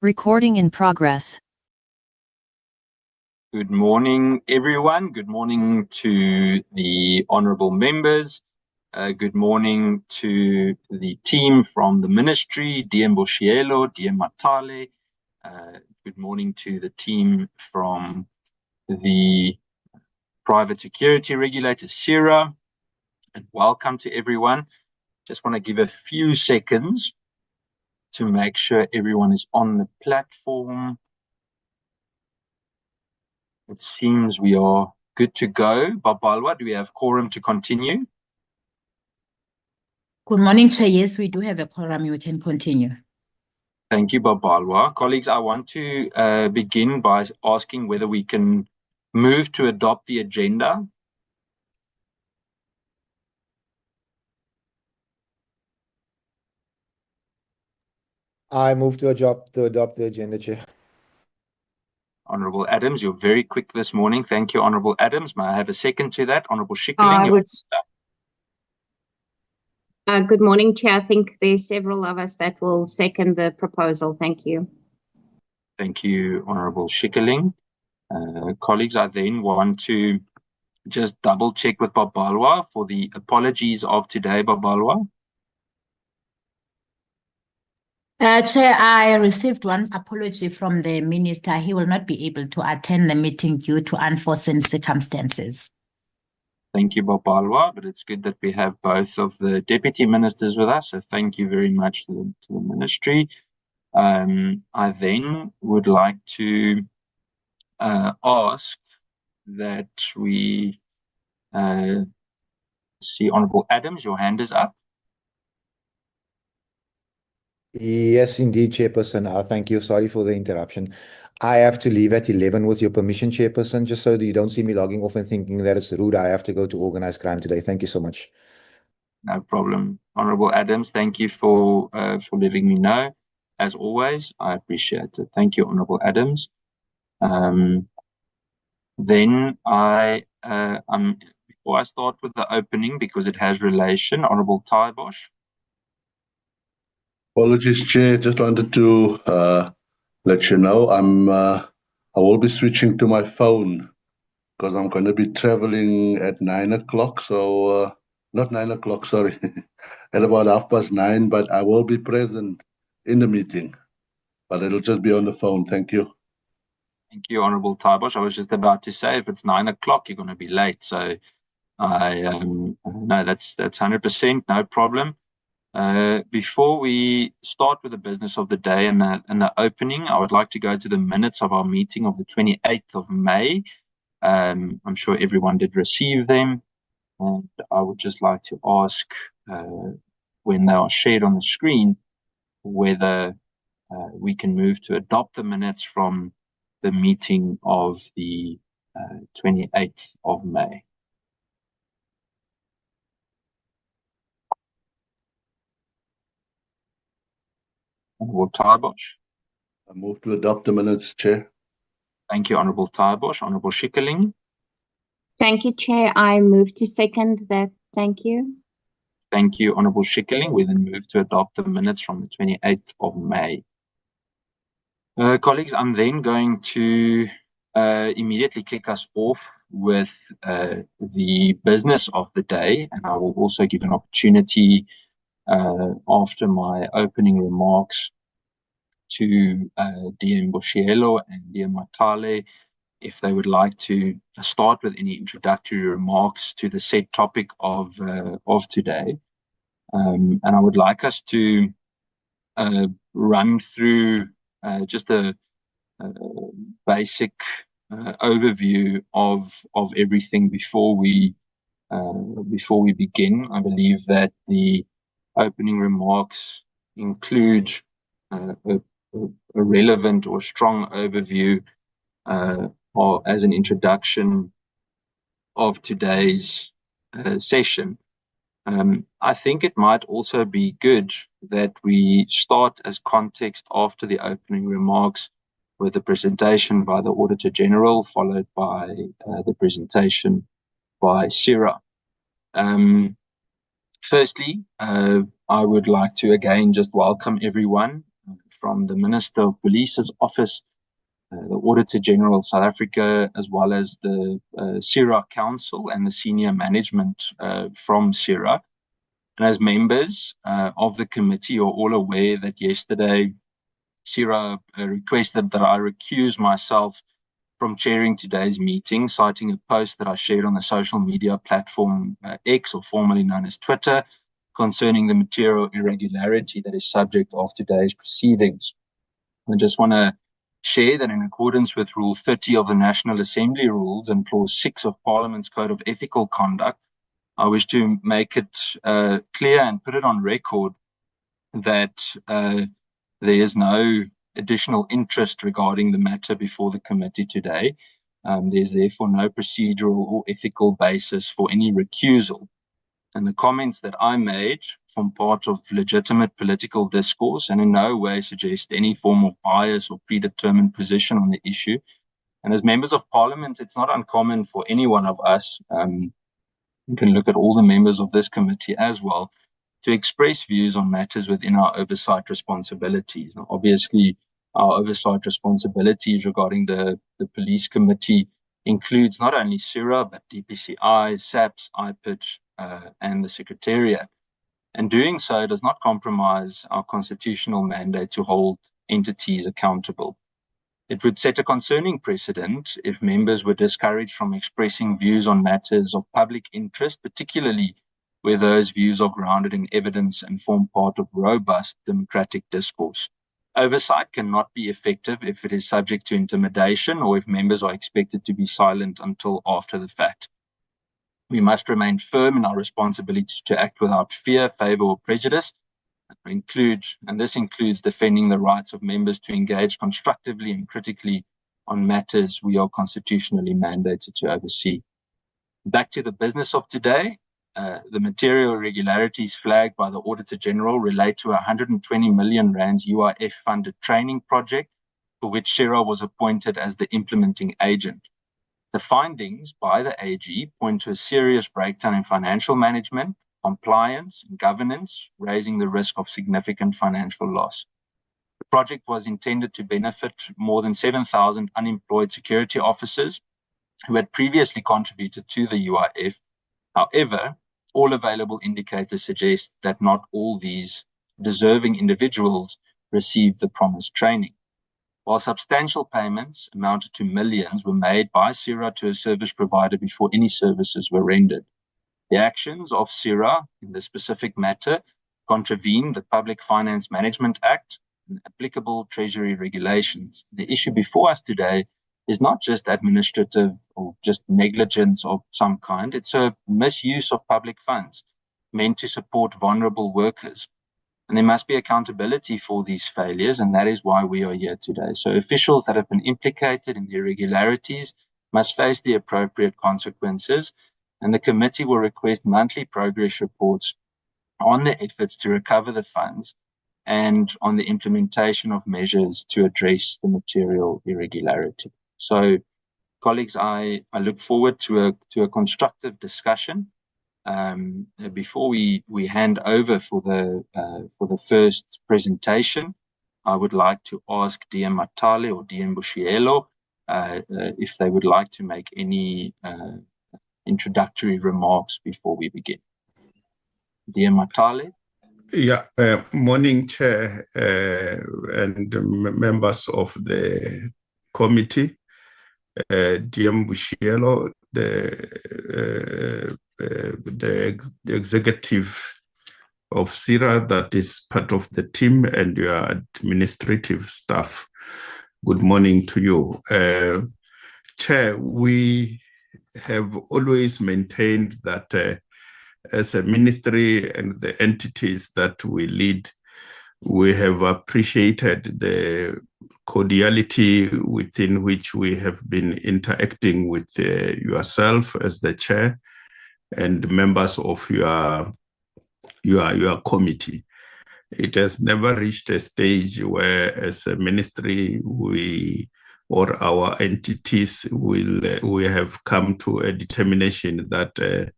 Recording in progress. Good morning, everyone. Good morning to the honourable members. Good morning to the team from the ministry, DM Boshielo, DM Matale. Good morning to the team from the private security regulator, SIRA. And welcome to everyone. Just want to give a few seconds to make sure everyone is on the platform. It seems we are good to go. Babalwa, do we have quorum to continue? Good morning, Chair. Yes, we do have a quorum. We can continue. Thank you, Babalwa. Colleagues, I want to begin by asking whether we can move to adopt the agenda. I move to adopt the agenda, Chair. Honourable Adams, you're very quick this morning. Thank you, Honourable Adams. May I have a second to that? Honourable Schikkeling. Good morning, Chair. I think there's several of us that will second the proposal. Thank you. Thank you, Honourable Schikkeling. Colleagues, I then want to just double check with Babalwa for the apologies of today, Babalwa. Chair, I received one apology from the minister. He will not be able to attend the meeting due to unforeseen circumstances. Thank you, Babalwa, but it's good that we have both of the deputy ministers with us, so thank you very much to the ministry. I then would like to ask that we see Honourable Adams, your hand is up. Yes, indeed, Chairperson. Thank you. Sorry for the interruption. I have to leave at 11 with your permission, Chairperson, just so that you don't see me logging off and thinking that it's rude. I have to go to organised crime today. Thank you so much. No problem. Honourable Adams, thank you for letting me know. As always, I appreciate it. Thank you, Honourable Adams. Then before I start with the opening, because it has relation, Honourable Taibosh. Apologies, Chair. Just wanted to let you know I will be switching to my phone because I'm going to be traveling at 9 o'clock. So not 9 o'clock, sorry, at about 9:30. But I will be present in the meeting, but it'll just be on the phone. Thank you. Thank you, Honourable Taibosh. I was just about to say, if it's 9 o'clock, you're going to be late. So no, that's 100%, no problem. Before we start with the business of the day and the opening, I would like to go to the minutes of our meeting of the 28th of May. I'm sure everyone did receive them, and I would just like to ask, when they are shared on the screen, whether we can move to adopt the minutes from the meeting of the 28th of May. Honourable Taibosh. I move to adopt the minutes, Chair. Thank you, Honourable Taibosh. Honourable Schikkeling. Thank you, Chair. I move to second that. Thank you. Thank you, Honourable Schikkeling. We then move to adopt the minutes from the 28th of May. Colleagues, I'm then going to immediately kick us off with the business of the day, and I will also give an opportunity after my opening remarks to DM Boshielo and DM Matale if they would like to start with any introductory remarks to the said topic of today. And I would like us to run through just a basic overview of everything before we begin. I believe that the opening remarks include a relevant or strong overview or as an introduction of today's session. I think it might also be good that we start as context after the opening remarks with a presentation by the Auditor General, followed by the presentation by SIRA. Firstly, I would like to again just welcome everyone from the Minister of Police's office, the Auditor General of South Africa, as well as the SIRA Council and the senior management from SIRA. And as members of the committee, you're all aware that yesterday SIRA requested that I recuse myself from chairing today's meeting, citing a post that I shared on the social media platform X, or formerly known as Twitter, concerning the material irregularity that is subject of today's proceedings. I just want to share that in accordance with Rule 30 of the National Assembly Rules and Clause 6 of Parliament's Code of Ethical Conduct, I wish to make it clear and put it on record that there is no additional interest regarding the matter before the committee today. There's therefore no procedural or ethical basis for any recusal. And the comments that I made form part of legitimate political discourse and in no way suggest any form of bias or predetermined position on the issue. And as members of Parliament, it's not uncommon for any one of us, you can look at all the members of this committee as well, to express views on matters within our oversight responsibilities. Now, obviously, our oversight responsibilities regarding the police committee includes not only SIRA, but DPCI, SAPS, IPIT, and the Secretariat. And doing so does not compromise our constitutional mandate to hold entities accountable. It would set a concerning precedent if members were discouraged from expressing views on matters of public interest, particularly where those views are grounded in evidence and form part of robust democratic discourse. Oversight cannot be effective if it is subject to intimidation or if members are expected to be silent until after the fact. We must remain firm in our responsibility to act without fear, favor, or prejudice, and this includes defending the rights of members to engage constructively and critically on matters we are constitutionally mandated to oversee. Back to the business of today. The material irregularities flagged by the Auditor General relate to a 120 million rands UIF-funded training project for which SIRA was appointed as the implementing agent. The findings by the AG point to a serious breakdown in financial management, compliance, and governance, raising the risk of significant financial loss. The project was intended to benefit more than 7,000 unemployed security officers who had previously contributed to the UIF. However, all available indicators suggest that not all these deserving individuals received the promised training. While substantial payments amounted to millions were made by SIRA to a service provider before any services were rendered. The actions of SIRA in this specific matter contravene the Public Finance Management Act and applicable Treasury regulations. The issue before us today is not just administrative or just negligence of some kind. It's a misuse of public funds meant to support vulnerable workers. And there must be accountability for these failures, and that is why we are here today. So officials that have been implicated in the irregularities must face the appropriate consequences, and the committee will request monthly progress reports on the efforts to recover the funds and on the implementation of measures to address the material irregularity. So, colleagues, I look forward to a constructive discussion. Before we hand over for the first presentation, I would like to ask DM Matale or DM Bushielo if they would like to make any introductory remarks before we begin. DM Matale. Yeah, morning, Chair, and members of the committee. DM Bushielo, the executive of SIRA that is part of the team, and your administrative staff. Good morning to you. Chair, we have always maintained that as a ministry and the entities that we lead, we have appreciated the cordiality within which we have been interacting with yourself as the chair and members of your committee. It has never reached a stage where, as a ministry, we or our entities we have come to a determination that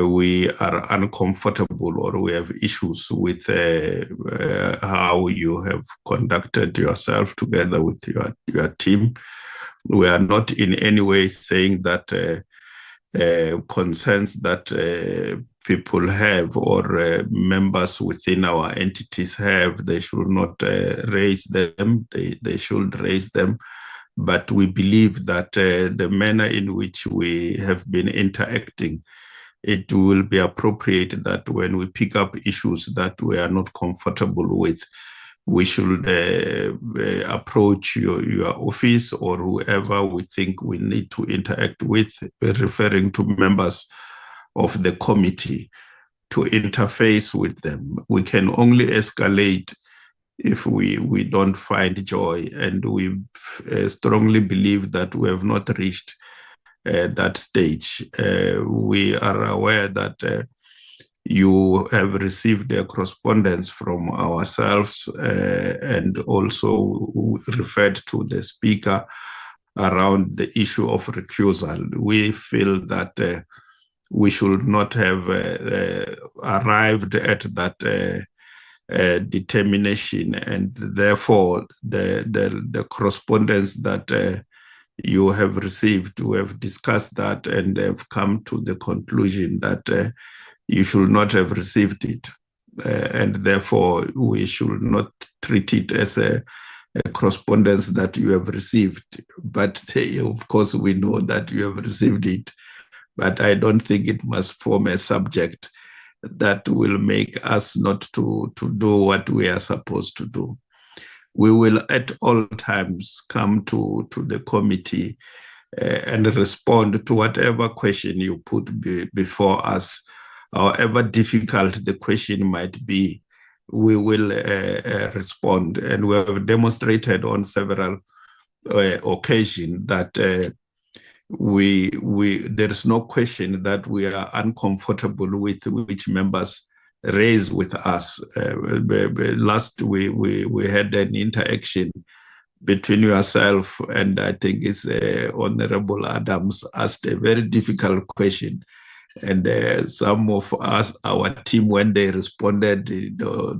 we are uncomfortable or we have issues with how you have conducted yourself together with your team. We are not in any way saying that concerns that people have or members within our entities have, they should not raise them. They should raise them. But we believe that the manner in which we have been interacting, it will be appropriate that when we pick up issues that we are not comfortable with, we should approach your office or whoever we think we need to interact with, referring to members of the committee, to interface with them. We can only escalate if we don't find joy, and we strongly believe that we have not reached that stage. We are aware that you have received a correspondence from ourselves and also referred to the speaker around the issue of recusal. We feel that we should not have arrived at that determination, and therefore the correspondence that you have received, we have discussed that and have come to the conclusion that you should not have received it, and therefore we should not treat it as a correspondence that you have received. But of course we know that you have received it, but I don't think it must form a subject that will make us not to do what we are supposed to do. We will at all times come to the committee and respond to whatever question you put before us. However difficult the question might be, we will respond. And we have demonstrated on several occasions that there is no question that we are uncomfortable with which members raise with us. Last we had an interaction between yourself and I think it's Honorable Adams asked a very difficult question. And some of us, our team, when they responded,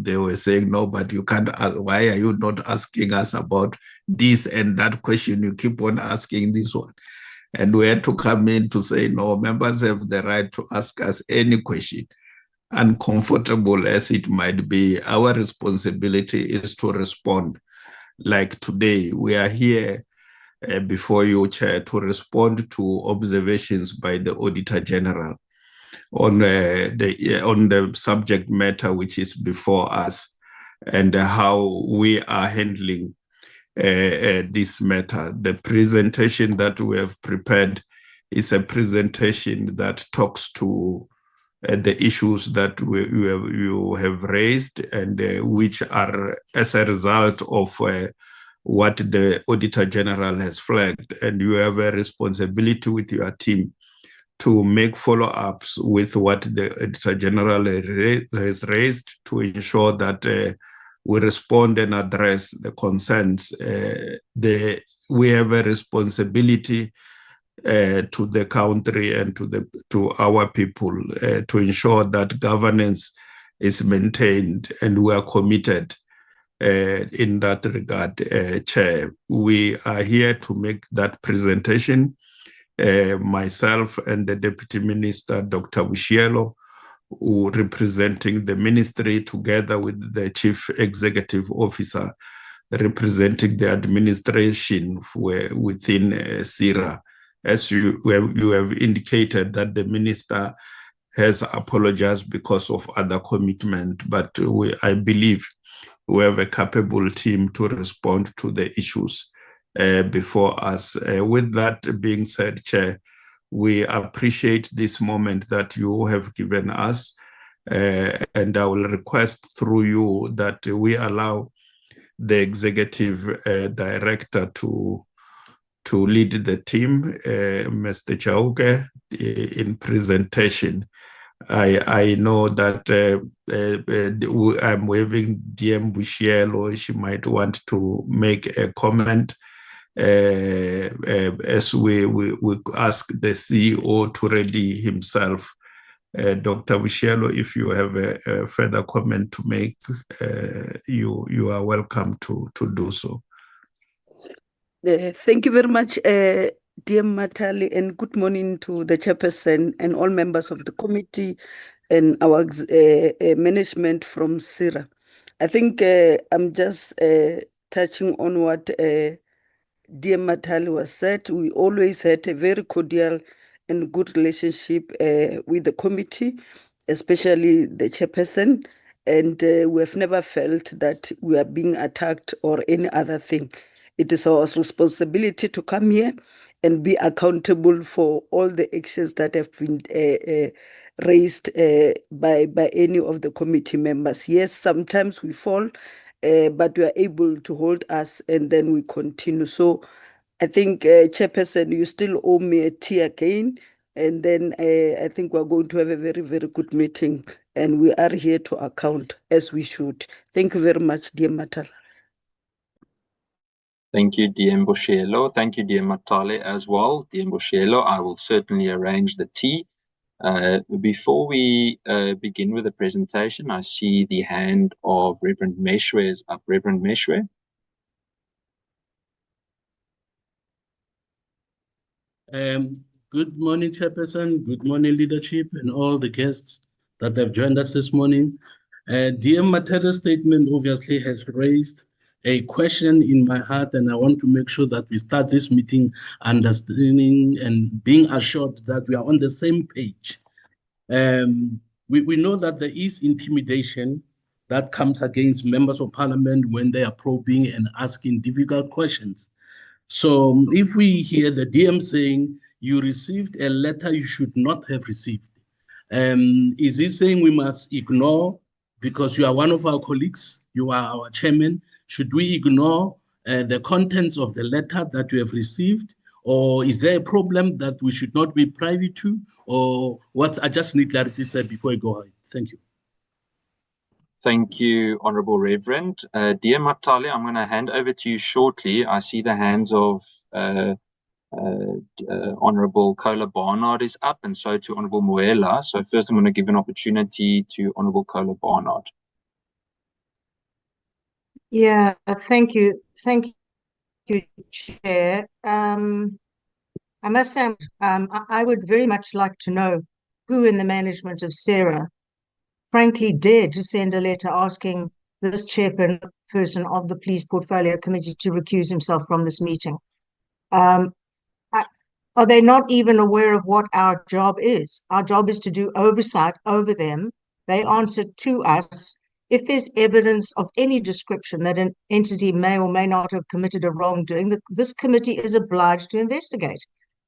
they were saying, no, but you can't ask. Why are you not asking us about this and that question? You keep on asking this one. And we had to come in to say, no, members have the right to ask us any question. Uncomfortable as it might be, our responsibility is to respond. Like today, we are here before you, Chair, to respond to observations by the Auditor General on the subject matter which is before us and how we are handling this matter. The presentation that we have prepared is a presentation that talks to the issues that you have raised and which are as a result of what the Auditor General has flagged. And you have a responsibility with your team to make follow-ups with what the Auditor General has raised to ensure that we respond and address the concerns. We have a responsibility to the country and to our people to ensure that governance is maintained, and we are committed in that regard, Chair. We are here to make that presentation. Myself and the Deputy Minister, Dr. Bushielo, who representing the ministry together with the Chief Executive Officer representing the administration within SIRA. As you have indicated that the minister has apologized because of other commitment, but I believe we have a capable team to respond to the issues before us. With that being said, Chair, we appreciate this moment that you have given us, and I will request through you that we allow the Executive Director to lead the team, Mr. Chauke, in presentation. I know that I'm waving DM Bushielo. She might want to make a comment as we ask the CEO to ready himself Dr. Bushielo, if you have a further comment to make, you are welcome to do so. Thank you very much, dear Matali, and good morning to the chairperson and all members of the committee and our management from SIRA. I think I'm just touching on what dear Matali was said. We always had a very cordial and good relationship with the committee, especially the chairperson, and we have never felt that we are being attacked or any other thing. It is our responsibility to come here and be accountable for all the actions that have been raised by any of the committee members. Yes, sometimes we fall, but we are able to hold us and then we continue. So I think, Chairperson, you still owe me a tea again. And then I think we're going to have a very, very good meeting. And we are here to account as we should. Thank you very much, dear Matala. Thank you, dear Bushielo. Thank you, dear Matale, as well. Dear Bushielo, I will certainly arrange the tea. Before we begin with the presentation, I see the hand of Reverend Meshwe is up. Reverend Meshwe. Good morning, Chairperson. Good morning, leadership, and all the guests that have joined us this morning. Dear Matala's statement obviously has raised a question in my heart, and I want to make sure that we start this meeting understanding and being assured that we are on the same page. We know that there is intimidation that comes against members of parliament when they are probing and asking difficult questions. So if we hear the DM saying you received a letter you should not have received, is he saying we must ignore because you are one of our colleagues, you are our chairman? Should we ignore the contents of the letter that you have received? Or is there a problem that we should not be privy to? Or what? I just need clarity, sir, before I go ahead. Thank you. Thank you, Honorable Reverend. Dear Matale, I'm going to hand over to you shortly. I see the hands of Honorable Kola Barnard is up, and so to Honorable Muela. So first I'm going to give an opportunity to Honorable Kola Barnard. Yeah, thank you. Thank you, Chair. I must say, I would very much like to know who in the management of SIRA frankly dared to send a letter asking this chairperson of the Police Portfolio Committee to recuse himself from this meeting. Are they not even aware of what our job is? Our job is to do oversight over them. They answer to us. If there's evidence of any description that an entity may or may not have committed a wrongdoing, this committee is obliged to investigate.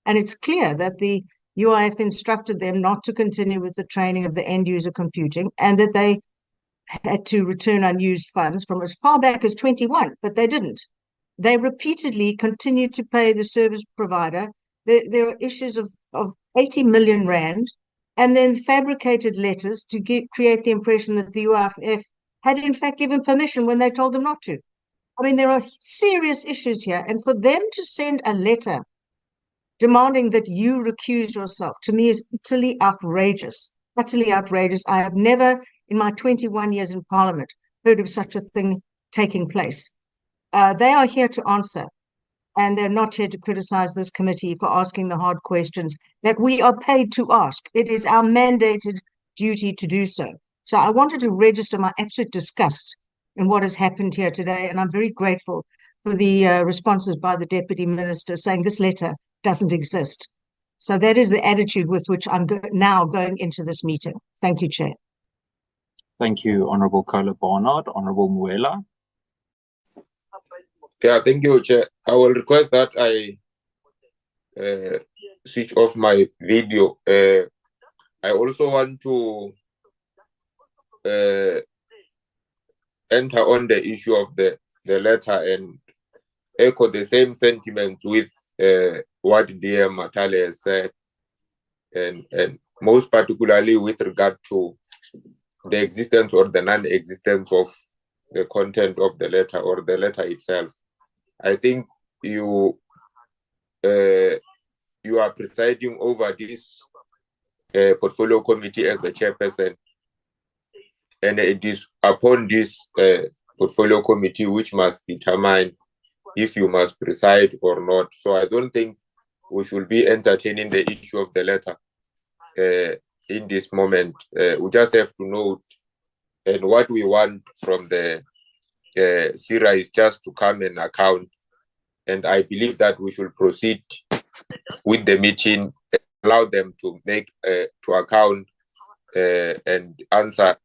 And it's clear that the UIF instructed them not to continue with the training of the end user computing and that they had to return unused funds from as far back as 21, but they didn't. They repeatedly continued to pay the service provider. There are issues of 80 million rand and then fabricated letters to create the impression that the UIF had in fact given permission when they told them not to. I mean, there are serious issues here. And for them to send a letter demanding that you recuse yourself, to me is utterly outrageous. Utterly outrageous. I have never, in my 21 years in Parliament, heard of such a thing taking place. They are here to answer, and they're not here to criticize this committee for asking the hard questions that we are paid to ask. It is our mandated duty to do so. So I wanted to register my absolute disgust in what has happened here today, and I'm very grateful for the responses by the Deputy Minister saying this letter doesn't exist. So that is the attitude with which I'm now going into this meeting. Thank you, Chair. Thank you, Honorable Kola Barnard. Honorable Muela. Yeah, thank you, Chair. I will request that I switch off my video. I also want to enter on the issue of the letter and echo the same sentiments with what dear Matale has said, and most particularly with regard to the existence or the non-existence of the content of the letter or the letter itself. I think you are presiding over this portfolio committee as the chairperson, and it is upon this portfolio committee which must determine if you must preside or not. So I don't think we should be entertaining the issue of the letter in this moment. We just have to note, and what we want from the SIRA is just to come and account. And I believe that we should proceed with the meeting, allow them to make to account and answer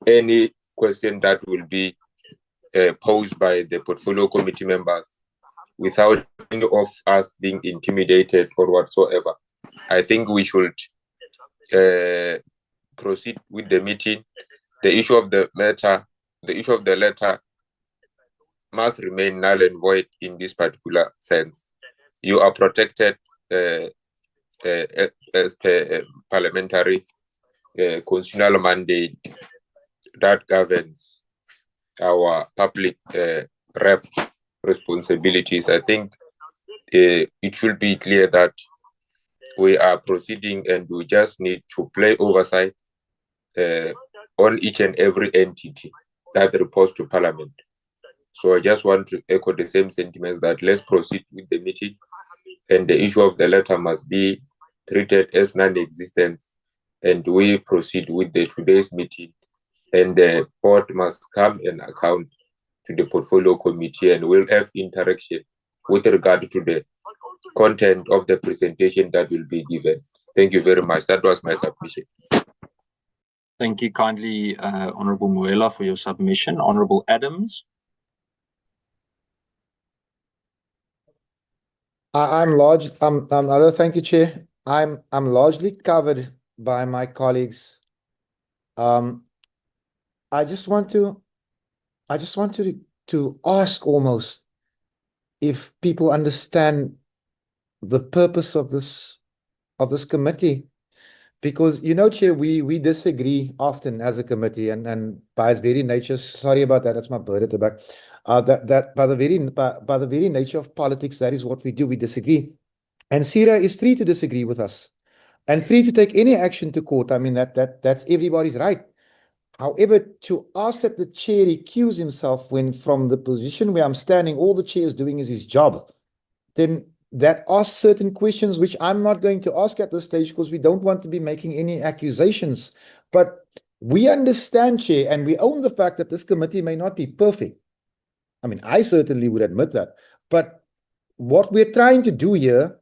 any question that will be posed by the portfolio committee members without any of us being intimidated or whatsoever. I think we should proceed with the meeting. The issue of the letter must remain null and void in this particular sense. You are protected as per parliamentary constitutional mandate that governs our public rep responsibilities. I think it should be clear that we are proceeding and we just need to play oversight on each and every entity that reports to Parliament. So I just want to echo the same sentiments that let's proceed with the meeting, and the issue of the letter must be treated as non-existent, and we proceed with today's meeting, and the board must come and account to the portfolio committee, and we'll have interaction with regard to the content of the presentation that will be given. Thank you very much. That was my submission. Thank you kindly, Honorable Muela, for your submission. Honorable Adams. Thank you, Chair. I'm largely covered by my colleagues. I just want to ask almost if people understand the purpose of this committee, because Chair, we disagree often as a committee, and by its very nature, sorry about that, that's my bird at the back. That by the very nature of politics, that is what we do. We disagree, and SIRA is free to disagree with us, and free to take any action to court. I mean that's everybody's right. However, to ask that the chair recuse himself when from the position where I'm standing, all the chair is doing is his job, then that asks certain questions which I'm not going to ask at this stage because we don't want to be making any accusations. But we understand, Chair, and we own the fact that this committee may not be perfect. I mean, I certainly would admit that. But what we're trying to do here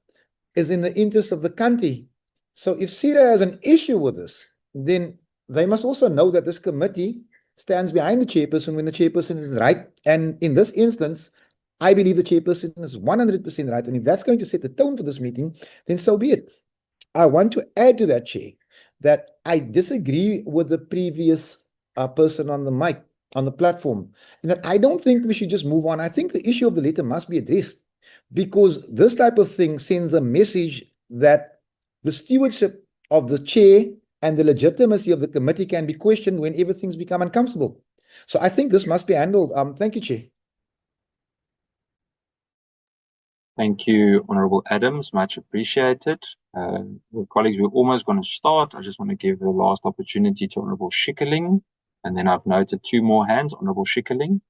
is in the interest of the country. So if SIRA has an issue with this, then they must also know that this committee stands behind the chairperson when the chairperson is right. And in this instance, I believe the chairperson is 100% right. And if that's going to set the tone for this meeting, then so be it. I want to add to that, Chair, that I disagree with the previous person on the mic, on the platform, and that I don't think we should just move on. I think the issue of the letter must be addressed, because this type of thing sends a message that the stewardship of the chair and the legitimacy of the committee can be questioned when everything's become uncomfortable. So I think this must be handled. Thank you, Chair. Thank you, Honorable Adams. Much appreciated. Colleagues, we're almost going to start. I just want to give the last opportunity to Honorable Schikkerling, and then I've noted two more hands. Honorable Schikkerling.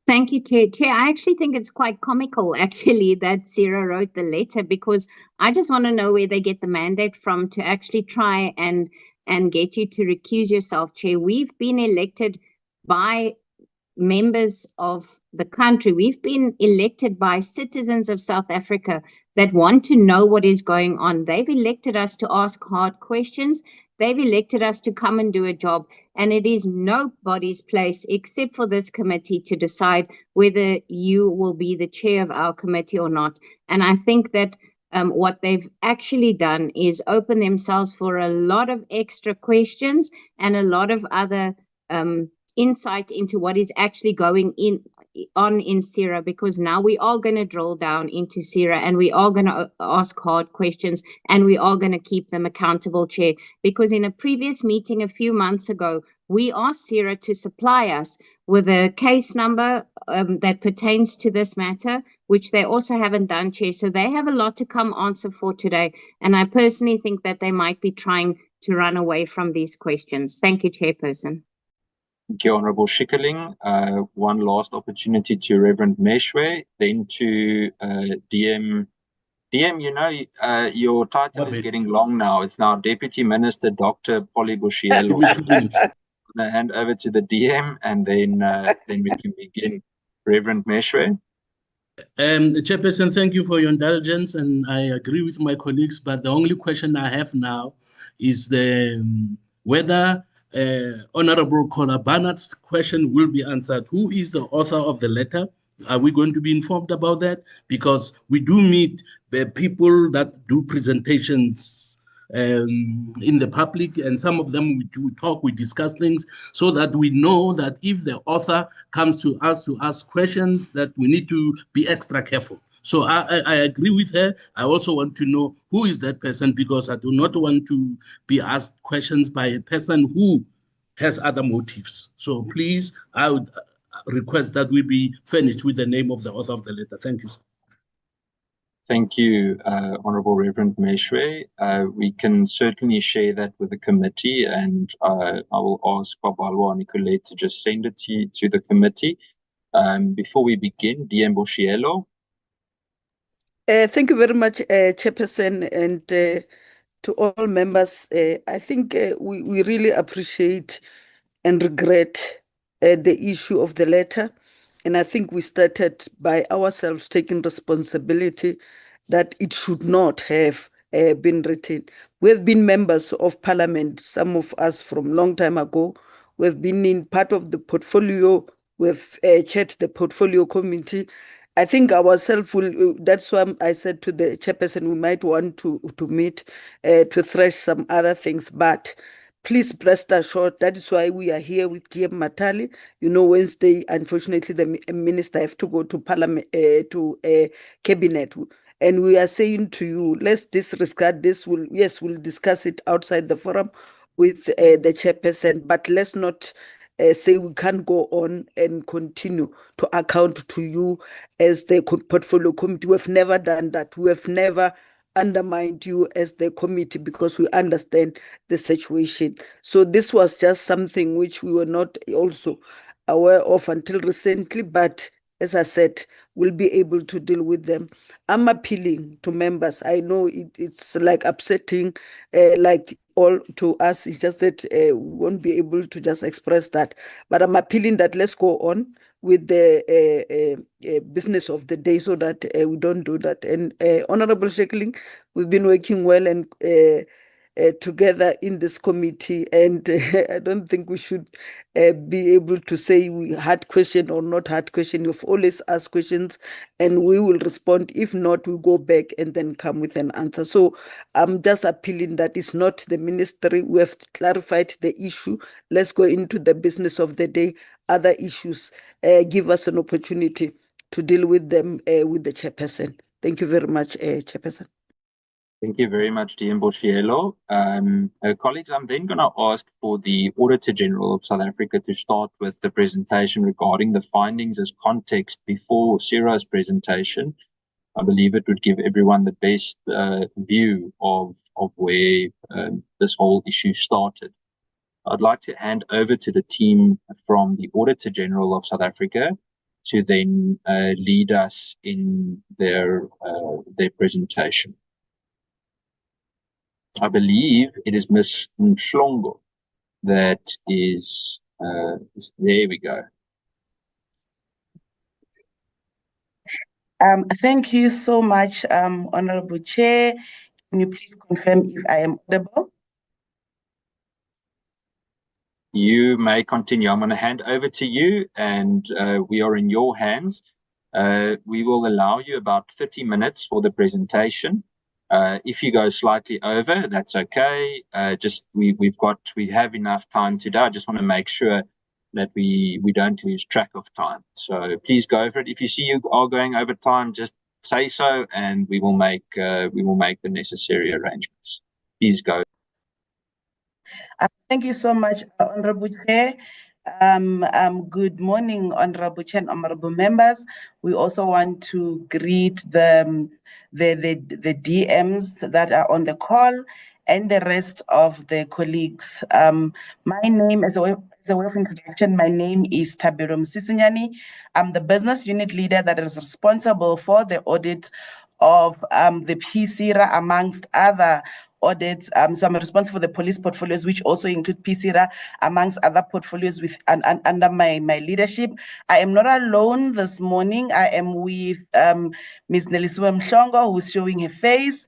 Thank you, Chair. Chair, I actually think it's quite comical, actually, that SIRA wrote the letter, because I just want to know where they get the mandate from to actually try and get you to recuse yourself, Chair. We've been elected by members of the country. We've been elected by citizens of South Africa that want to know what is going on. They've elected us to ask hard questions. They've elected us to come and do a job. And it is nobody's place except for this committee to decide whether you will be the chair of our committee or not. And I think that what they've actually done is open themselves for a lot of extra questions and a lot of other insight into what is actually going on in SIRA, because now we are going to drill down into SIRA and we are going to ask hard questions and we are going to keep them accountable, Chair, because in a previous meeting a few months ago, we asked SIRA to supply us with a case number that pertains to this matter, which they also haven't done, Chair. So they have a lot to come answer for today. And I personally think that they might be trying to run away from these questions. Thank you, Chairperson. Thank you, Honourable Schikkerling. One last opportunity to Reverend Meshwe, then to DM. DM, you know, your title is getting long now. It's now Deputy Minister Dr. Polly Bushielo. I'm going to hand over to the DM, and then we can begin. Reverend Meshwe. Chairperson, thank you for your indulgence, and I agree with my colleagues, but the only question I have now is whether Honorable Kola Barnard's question will be answered. Who is the author of the letter? Are we going to be informed about that? Because we do meet people that do presentations in the public, and some of them we talk, we discuss things, so that we know that if the author comes to us to ask questions, that we need to be extra careful. So I agree with her. I also want to know who is that person, because I do not want to be asked questions by a person who has other motives. So please, I would request that we be furnished with the name of the author of the letter. Thank you, sir. Thank you, Honourable Reverend Meshwe. We can certainly share that with the committee, and I will ask Babalwa Nicolette to just send it to the committee. Before we begin, DM Bushielo. Thank you very much, Chairperson, and to all members. I think we really appreciate and regret the issue of the letter. And I think we started by ourselves taking responsibility that it should not have been written. We have been members of parliament, some of us from long time ago. We've been in part of the portfolio. We've chaired the portfolio committee. I think ourselves will, that's why I said to the chairperson, we might want to meet to thresh some other things, but please rest assured, that is why we are here with DM Matali. You know, Wednesday, unfortunately, the minister have to go to parliament, to cabinet. And we are saying to you, let's disregard this. We'll discuss it outside the forum with the chairperson, but let's not say we can't go on and continue to account to you as the portfolio committee. We have never done that. We have never undermined you as the committee, because we understand the situation. So this was just something which we were not also aware of until recently, but as I said, we'll be able to deal with them. I'm appealing to members. I know it's like upsetting, like all to us. It's just that we won't be able to just express that. But I'm appealing that let's go on with the business of the day, so that we don't do that. And Honorable Schikkerling, we've been working well and together in this committee, and I don't think we should be able to say we had question or not had question. You've always asked questions, and we will respond. If not, we go back and then come with an answer. So I'm just appealing that it's not the ministry. We have clarified the issue. Let's go into the business of the day. Other issues, give us an opportunity to deal with them with the chairperson. Thank you very much, Chairperson. Thank you very much, DM Bushielo. Colleagues, I'm then going to ask for the Auditor General of South Africa to start with the presentation regarding the findings as context before SIRA's presentation. I believe it would give everyone the best view of where this whole issue started. I'd like to hand over to the team from the Auditor General of South Africa to then lead us in their presentation. I believe it is Ms. Mhlongo that is, there we go. Thank you so much, Honorable Chair. Can you please confirm if I am audible? You may continue. I'm going to hand over to you, and we are in your hands. We will allow you about 30 minutes for the presentation. If you go slightly over, that's okay. We have enough time today. I just want to make sure that we don't lose track of time. So please go for it. If you see you are going over time, just say so, and we will make the necessary arrangements. Please go. Thank you so much, Honorable Chair. Good morning, Honorable Chair and honorable members. We also want to greet the DMs that are on the call and the rest of the colleagues. My name, as a way of introduction, my name is Tabirum Sisinyani. I'm the business unit leader that is responsible for the audit of the PSIRA, amongst other audits. So I'm responsible for the police portfolios, which also include PSIRA, amongst other portfolios under my leadership. I am not alone this morning. I am with Ms. Neliswe Mhlongo, who's showing her face.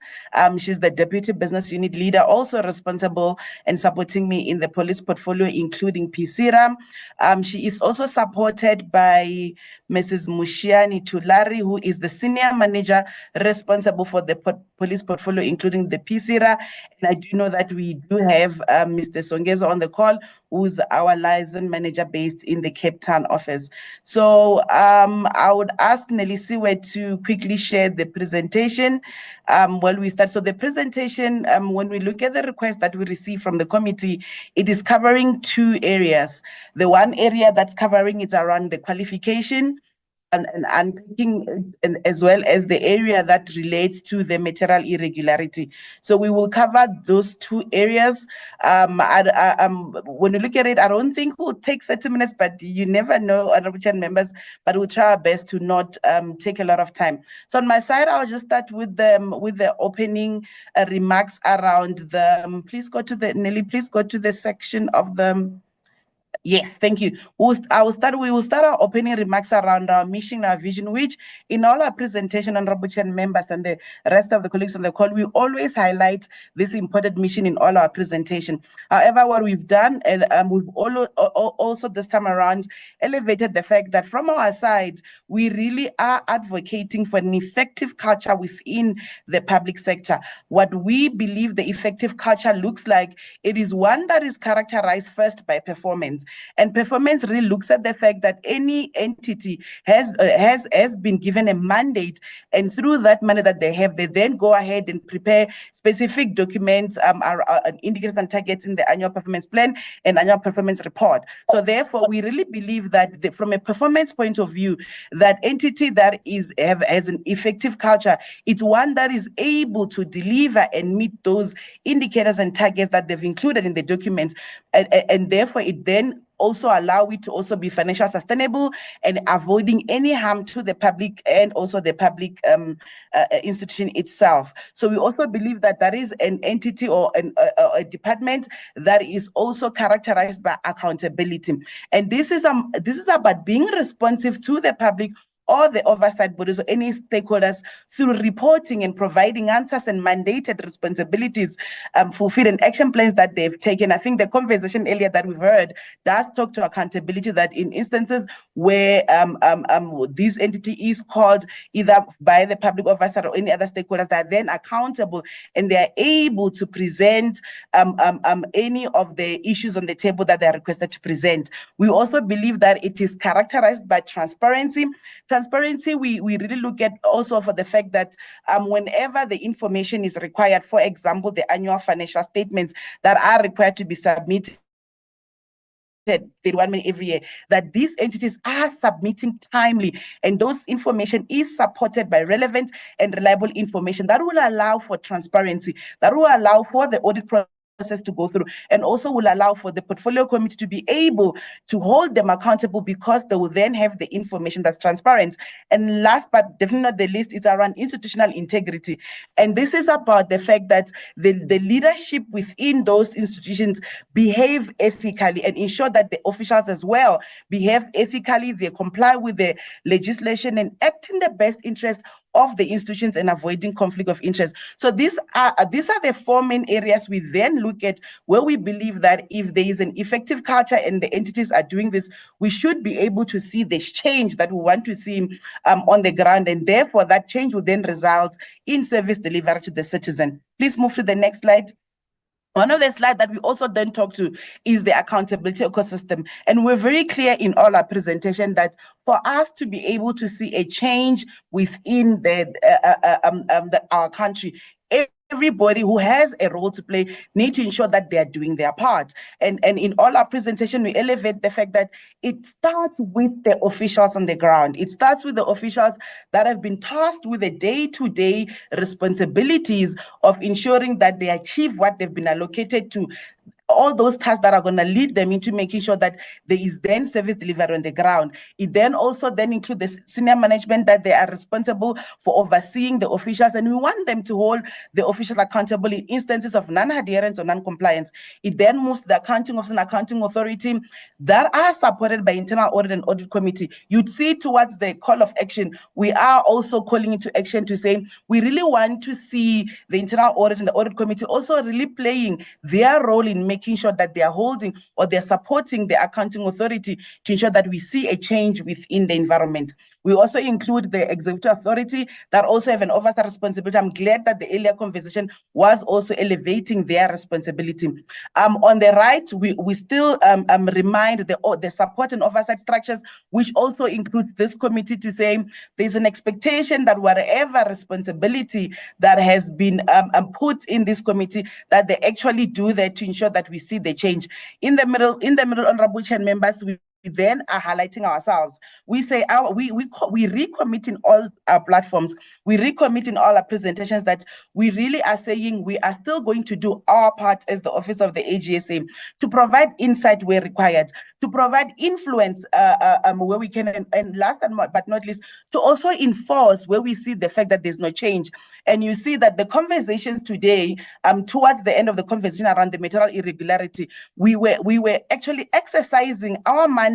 She's the Deputy Business Unit Leader, also responsible and supporting me in the police portfolio, including PSIRA. She is also supported by Mrs. Mushiani Tulari, who is the Senior Manager responsible for the police portfolio, including the PSIRA. And I do know that we do have Mr. Songezo on the call, who's our liaison manager based in the Cape Town office. So I would ask Nelisiwe to quickly share the presentation while we start. So the presentation, when we look at the request that we received from the committee, it is covering two areas. The one area that's covering is around the qualification and taking, and as well as the area that relates to the material irregularity. So we will cover those two areas. When you look at it, I don't think we'll take 30 minutes, but you never know, honorable chair members, but we'll try our best to not take a lot of time. So on my side, I'll just start with the opening remarks around the, please go to the, Nelly, please go to the section of the, yes, thank you. We will start our opening remarks around our mission, our vision, which in all our presentation, honorable chair members and the rest of the colleagues on the call, we always highlight this important mission in all our presentation. However, what we've done, and we've also this time around elevated the fact that from our side, we really are advocating for an effective culture within the public sector. What we believe the effective culture looks like, it is one that is characterized first by performance. And performance really looks at the fact that any entity has been given a mandate, and through that mandate that they have, they then go ahead and prepare specific documents, indicators and targets in the annual performance plan and annual performance report. So therefore, we really believe that from a performance point of view, that entity that has an effective culture, it's one that is able to deliver and meet those indicators and targets that they've included in the documents, and therefore it then also allow it to also be financially sustainable and avoiding any harm to the public and also the public institution itself. So we also believe that there is an entity or a department that is also characterized by accountability. And this is about being responsive to the public or the oversight bodies or any stakeholders through reporting and providing answers and mandated responsibilities, fulfilled and action plans that they've taken. I think the conversation earlier that we've heard does talk to accountability, that in instances where this entity is called either by the public oversight or any other stakeholders, that are then accountable and they're able to present any of the issues on the table that they're requested to present. We also believe that it is characterized by transparency. Transparency, we really look at also for the fact that whenever the information is required, for example, the annual financial statements that are required to be submitted 31 million every year, that these entities are submitting timely, and those information is supported by relevant and reliable information that will allow for transparency, that will allow for the audit process to go through, and also will allow for the portfolio committee to be able to hold them accountable because they will then have the information that's transparent. And last but definitely not the least, is around institutional integrity. And this is about the fact that the leadership within those institutions behave ethically and ensure that the officials as well behave ethically, they comply with the legislation and act in the best interest of the institutions and avoiding conflict of interest. So these are the four main areas we then look at where we believe that if there is an effective culture and the entities are doing this, we should be able to see this change that we want to see on the ground, and therefore that change will then result in service delivery to the citizen. Please move to the next slide. One of the slides that we also then talk to is the accountability ecosystem. And we're very clear in all our presentation that for us to be able to see a change within our country, everybody who has a role to play need to ensure that they are doing their part. And in all our presentation, we elevate the fact that it starts with the officials on the ground. It starts with the officials that have been tasked with the day-to-day responsibilities of ensuring that they achieve what they've been allocated to. All those tasks that are going to lead them into making sure that there is then service delivery on the ground. It then also then includes the senior management that they are responsible for overseeing the officials, and we want them to hold the officials accountable in instances of non-adherence or non-compliance. It then moves to the accounting office and accounting authority that are supported by internal audit and audit committee. You'd see towards the call of action, we are also calling into action to say we really want to see the internal audit and the audit committee also really playing their role in making sure that they are holding or they're supporting the accounting authority to ensure that we see a change within the environment. We also include the executive authority that also have an oversight responsibility. I'm glad that the earlier conversation was also elevating their responsibility. On the right, we still remind the support and oversight structures, which also includes this committee, to say there's an expectation that whatever responsibility that has been put in this committee, that they actually do that to ensure that we see the change. In the middle, honorable chair members, we then are highlighting ourselves. We say we recommit in all our platforms, we recommit in all our presentations that we really are saying we are still going to do our part as the office of the AGSA to provide insight where required, to provide influence where we can, and last but not least, to also enforce where we see the fact that there's no change. And you see that the conversations today, towards the end of the conversation around the material irregularity, we were actually exercising our mandate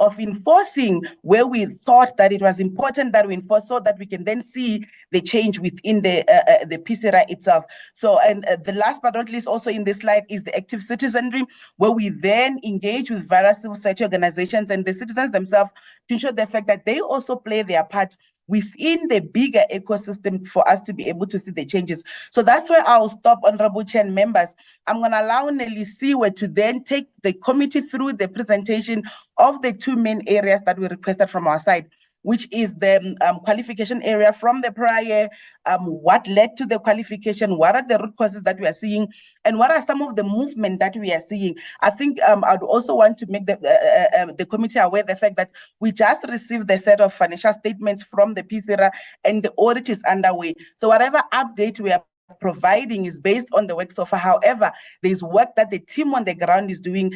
of enforcing where we thought that it was important that we enforce, so that we can then see the change within the PSIRA itself. So, and the last but not least also in this slide is the active citizenry, where we then engage with various civil society organizations and the citizens themselves to ensure the fact that they also play their part within the bigger ecosystem for us to be able to see the changes. So that's where I'll stop, honorable chair and members. I'm going to allow Nelly Siwe to then take the committee through the presentation of the two main areas that we requested from our side, which is the qualification area from the prior, what led to the qualification, what are the root causes that we are seeing, and what are some of the movement that we are seeing. I think I'd also want to make the committee aware of the fact that we just received the set of financial statements from the PSIRA and the audit is underway. So whatever update we are providing is based on the work so far. However, there's work that the team on the ground is doing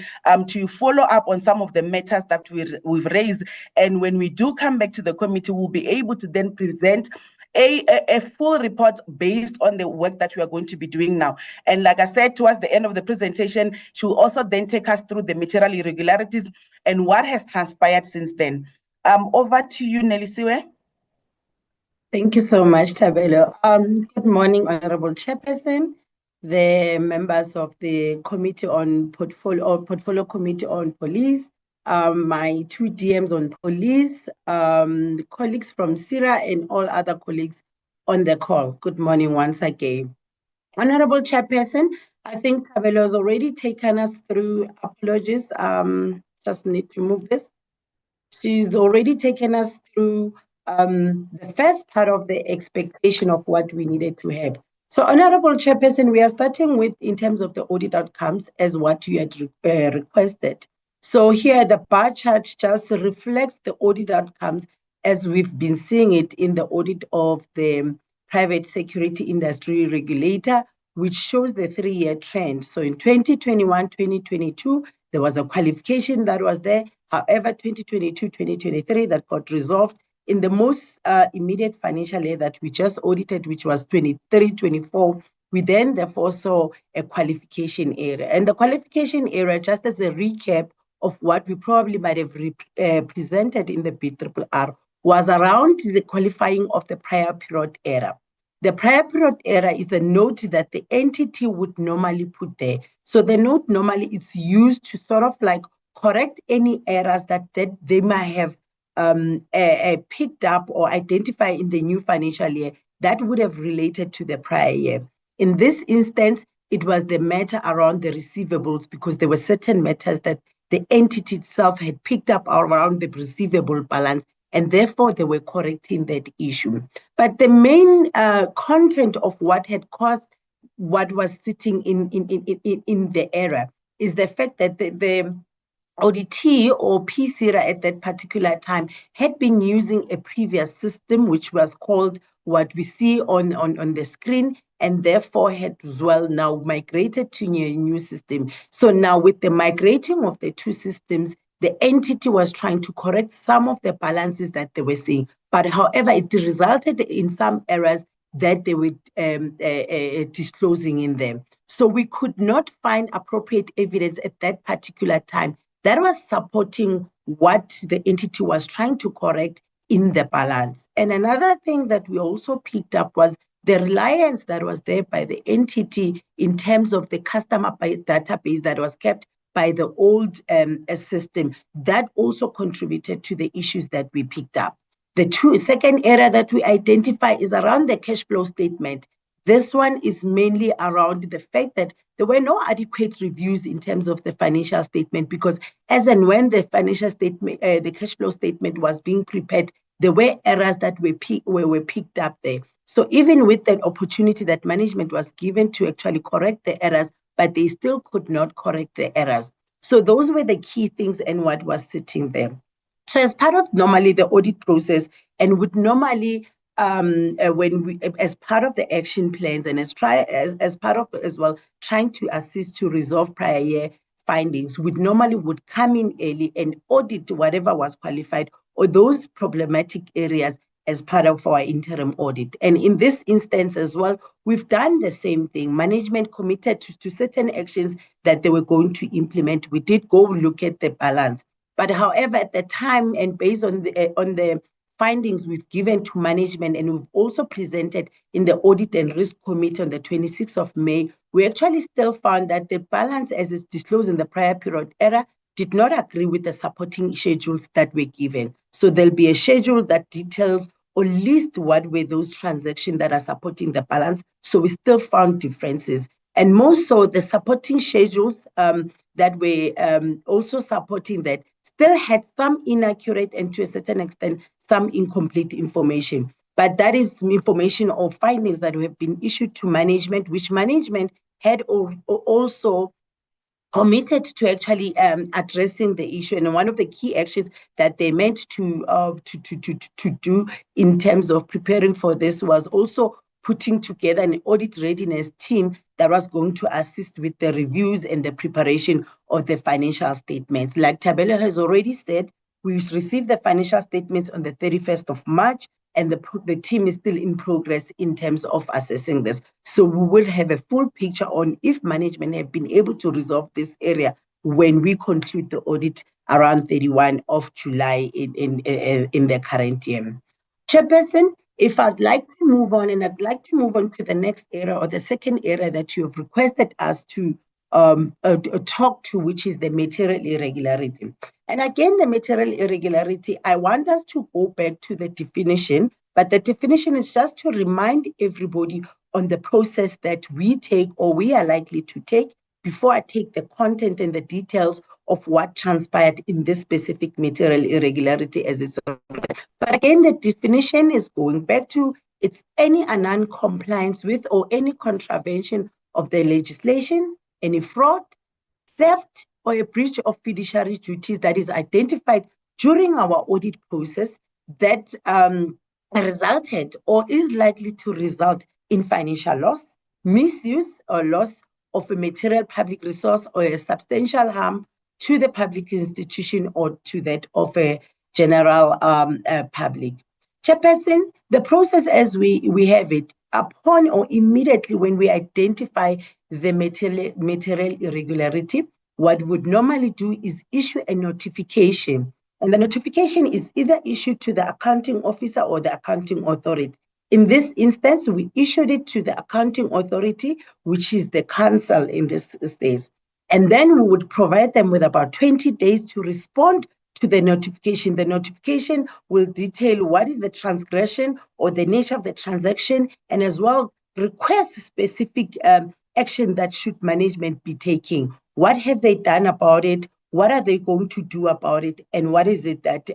to follow up on some of the matters that we've raised. And when we do come back to the committee, we'll be able to then present a full report based on the work that we are going to be doing now. And like I said, towards the end of the presentation, she will also then take us through the material irregularities and what has transpired since then. Over to you, Nelly Siwe. Thank you so much, Tabelo. Good morning, Honorable Chairperson, the members of the Committee on Portfolio Committee on Police, my two DMs on police, the colleagues from SIRA and all other colleagues on the call. Good morning once again. Honorable Chairperson, I think Tabelo has already taken us through apologies. Just need to move this. She's already taken us through the first part of the expectation of what we needed to have. So, Honorable Chairperson, we are starting with in terms of the audit outcomes as what you had requested. So here the bar chart just reflects the audit outcomes as we've been seeing it in the audit of the private security industry regulator, which shows the 3-year trend. So in 2021, 2022, there was a qualification that was there. However, 2022, 2023, that got resolved. In the most immediate financial year that we just audited, which was 23-24, we then therefore saw a qualification area. And the qualification area, just as a recap of what we probably might have presented in the PRRR, was around the qualifying of the prior period error. The prior period error is a note that the entity would normally put there. So the note normally is used to sort of like correct any errors that they might have picked up or identify in the new financial year that would have related to the prior year. In this instance, it was the matter around the receivables, because there were certain matters that the entity itself had picked up around the receivable balance, and therefore they were correcting that issue. But the main content of what had caused what was sitting in the error is the fact that the auditee or PSIRA at that particular time had been using a previous system, which was called what we see on the screen, and therefore had as well now migrated to a new system. So now with the migrating of the two systems, the entity was trying to correct some of the balances that they were seeing. But however, it resulted in some errors that they were disclosing in them. So we could not find appropriate evidence at that particular time that was supporting what the entity was trying to correct in the balance. And another thing that we also picked up was the reliance that was there by the entity in terms of the customer database that was kept by the old system. That also contributed to the issues that we picked up. The second area that we identify is around the cash flow statement. This one is mainly around the fact that there were no adequate reviews in terms of the financial statement, because as and when the financial statement, the cash flow statement was being prepared, there were errors that were picked up there. So even with that opportunity that management was given to actually correct the errors, but they still could not correct the errors. So those were the key things and what was sitting there. So as part of normally the audit process, and would normally when we, as part of the action plans and as part of as well trying to assist to resolve prior year findings, would come in early and audit whatever was qualified or those problematic areas as part of our interim audit. And in this instance as well, we've done the same thing. Management committed to certain actions that they were going to implement. We did go look at the balance. But however, at the time and based on the findings we've given to management, and we've also presented in the Audit and Risk Committee on the 26th of May, we actually still found that the balance as is disclosed in the prior period error did not agree with the supporting schedules that were given. So there'll be a schedule that details or lists what were those transactions that are supporting the balance. So we still found differences. And more so, the supporting schedules that were also supporting that still had some inaccurate and to a certain extent, some incomplete information. But that is information or findings that have been issued to management, which management had also committed to actually addressing the issue. And one of the key actions that they meant to do in terms of preparing for this was also putting together an audit readiness team that was going to assist with the reviews and the preparation of the financial statements. Like Thapelo has already said, we received the financial statements on the 31st of March, and the team is still in progress in terms of assessing this. So we will have a full picture on if management have been able to resolve this area when we conclude the audit around 31 of July in the current year. Chairperson, if I'd like to move on, and I'd like to move on to the next area or the second area that you have requested us to talk to, which is the material irregularity. And again, the material irregularity, I want us to go back to the definition, but the definition is just to remind everybody on the process that we take or we are likely to take before I take the content and the details of what transpired in this specific material irregularity as it's. But again, the definition is going back to it's any non-compliance with or any contravention of the legislation, any fraud, theft, or a breach of fiduciary duties that is identified during our audit process that resulted or is likely to result in financial loss, misuse or loss of a material public resource, or a substantial harm to the public institution or to that of a general public. Chairperson, the process as we have it, upon or immediately when we identify the material irregularity, what we would normally do is issue a notification. And the notification is either issued to the accounting officer or the accounting authority. In this instance, we issued it to the accounting authority, which is the council in this case. And then we would provide them with about 20 days to respond to the notification. The notification will detail what is the transgression or the nature of the transaction, and as well request specific action that should management be taking. What have they done about it? What are they going to do about it? And what is it that,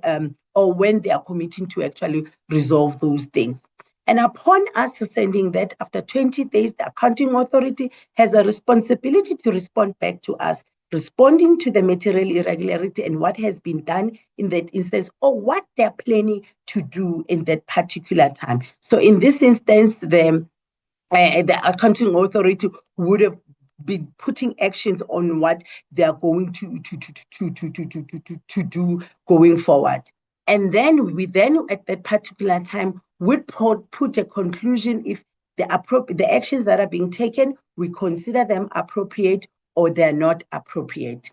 or when they are committing to actually resolve those things? And upon us sending that, after 20 days, the accounting authority has a responsibility to respond back to us, responding to the material irregularity and what has been done in that instance, or what they're planning to do in that particular time. So in this instance, the accounting authority would have been putting actions on what they are going to do going forward. And then we at that particular time would put a conclusion if the actions that are being taken, we consider them appropriate or they're not appropriate.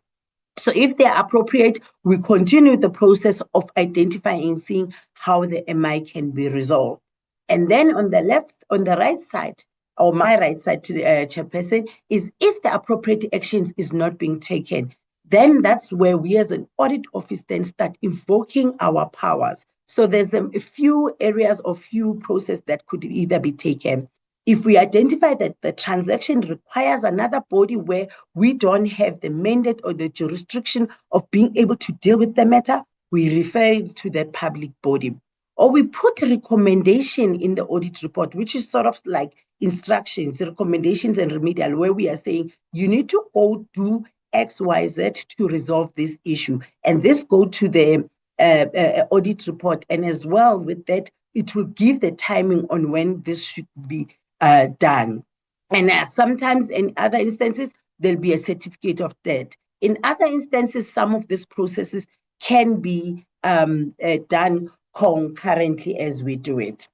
So if they're appropriate, we continue the process of identifying and seeing how the MI can be resolved. And then on the right side, or my right side to the chairperson, is if the appropriate actions is not being taken, then that's where we as an audit office then start invoking our powers. So there's a few areas or few processes that could either be taken. If we identify that the transaction requires another body where we don't have the mandate or the jurisdiction of being able to deal with the matter, we refer it to that public body. Or we put a recommendation in the audit report, which is sort of like instructions, recommendations and remedial, where we are saying you need to go do X, Y, Z to resolve this issue. And this go to the audit report. And as well with that, it will give the timing on when this should be done. And sometimes in other instances, there'll be a certificate of debt. In other instances, some of these processes can be done concurrently as we do it.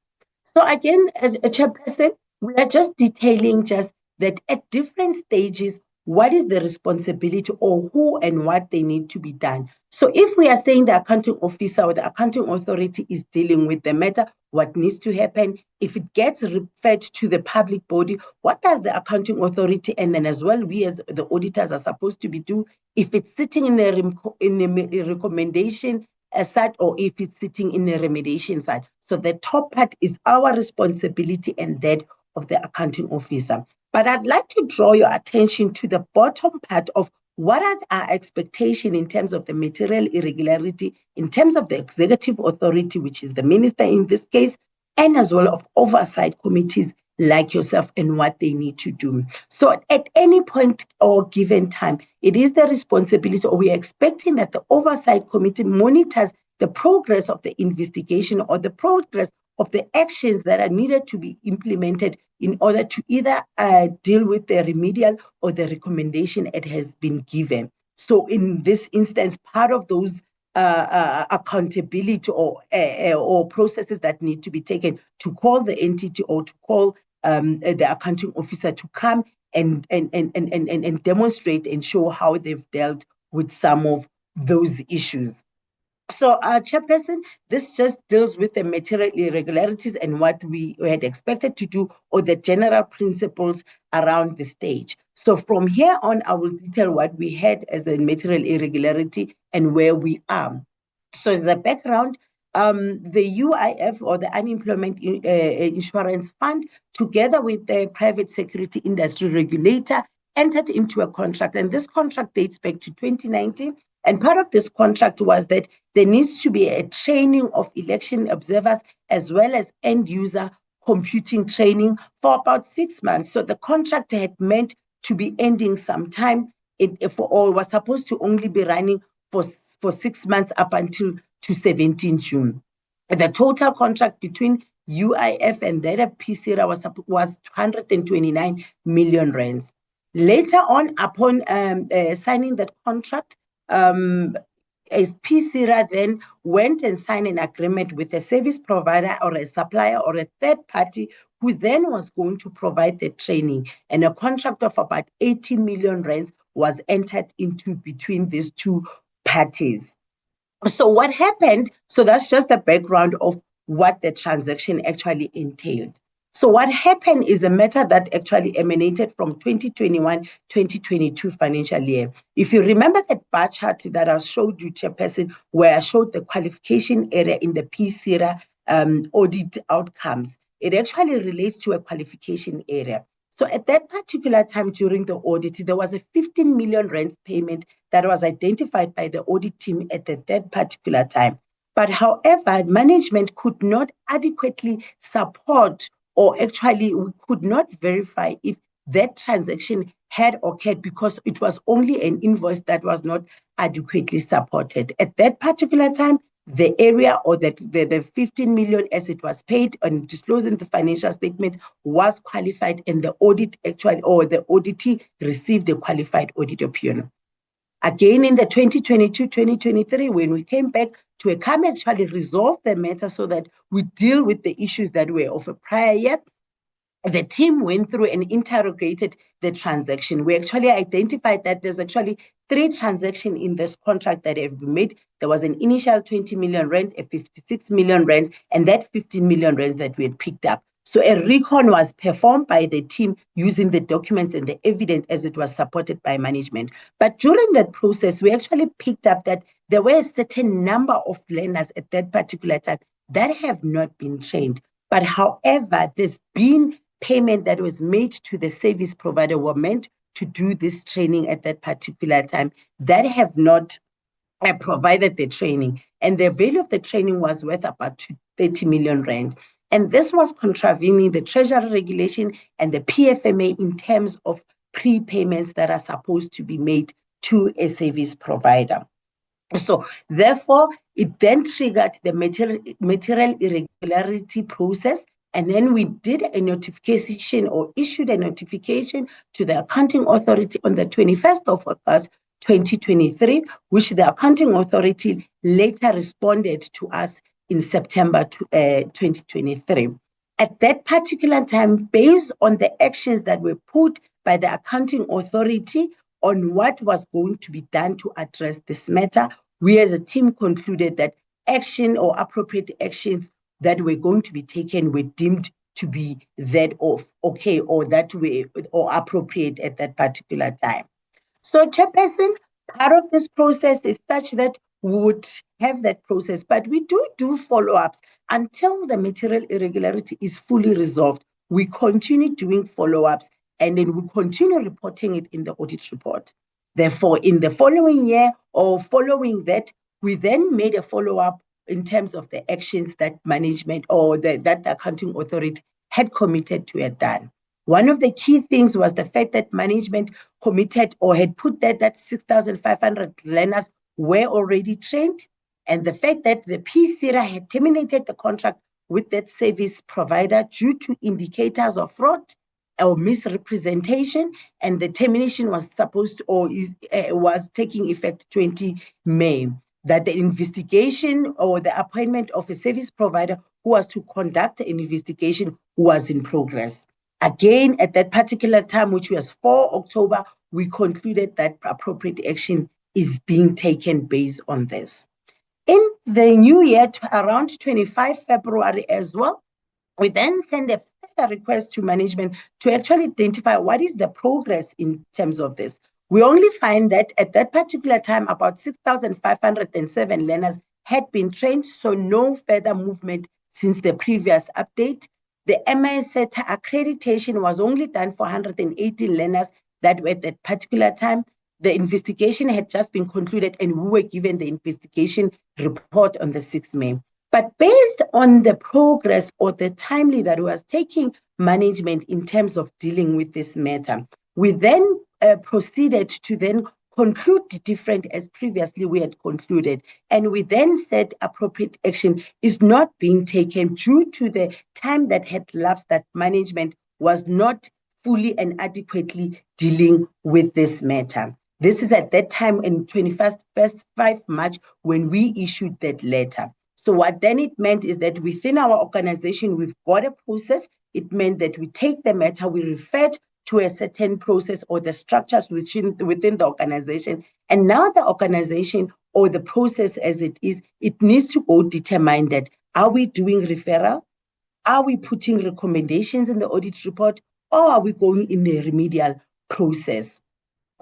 So again, Chairperson, we are just detailing just that at different stages, what is the responsibility or who and what they need to be done. So if we are saying the accounting officer or the accounting authority is dealing with the matter, what needs to happen? If it gets referred to the public body, what does the accounting authority and then as well we as the auditors are supposed to be do? If it's sitting in the recommendation side or if it's sitting in the remediation side. So the top part is our responsibility and that of the accounting officer. But I'd like to draw your attention to the bottom part of what are our expectations in terms of the material irregularity, in terms of the executive authority, which is the minister in this case, and as well of oversight committees like yourself and what they need to do. So at any point or given time, it is the responsibility, or we are expecting that the oversight committee monitors the progress of the investigation or the progress of the actions that are needed to be implemented in order to either deal with the remedial or the recommendation it has been given. So in this instance, part of those accountability or processes that need to be taken to call the entity or to call the accounting officer to come and demonstrate and show how they've dealt with some of those issues. So, Chairperson, this just deals with the material irregularities and what we had expected to do or the general principles around the stage. So from here on, I will detail what we had as a material irregularity and where we are. So as a background, the UIF or the Unemployment Insurance Fund, together with the private security industry regulator, entered into a contract. And this contract dates back to 2019. And part of this contract was that there needs to be a training of election observers as well as end user computing training for about 6 months. So the contract had meant to be ending sometime or was supposed to only be running for 6 months up until to 17 June. The total contract between UIF and the PSIRA was 129 million rands. Later on, upon signing that contract, as PSIRA then went and signed an agreement with a service provider or a supplier or a third party who then was going to provide the training. And a contract of about 80 million rands was entered into between these two parties. So what happened? So that's just the background of what the transaction actually entailed. So what happened is the matter that actually emanated from 2021-2022 financial year. If you remember that bar chart that I showed you, Chairperson, where I showed the qualification area in the PSIRA audit outcomes, it actually relates to a qualification area. So at that particular time during the audit, there was a 15 million rands payment that was identified by the audit team at that particular time. But however, management could not adequately support, or actually we could not verify if that transaction had occurred because it was only an invoice that was not adequately supported. At that particular time, the area or the 15 million as it was paid and disclosed in the financial statement was qualified, and the audit actually, or the auditee received a qualified audit opinion. Again, in the 2022-2023, when we came back to come actually resolve the matter so that we deal with the issues that were of a prior year, the team went through and interrogated the transaction. We actually identified that there's actually 3 transactions in this contract that have been made. There was an initial 20 million rand, a 56 million rand, and that 15 million rand that we had picked up. So a recon was performed by the team using the documents and the evidence as it was supported by management. But during that process, we actually picked up that there were a certain number of lenders at that particular time that have not been trained. But however, there's been payment that was made to the service provider were meant to do this training at that particular time that have not provided the training. And the value of the training was worth about 30 million rand. And this was contravening the Treasury regulation and the PFMA in terms of prepayments that are supposed to be made to a service provider. So therefore, it then triggered the material irregularity process. And then we did a notification or issued a notification to the accounting authority on the 21st of August, 2023, which the accounting authority later responded to us in September 2023. At that particular time, based on the actions that were put by the accounting authority on what was going to be done to address this matter, we as a team concluded that action or appropriate actions that were going to be taken were deemed to be that of okay or that way or appropriate at that particular time. So, Chairperson, part of this process is such that we would have that process, but we do follow-ups until the material irregularity is fully resolved. We continue doing follow-ups and then we continue reporting it in the audit report. Therefore, in the following year or following that, we then made a follow-up in terms of the actions that management or that the accounting authority had committed to have done. One of the key things was the fact that management committed or had put that 6,500 learners were already trained, and the fact that the PSIRA had terminated the contract with that service provider due to indicators of fraud or misrepresentation, and the termination was supposed to, or was taking effect 20 May. That the investigation or the appointment of a service provider who was to conduct an investigation was in progress. Again, at that particular time, which was 4 October, we concluded that appropriate action is being taken based on this. In the new year, around 25 February as well, we then send a further request to management to actually identify what is the progress in terms of this. We only find that at that particular time, about 6,507 learners had been trained, so no further movement since the previous update. The MISET accreditation was only done for 118 learners that were at that particular time. The investigation had just been concluded and we were given the investigation report on the 6th May. But based on the progress or the timely that was taking management in terms of dealing with this matter, we then proceeded to then conclude different as previously we had concluded. And we then said appropriate action is not being taken due to the time that had lapsed, that management was not fully and adequately dealing with this matter. This is at that time in 5 March when we issued that letter. So what then it meant is that within our organization, we've got a process. It meant that we take the matter, we referred to a certain process or the structures within the organization. And now the organization or the process as it is, it needs to go determine that, are we doing referral? Are we putting recommendations in the audit report? Or are we going in the remedial process?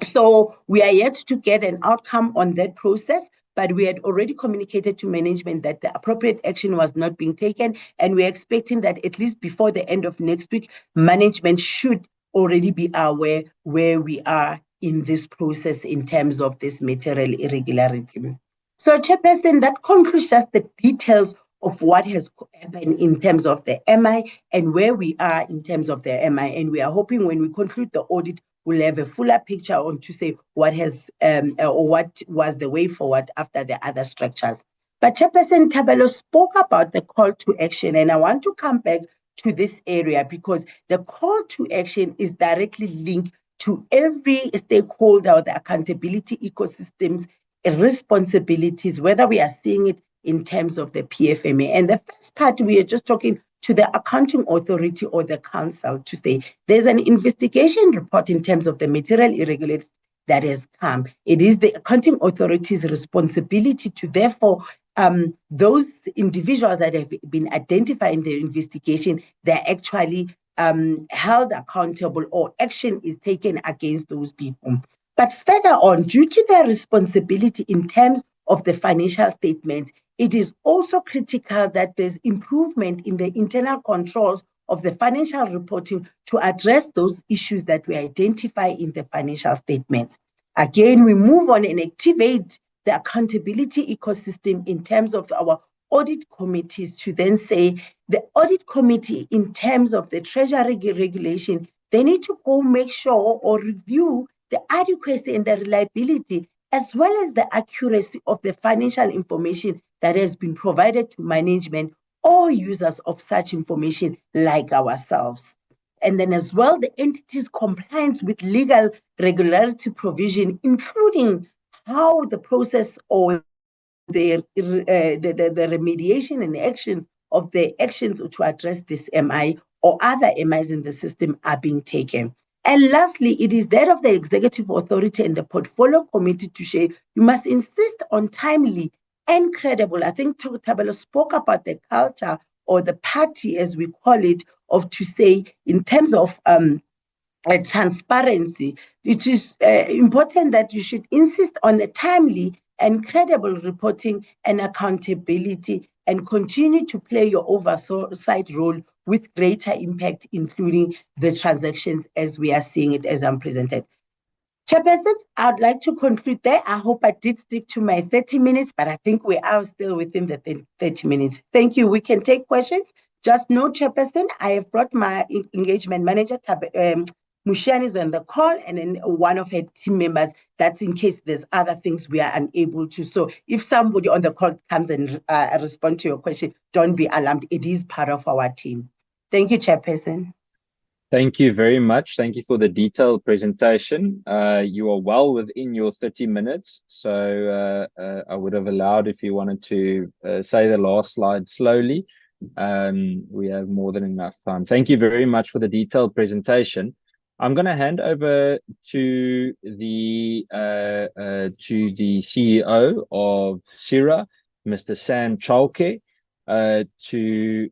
So we are yet to get an outcome on that process, but we had already communicated to management that the appropriate action was not being taken. And we're expecting that at least before the end of next week, management should already be aware where we are in this process in terms of this material irregularity. So, Chairperson, that concludes just the details of what has happened in terms of the MI and where we are in terms of the MI. And we are hoping when we conclude the audit, we'll have a fuller picture on to say what has or what was the way forward after the other structures. But Chairperson Tabelo spoke about the call to action, and I want to come back to this area because the call to action is directly linked to every stakeholder of the accountability ecosystems responsibilities, whether we are seeing it in terms of the PFMA. And the first part, we are just talking to the accounting authority or the council to say there's an investigation report in terms of the material irregularities that has come. It is the accounting authority's responsibility to therefore those individuals that have been identified in the investigation, they're actually held accountable or action is taken against those people. But further on, due to their responsibility in terms of the financial statements, it is also critical that there's improvement in the internal controls of the financial reporting to address those issues that we identify in the financial statements. Again, we move on and activate the accountability ecosystem in terms of our audit committees to then say the audit committee in terms of the treasury regulation, they need to go make sure or review the adequacy and the reliability as well as the accuracy of the financial information that has been provided to management or users of such information like ourselves. And then as well, the entity's compliance with legal regularity provision, including how the process or the remediation and actions of the actions to address this MI or other MIs in the system are being taken. And lastly, it is that of the executive authority and the portfolio committee to say you must insist on timely and credible. I think Tabelo spoke about the culture or the party, as we call it, of to say in terms of transparency. It is important that you should insist on the timely and credible reporting and accountability and continue to play your oversight role with greater impact, including the transactions as we are seeing it as I'm presented. Chairperson, I'd like to conclude there. I hope I did stick to my 30 minutes, but I think we are still within the 30 minutes. Thank you. We can take questions. Just know, Chairperson, I have brought my engagement manager, Mushian is on the call, and then one of her team members. That's in case there's other things we are unable to. So if somebody on the call comes and respond to your question, don't be alarmed. It is part of our team. Thank you, Chairperson. Thank you very much. Thank you for the detailed presentation. You are well within your 30 minutes. So I would have allowed if you wanted to say the last slide slowly. We have more than enough time. Thank you very much for the detailed presentation. I'm going to hand over to the CEO of SIRA, Mr. Sam Chalke, to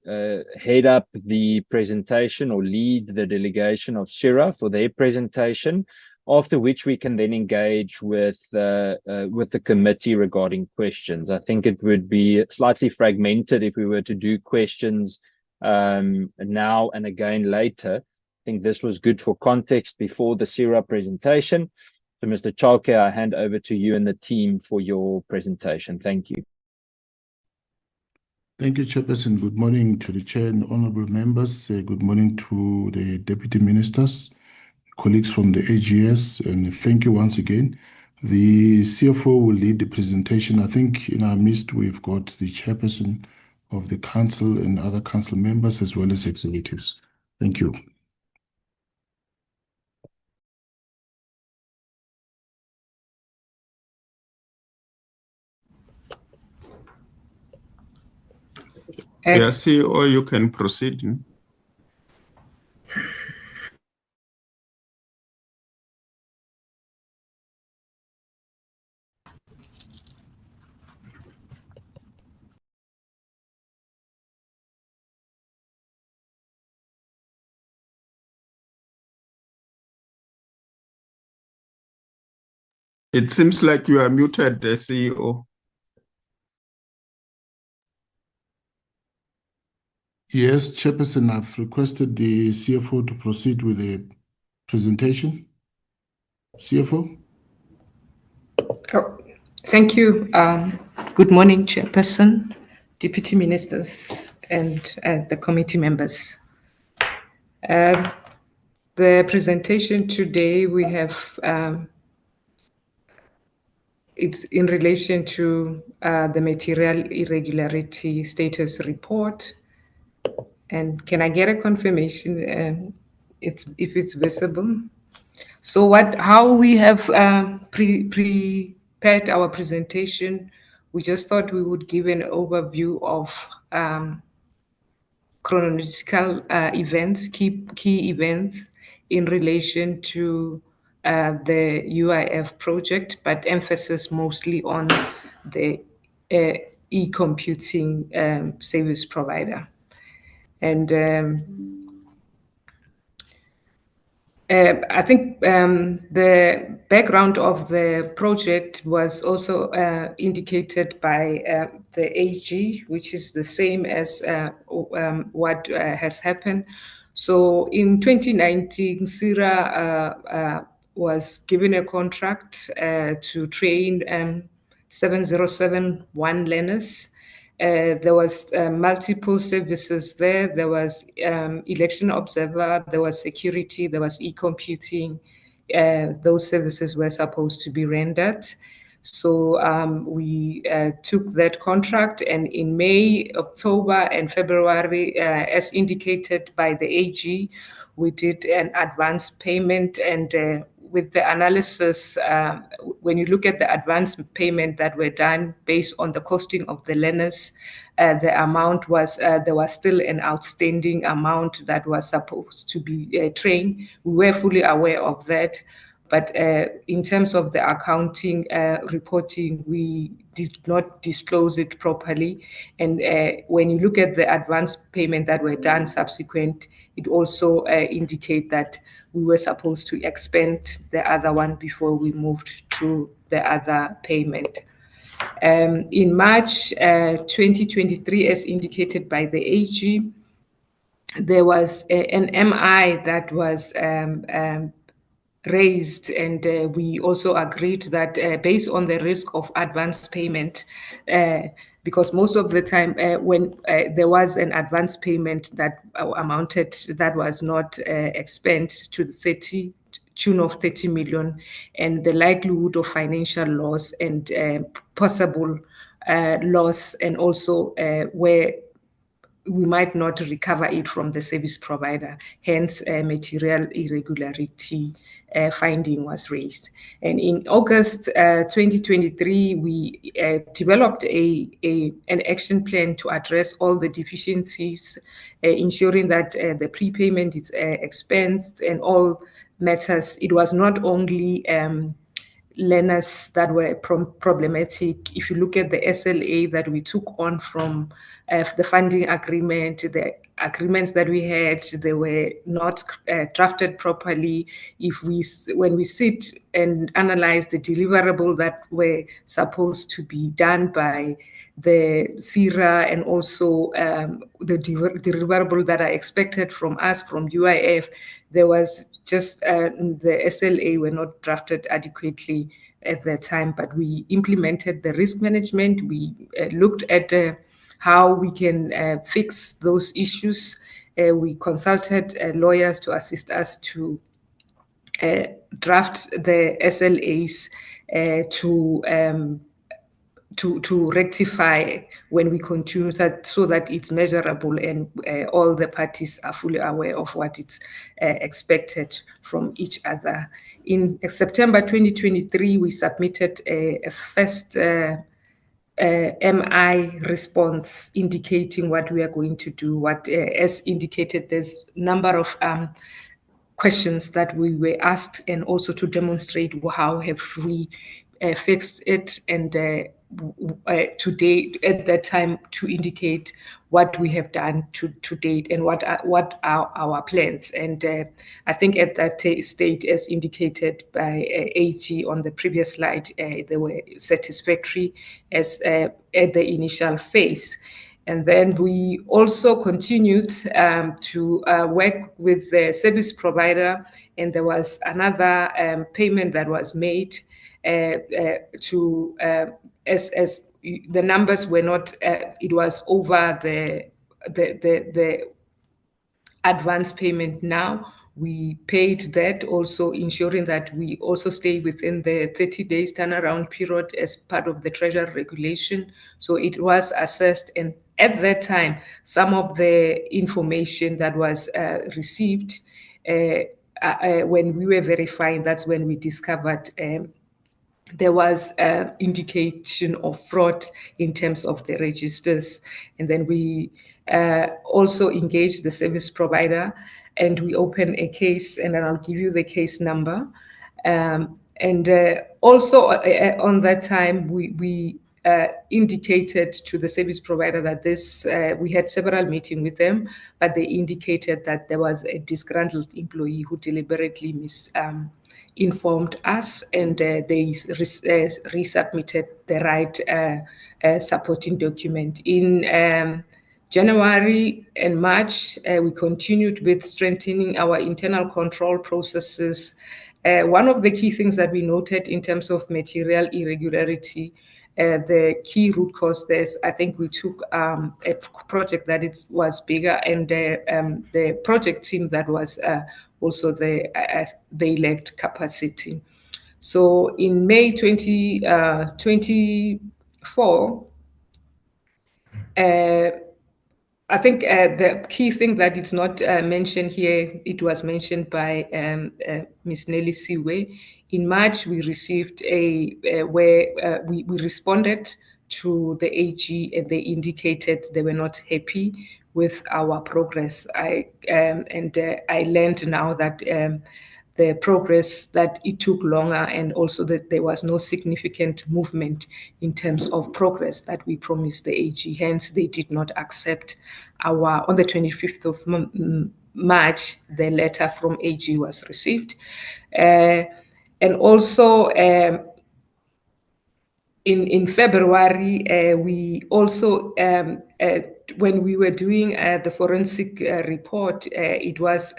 head up the presentation or lead the delegation of SIRA for their presentation, after which we can then engage with the committee regarding questions. I think it would be slightly fragmented if we were to do questions now and again later. I think this was good for context before the SIRA presentation. So Mr. Chalke, I hand over to you and the team for your presentation. Thank you. Thank you, Chairperson. Good morning to the Chair and honorable members. Good morning to the Deputy Ministers, colleagues from the AGS, and thank you once again. The CFO will lead the presentation. I think in our midst, we've got the Chairperson of the Council and other Council members, as well as executives. Thank you. Yeah, CEO, you can proceed. It seems like you are muted, the CEO. Yes, Chairperson, I've requested the CFO to proceed with the presentation. CFO? Thank you. Good morning, Chairperson, Deputy Ministers, and the committee members. The presentation today we have, it's in relation to the material irregularity status report. And can I get a confirmation if it's visible? So how we have prepared our presentation, we just thought we would give an overview of chronological events, key events in relation to the UIF project, but emphasis mostly on the e-computing service provider. And I think the background of the project was also indicated by the AG, which is the same as what has happened. So in 2019, SIRA was given a contract to train 7071 learners. There was multiple services there. There was election observer, there was security, there was e-computing. Those services were supposed to be rendered. So we took that contract, and in May, October, and February, as indicated by the AG, we did an advance payment. And with the analysis, when you look at the advance payment that were done based on the costing of the learners, the amount was, there was still an outstanding amount that was supposed to be trained. We were fully aware of that. But in terms of the accounting reporting, we did not disclose it properly. And when you look at the advance payment that were done subsequent, it also indicate that we were supposed to expend the other one before we moved to the other payment. In March 2023, as indicated by the AG, there was an MI that was raised, and we also agreed that based on the risk of advance payment, because most of the time when there was an advance payment that amounted, that was not expensed to the tune of 30 million, and the likelihood of financial loss and possible loss, and also where we might not recover it from the service provider. Hence, material irregularity finding was raised. And in August 2023, we developed an action plan to address all the deficiencies, ensuring that the prepayment is expensed and all matters. It was not only learners that were problematic. If you look at the SLA that we took on from the funding agreement, the agreements that we had, they were not drafted properly. When we sit and analyze the deliverable that were supposed to be done by the SIRA, and also the deliverable that are expected from us from UIF, there was just the SLA were not drafted adequately at that time, but we implemented the risk management. We looked at how we can fix those issues. We consulted lawyers to assist us to draft the SLAs to rectify when we continue that, so that it's measurable and all the parties are fully aware of what is expected from each other. In September 2023, we submitted a first MI response indicating what we are going to do. As indicated, there's a number of questions that we were asked, and also to demonstrate how have we fixed it, and today at that time to indicate what we have done to date and what are our plans. And I think at that state, as indicated by AG on the previous slide, they were satisfactory as at the initial phase. And then we also continued to work with the service provider, and there was another payment that was made as the numbers were not, it was over the advance payment now. We paid that, also ensuring that we also stay within the 30 days turnaround period as part of the Treasury regulation. So it was assessed, and at that time, some of the information that was received when we were verifying, that's when we discovered there was indication of fraud in terms of the registers. And then we also engaged the service provider, and we opened a case, and then I'll give you the case number. Also on that time, we indicated to the service provider that this, we had several meetings with them, but they indicated that there was a disgruntled employee who deliberately informed us, and they resubmitted the right supporting document. In January and March, we continued with strengthening our internal control processes. One of the key things that we noted in terms of material irregularity, the key root cause there's, I think we took a project that was bigger, and the project team that was also they lacked capacity. So in May 2024, I think the key thing that is not mentioned here, it was mentioned by Ms. Nelly Siwe. In March, we received where we responded to the AG, and they indicated they were not happy with our progress. I learned now that the progress, that it took longer, and also that there was no significant movement in terms of progress that we promised the AG. Hence, they did not accept on the 25th of March, the letter from AG was received. And also, in February, we also, when we were doing the forensic report, it was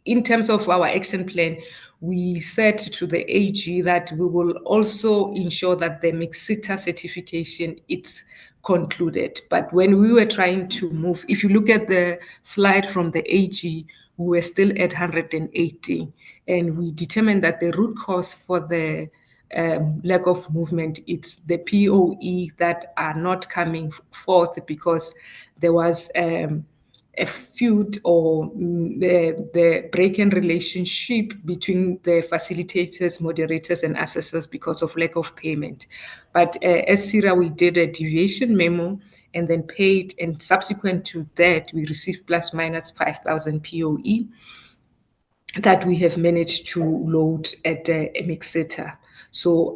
in terms of our action plan, we said to the AG that we will also ensure that the MIXITA certification is concluded. But when we were trying to move, if you look at the slide from the AG, we were still at 180. And we determined that the root cause for the lack of movement, it's the POE that are not coming forth because there was a feud or the break-in relationship between the facilitators, moderators, and assessors because of lack of payment. But as SIRA, we did a deviation memo and then paid, and subsequent to that, we received plus minus 5,000 POE that we have managed to load at MIXITA. So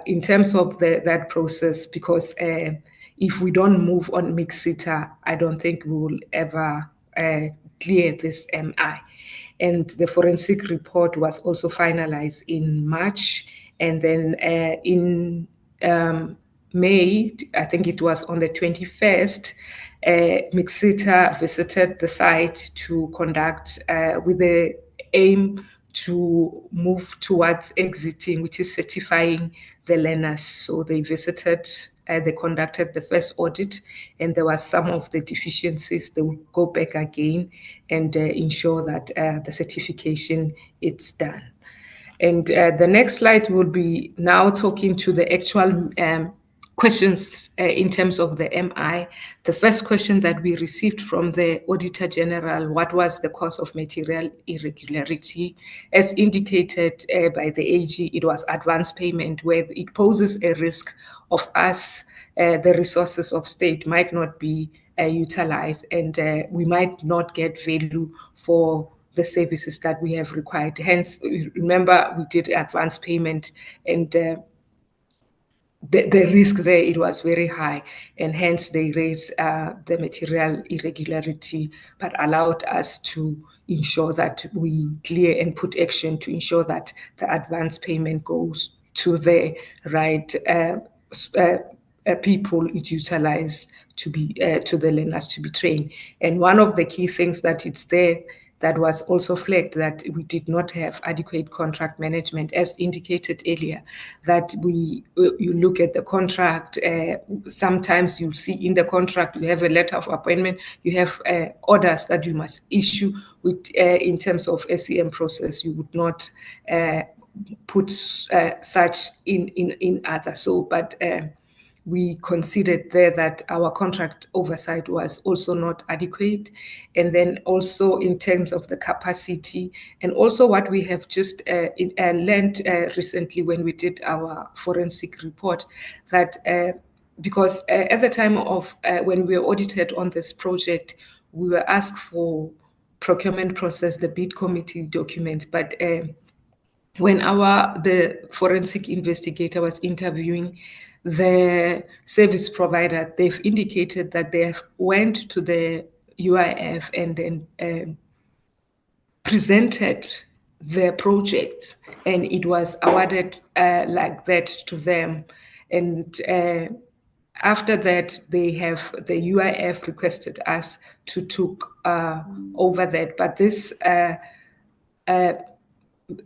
in terms of that process, because if we don't move on MIXITA, I don't think we will ever clear this MI. And the forensic report was also finalized in March. And then in May, I think it was on the 21st, MIXITA visited the site to conduct with the aim to move towards exiting, which is certifying the learners. So they visited, they conducted the first audit, and there was some of the deficiencies. They will go back again and ensure that the certification is done. And the next slide will be now talking to the actual questions in terms of the MI. The first question that we received from the Auditor General, what was the cause of material irregularity? As indicated by the AG, it was advance payment, where it poses a risk of us, the resources of state might not be utilized, and we might not get value for the services that we have required. Hence, remember, we did advance payment, and the risk there, it was very high, and hence they raised the material irregularity, but allowed us to ensure that we clear and put action to ensure that the advance payment goes to the right people it utilized to be to the learners to be trained. And one of the key things that it's there, that was also flagged that we did not have adequate contract management, as indicated earlier, that you look at the contract, sometimes you'll see in the contract, you have a letter of appointment, you have orders that you must issue with, in terms of SEM process, you would not put such in other. So, but we considered there that our contract oversight was also not adequate. And then also in terms of the capacity, and also what we have just learned recently when we did our forensic report, that because at the time of when we were audited on this project, we were asked for procurement process, the bid committee document, but when the forensic investigator was interviewing the service provider, they've indicated that they have went to the UIF and then presented the project, and it was awarded like that to them. And after that, the UIF requested us to take over that, but this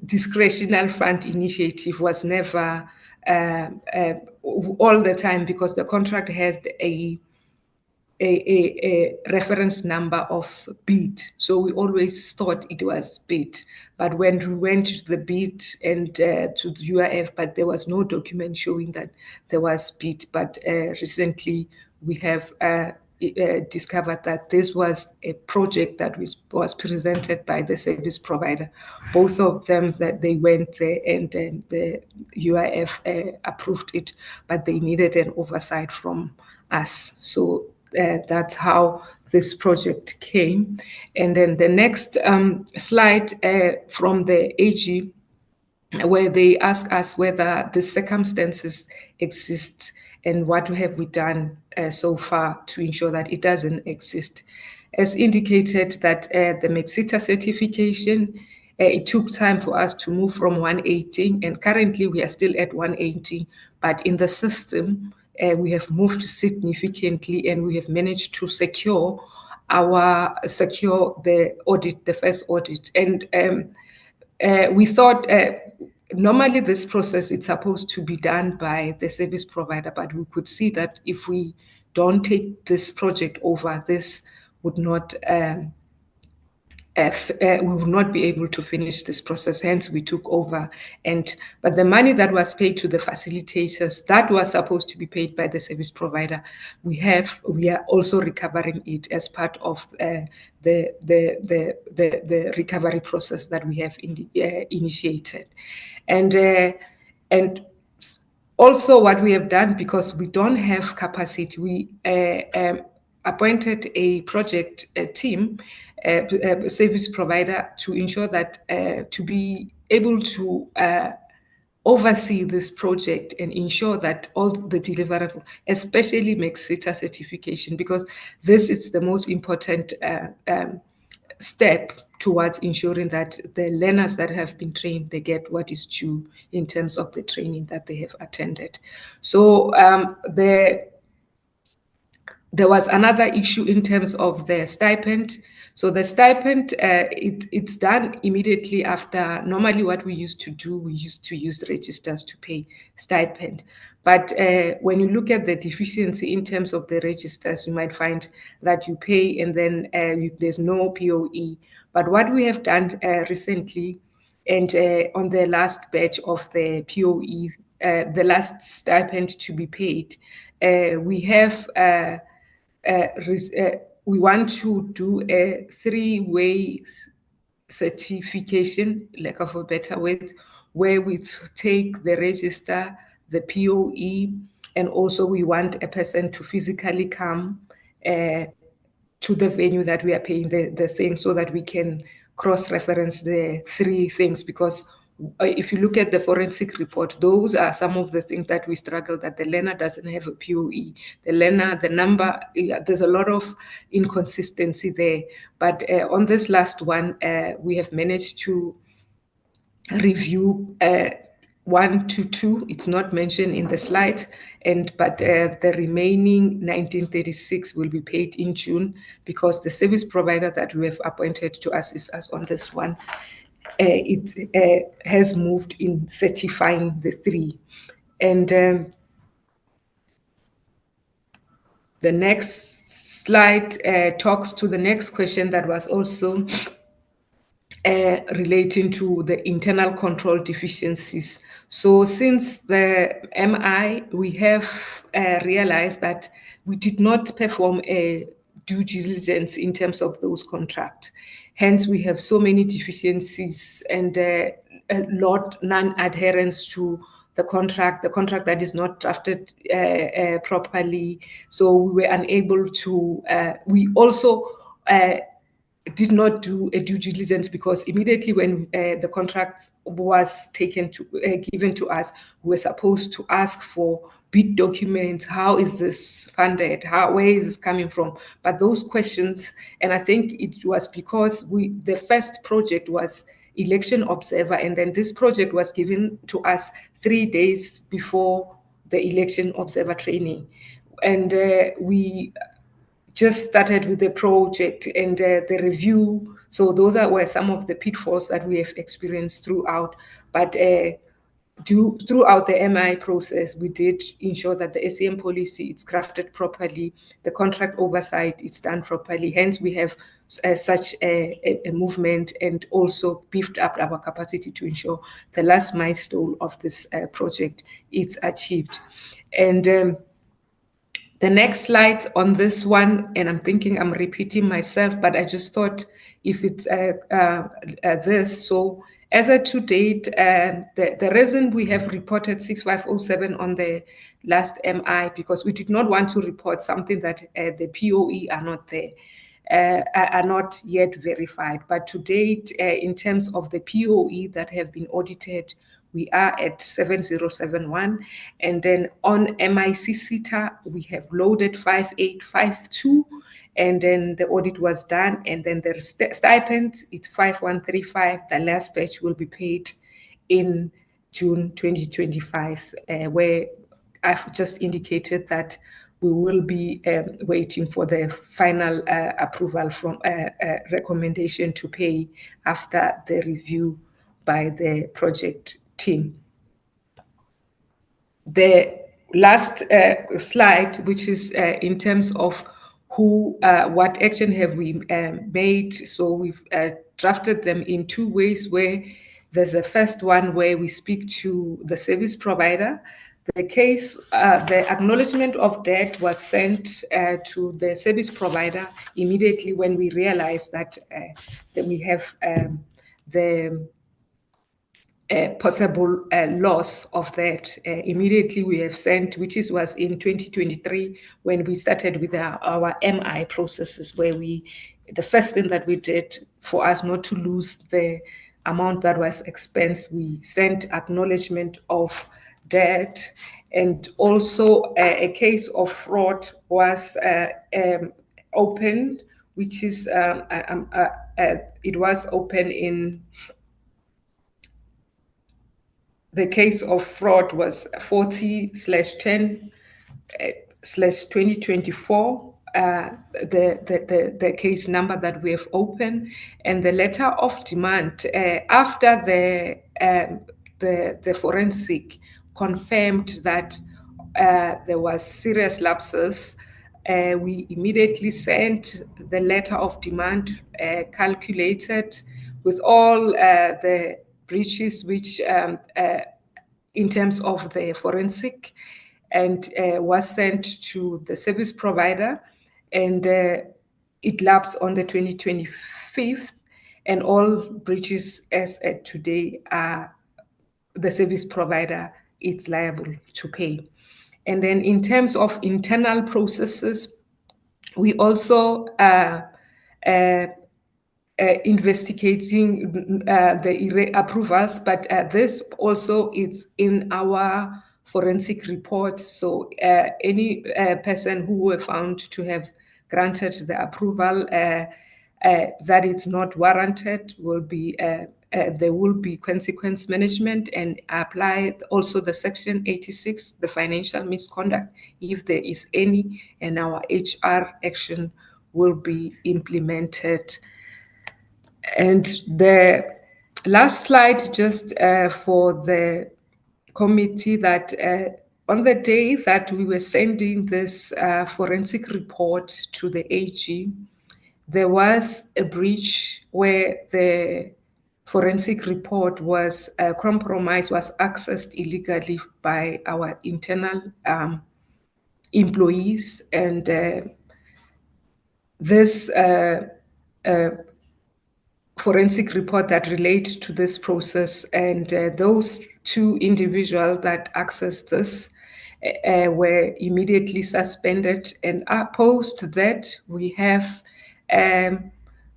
discretionary fund initiative was never all the time, because the contract has a reference number of bid. So we always thought it was bid. But when we went to the bid and to the UIF, but there was no document showing that there was bid. But recently we have discovered that this was a project that was presented by the service provider. Both of them, that they went there and the UIF approved it, but they needed an oversight from us. So that's how this project came. And then the next slide from the AG, where they ask us whether the circumstances exist and what have we done so far to ensure that it doesn't exist. As indicated, that the MEXITA certification, it took time for us to move from 118, and currently we are still at 180, but in the system, we have moved significantly, and we have managed to secure the audit, the first audit. And we thought normally this process is supposed to be done by the service provider, but we could see that if we don't take this project over, this would not we would not be able to finish this process. Hence, we took over. But the money that was paid to the facilitators, that was supposed to be paid by the service provider. We are also recovering it as part of the recovery process that we have initiated. And also what we have done, because we don't have capacity, we appointed a project team, service provider, to ensure that to be able to oversee this project and ensure that all the deliverables, especially MEXITA certification, because this is the most important step towards ensuring that the learners that have been trained, they get what is due in terms of the training that they have attended. So there was another issue in terms of the stipend. So the stipend, it's done immediately after. Normally what we used to do, we used to use registers to pay stipend. But when you look at the deficiency in terms of the registers, you might find that you pay and then there's no POE. But what we have done recently, and on the last batch of the POE, the last stipend to be paid, we have we want to do a 3-way certification, lack of a better word, where we take the register, the POE, and also we want a person to physically come to the venue that we are paying the thing, so that we can cross-reference the 3 things. Because if you look at the forensic report, those are some of the things that we struggle, that the learner doesn't have a POE. The learner, the number, there's a lot of inconsistency there. But on this last one, we have managed to review 1 to 2, it's not mentioned in the slide, but the remaining 1936 will be paid in June because the service provider that we have appointed to assist us on this one, it has moved in certifying the 3. And the next slide talks to the next question that was also relating to the internal control deficiencies. So since the MI, we have realized that we did not perform a due diligence in terms of those contracts. Hence, we have so many deficiencies and a lot non-adherence to the contract that is not drafted properly. So we were unable to, we also did not do a due diligence because immediately when the contract was given to us, we were supposed to ask for bid documents. How is this funded? Where is this coming from? But those questions, and I think it was because the first project was election observer, and then this project was given to us 3 days before the election observer training. And we just started with the project and the review. So those were some of the pitfalls that we have experienced throughout. But throughout the MI process, we did ensure that the SCM policy is crafted properly, the contract oversight is done properly. Hence, we have such a movement and also beefed up our capacity to ensure the last milestone of this project is achieved. And the next slide on this one, and I'm thinking I'm repeating myself, but I just thought if it's this. So as of to date, the reason we have reported 6507 on the last MI, because we did not want to report something that the POE are not there. Are not yet verified. But to date, in terms of the POE that have been audited, we are at 7071. And then on MIC-SITA, we have loaded 5852. And then the audit was done. And then the stipend, it's 5135. The last batch will be paid in June 2025, where I've just indicated that we will be waiting for the final approval from recommendation to pay after the review by the project team. The last slide, which is in terms of what action have we made. So we've drafted them in 2 ways, where there's a first one where we speak to the service provider. The case, the acknowledgement of debt was sent to the service provider immediately when we realized that we have the possible loss of that. Immediately we have sent, was in 2023 when we started with our MI processes, where the first thing that we did for us not to lose the amount that was expensed, we sent acknowledgement of debt. And also a case of fraud was opened, which is it was open in the case of fraud was 40/10/2024. The case number that we have opened, and the letter of demand after the forensic confirmed that there was serious lapses. We immediately sent the letter of demand calculated with all the breaches which in terms of the forensic, and was sent to the service provider, and it lapsed on the 25th, and all breaches as at today are the service provider is liable to pay. And then in terms of internal processes, we also investigating the approvals, but this also is in our forensic report. So any person who were found to have granted the approval that it's not warranted will be there will be consequence management and apply also the Section 86, the financial misconduct, if there is any, and our HR action will be implemented. And the last slide, just for the committee, that on the day that we were sending this forensic report to the AG, there was a breach where the forensic report was compromised, was accessed illegally by our internal employees, and this forensic report that relates to this process, and those two individuals that accessed this were immediately suspended. And post that, we have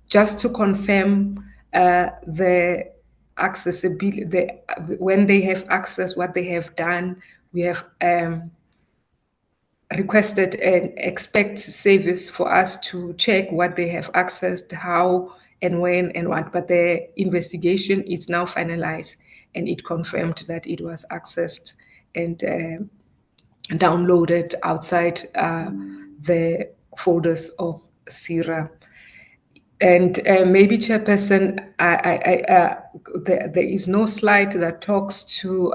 just to confirm the accessibility, when they have access, what they have done, we have requested an expect service for us to check what they have accessed, how and when and what, but the investigation is now finalized, and it confirmed that it was accessed and downloaded outside the folders of SIRA. And maybe, Chairperson, there is no slide that talks to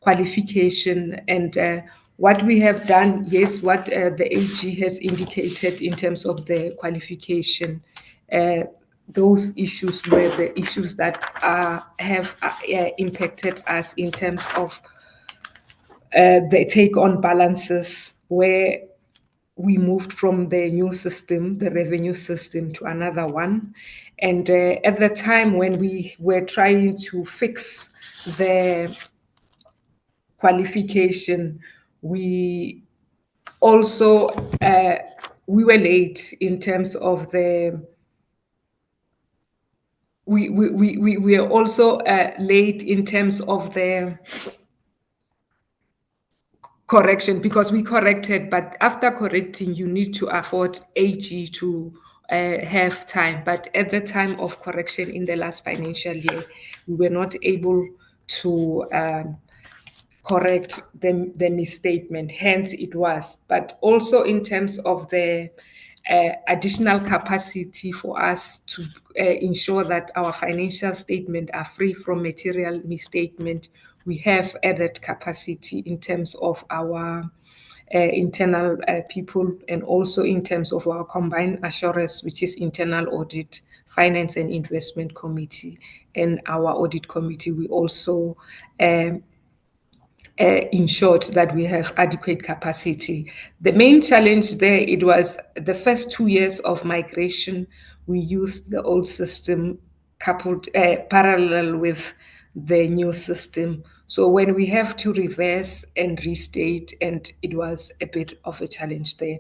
qualification, and what we have done, yes, what the AG has indicated in terms of the qualification, those issues were the issues that have impacted us in terms of the take on balances, where we moved from the new system, the revenue system, to another one. And at the time when we were trying to fix the qualification, we also we were late in terms of the we are also late in terms of the correction, because we corrected, but after correcting, you need to afford AG to have time. But at the time of correction in the last financial year, we were not able to correct the misstatement, hence it was. But also in terms of the additional capacity for us to ensure that our financial statements are free from material misstatement, we have added capacity in terms of our internal people, and also in terms of our combined assurance, which is internal audit, finance and investment committee, and our audit committee. We also ensured that we have adequate capacity. The main challenge there, it was the first 2 years of migration, we used the old system coupled parallel with the new system. So when we have to reverse and restate, and it was a bit of a challenge there.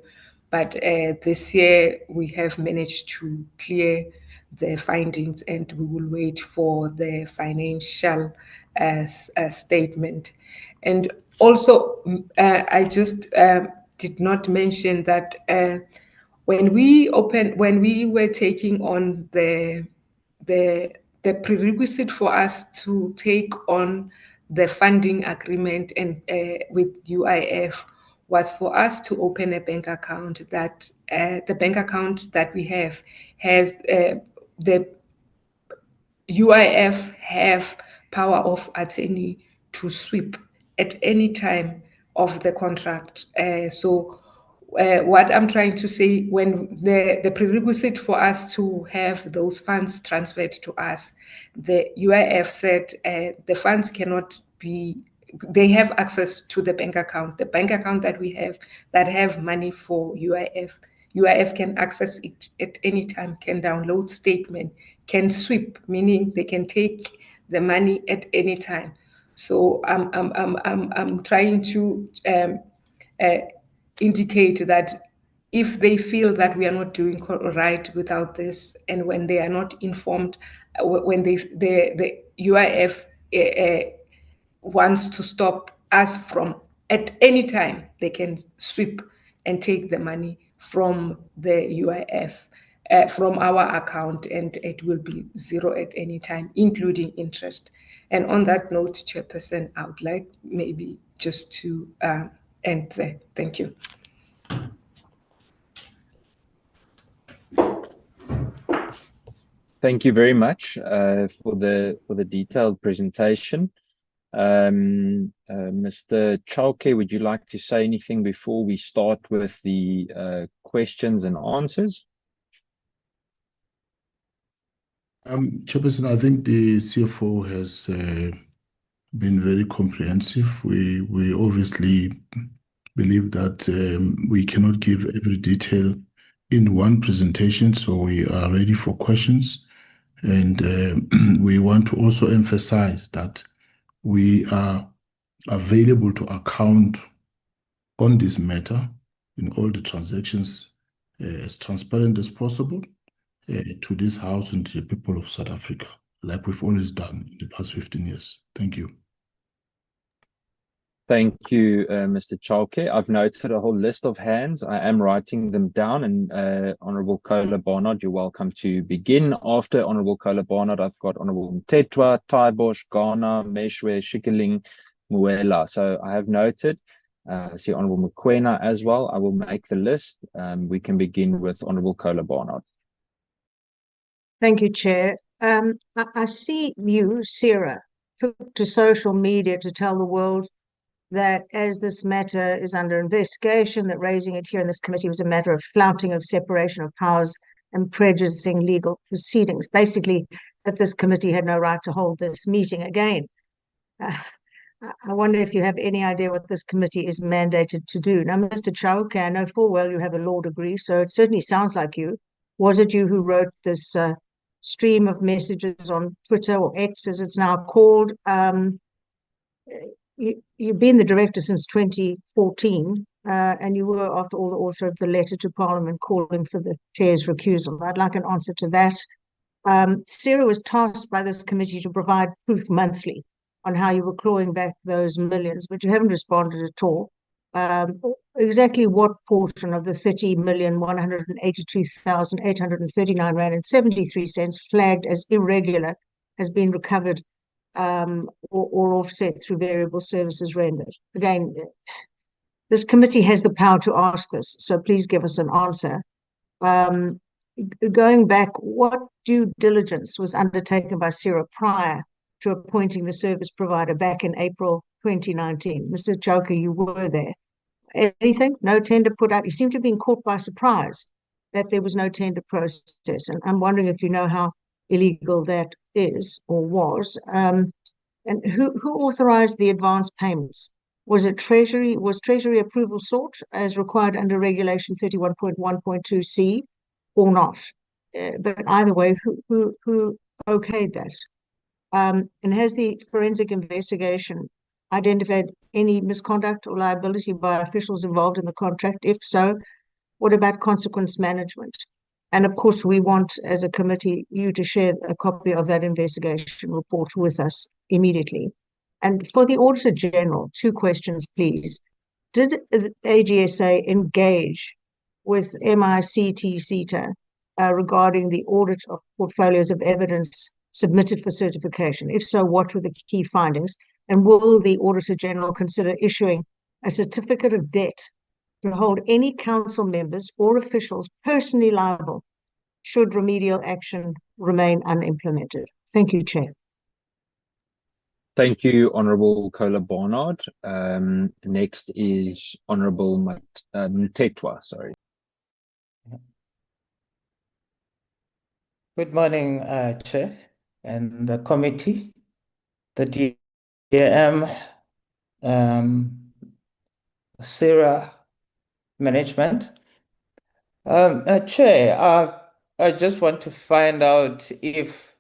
But this year we have managed to clear the findings, and we will wait for the financial statement. And also, I just did not mention that when we were taking on the prerequisite for us to take on the funding agreement and with UIF was for us to open a bank account, that the bank account that we have has the UIF have power of attorney to sweep at any time of the contract. What I'm trying to say, when the prerequisite for us to have those funds transferred to us, the UIF said the funds cannot be, they have access to the bank account that we have, that have money for UIF. UIF can access it at any time, can download statement, can sweep, meaning they can take the money at any time. So I'm trying to indicate that if they feel that we are not doing right without this, and when they are not informed, when the UIF wants to stop us from, at any time, they can sweep and take the money from the UIF. from our account, and it will be zero at any time, including interest. And on that note, Chairperson, I would like maybe just to end there. Thank you. Thank you very much for the detailed presentation. Mr. Chauke, would you like to say anything before we start with the questions and answers? Chairperson, I think the CFO has been very comprehensive. We obviously believe that we cannot give every detail in one presentation, so we are ready for questions. And we want to also emphasize that we are available to account on this matter in all the transactions as transparent as possible to this House and to the people of South Africa, like we've always done in the past 15 years. Thank you. Thank you, Mr. Chauke. I've noted a whole list of hands. I am writing them down, and Honourable Kola Barnard, you're welcome to begin. After Honourable Kola Barnard, I've got Honourable Mtetwa, Taibosh, Ghana, Meshwe, Shikeling, Muela. So I have noted. I see Honourable Mokoena as well. I will make the list. We can begin with Honourable Kola Barnard. Thank you, Chair. I see you, SIRA, took to social media to tell the world that as this matter is under investigation, that raising it here in this committee was a matter of flouting of separation of powers and prejudicing legal proceedings. Basically, that this committee had no right to hold this meeting again. I wonder if you have any idea what this committee is mandated to do. Now, Mr. Chauke, I know full well you have a law degree, so it certainly sounds like you. Was it you who wrote this stream of messages on Twitter, or X as it's now called? You've been the director since 2014, and you were, after all, the author of the letter to Parliament calling for the chair's recusal. I'd like an answer to that. SIRA was tasked by this committee to provide proof monthly on how you were clawing back those millions, but you haven't responded at all. Exactly what portion of the 30,182,839 rand and 73 cents flagged as irregular has been recovered or offset through variable services rendered? Again, this committee has the power to ask this, so please give us an answer. Going back, what due diligence was undertaken by SIRA prior to appointing the service provider back in April 2019? Mr. Chauke, you were there. Anything? No tender put out? You seem to have been caught by surprise that there was no tender process, and I'm wondering if you know how illegal that is or was. And who authorized the advance payments? Was it Treasury? Was Treasury approval sought as required under Regulation 31.1.2C or not? But either way, who okayed that? And has the forensic investigation identified any misconduct or liability by officials involved in the contract? If so, what about consequence management? And of course, we want, as a committee, you to share a copy of that investigation report with us immediately. And for the Auditor General, 2 questions, please. Did the AGSA engage with MICT-SETA regarding the audit of portfolios of evidence submitted for certification? If so, what were the key findings? And will the Auditor General consider issuing a certificate of debt to hold any council members or officials personally liable should remedial action remain unimplemented? Thank you, Chair. Thank you, Honourable Kola Barnard. Next is Honourable Mtetwa, sorry. Good morning, Chair and the committee, the DAM, SIRA management. Chair, I just want to find out if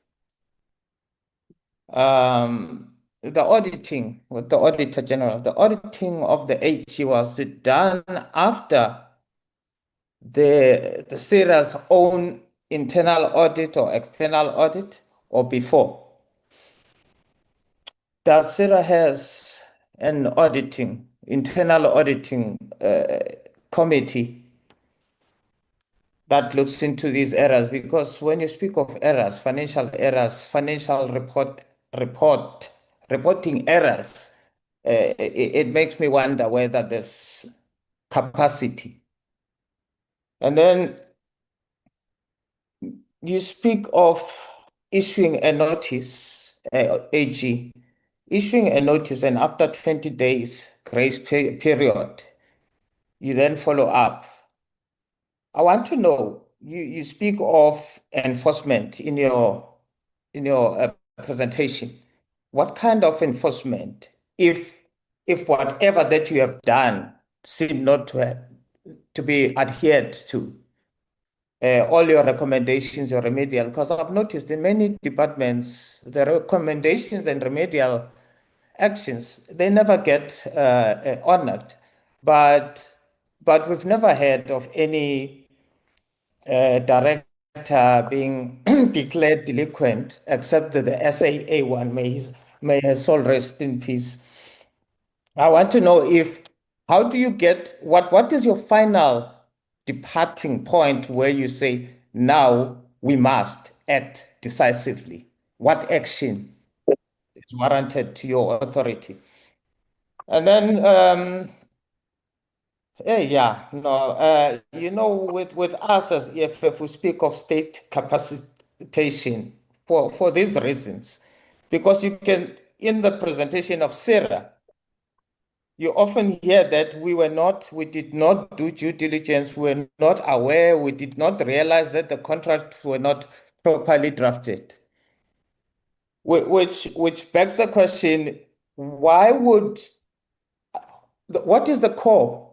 the auditing with the Auditor General, the auditing of the AG, was it done after the SIRA's own internal audit or external audit, or before? Does SIRA has an internal auditing committee that looks into these errors, because when you speak of errors, financial reporting errors, it makes me wonder whether there's capacity. And then you speak of issuing a notice, AG, issuing a notice, and after 20 days grace period, you then follow up. I want to know, you speak of enforcement in your presentation. What kind of enforcement, if whatever that you have done seem not to be adhered to, all your recommendations, your remedial, because I've noticed in many departments, the recommendations and remedial actions, they never get honored, but we've never heard of any director being declared delinquent, except that the SAA one, may his soul rest in peace. I want to know how do you get, what is your final departing point where you say, now we must act decisively? What action is warranted to your authority? And then, with us as EFF, we speak of state capacitation for these reasons, because you can, in the presentation of SIRA, you often hear that we did not do due diligence, we were not aware, we did not realize that the contracts were not properly drafted. Which begs the question, what is the core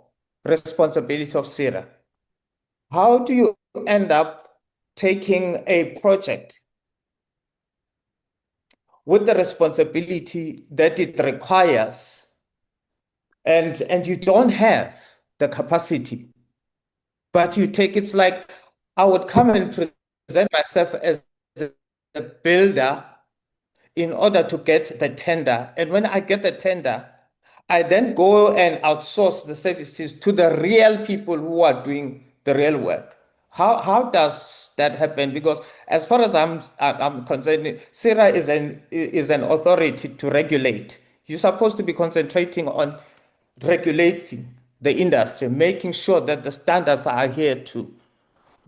responsibility of SIRA? How do you end up taking a project with the responsibility that it requires, and you don't have the capacity, but you take, it's like I would come and present myself as a builder in order to get the tender. And when I get the tender, I then go and outsource the services to the real people who are doing the real work. How does that happen? Because as far as I'm concerned, SIRA is an authority to regulate. You're supposed to be concentrating on regulating the industry, making sure that the standards are adhered to.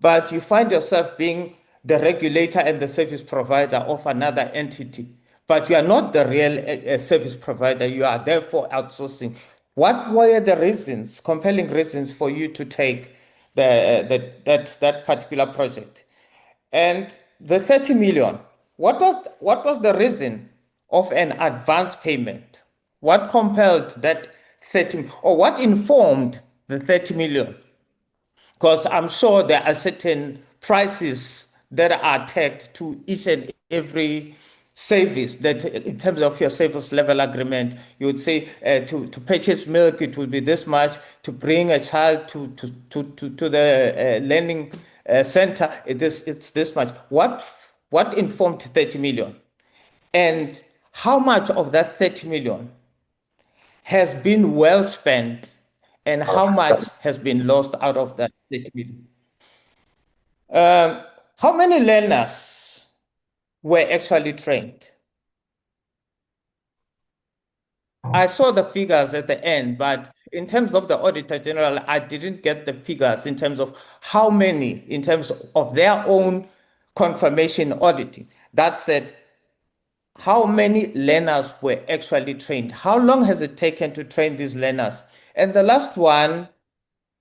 But you find yourself being the regulator and the service provider of another entity. But you are not the real service provider. You are therefore outsourcing. What were the reasons, compelling reasons, for you to take that particular project? And the 30 million, what was the reason of an advance payment? What compelled that 30, or what informed the 30 million? Because I'm sure there are certain prices that are tagged to each and every service, that in terms of your service level agreement, you would say to purchase milk, it will be this much, to bring a child to the learning center, it's this much. What informed 30 million? And how much of that 30 million has been well spent, and how much has been lost out of that 30 million? How many learners were actually trained? I saw the figures at the end, but in terms of the Auditor General, I didn't get the figures in terms of how many, in terms of their own confirmation auditing. That said, how many learners were actually trained? How long has it taken to train these learners? And the last one,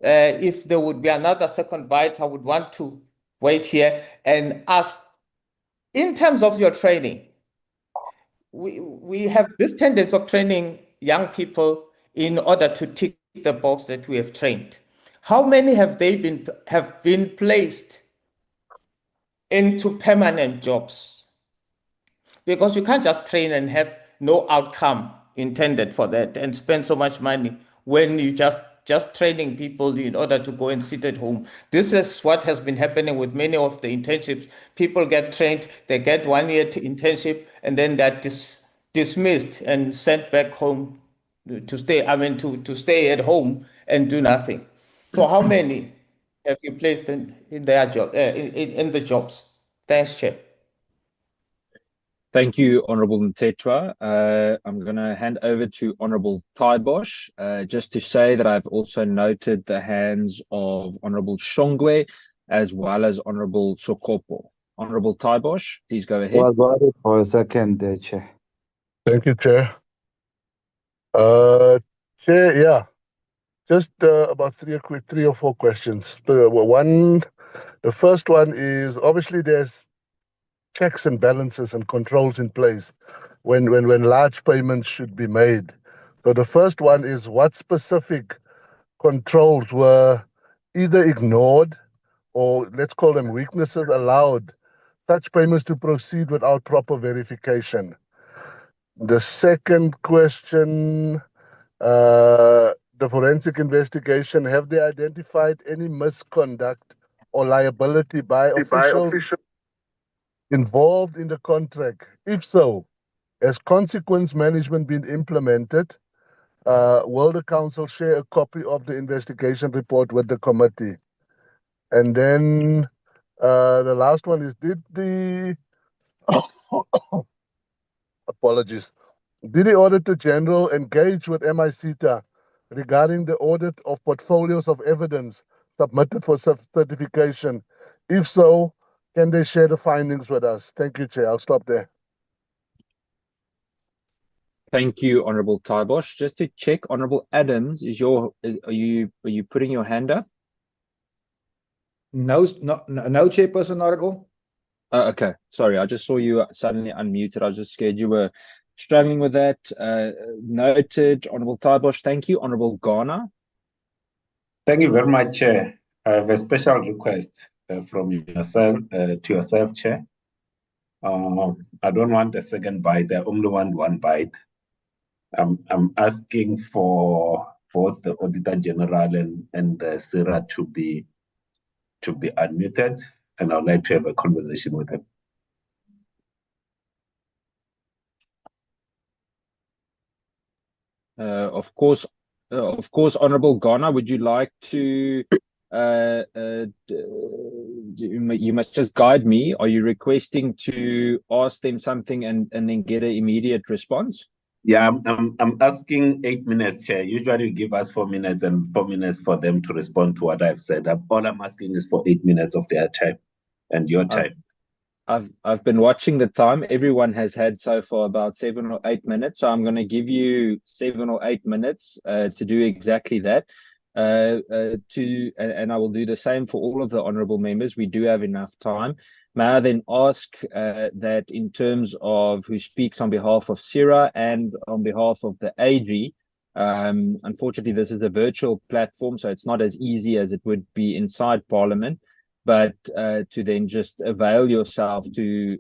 if there would be another second bite, I would want to wait here and ask, in terms of your training, we have this tendency of training young people in order to tick the box that we have trained. How many have been placed into permanent jobs? Because you can't just train and have no outcome intended for that and spend so much money when you just training people in order to go and sit at home. This is what has been happening with many of the internships. People get trained, they get 1 year internship, and then they're dismissed and sent back home to stay, to stay at home and do nothing. So how many have you placed in their job in the jobs? Thanks, Chair. Thank you, Honourable Ntetwa. I'm going to hand over to Honourable Taibosh, just to say that I've also noted the hands of Honourable Shongwe as well as Honourable Sokopo. Honourable Taibosh, please go ahead. Well, got it for a second, Chair. Thank you, Chair. Chair, yeah, just about three or four questions. The first one is obviously there's checks and balances and controls in place when large payments should be made. So the first one is what specific controls were either ignored or let's call them weaknesses allowed such payments to proceed without proper verification. The second question, the forensic investigation, have they identified any misconduct or liability by officials involved in the contract? If so, has consequence management been implemented? Will the council share a copy of the investigation report with the committee? And then the last one is, did the apologies, did the Auditor General engage with MICTA regarding the audit of portfolios of evidence submitted for certification? If so, can they share the findings with us? Thank you, Chair. I'll stop there. Thank you, Honourable Taibosh. Just to check, Honourable Adams, are you putting your hand up? No, Chairperson, not at all. Okay, sorry, I just saw you suddenly unmuted. I was just scared you were struggling with that. Noted, Honourable Taibosh. Thank you, Honourable Ghana. Thank you very much, Chair. I have a special request from yourself to yourself, Chair. I don't want a second bite. I only want one bite. I'm asking for both the Auditor General and the SIRA to be admitted, and I'd like to have a conversation with them. Of course, Honourable Ghana, would you like to? You must just guide me. Are you requesting to ask them something and then get an immediate response? Yeah, I'm asking 8 minutes, Chair. Usually you give us 4 minutes and 4 minutes for them to respond to what I've said. All I'm asking is for 8 minutes of their time and your time. I've been watching the time. Everyone has had so far about 7 or 8 minutes. So I'm going to give you 7 or 8 minutes to do exactly that. And I will do the same for all of the honourable members. We do have enough time. May I then ask that in terms of who speaks on behalf of SIRA and on behalf of the AG, unfortunately this is a virtual platform, so it's not as easy as it would be inside Parliament, but to then just avail yourself to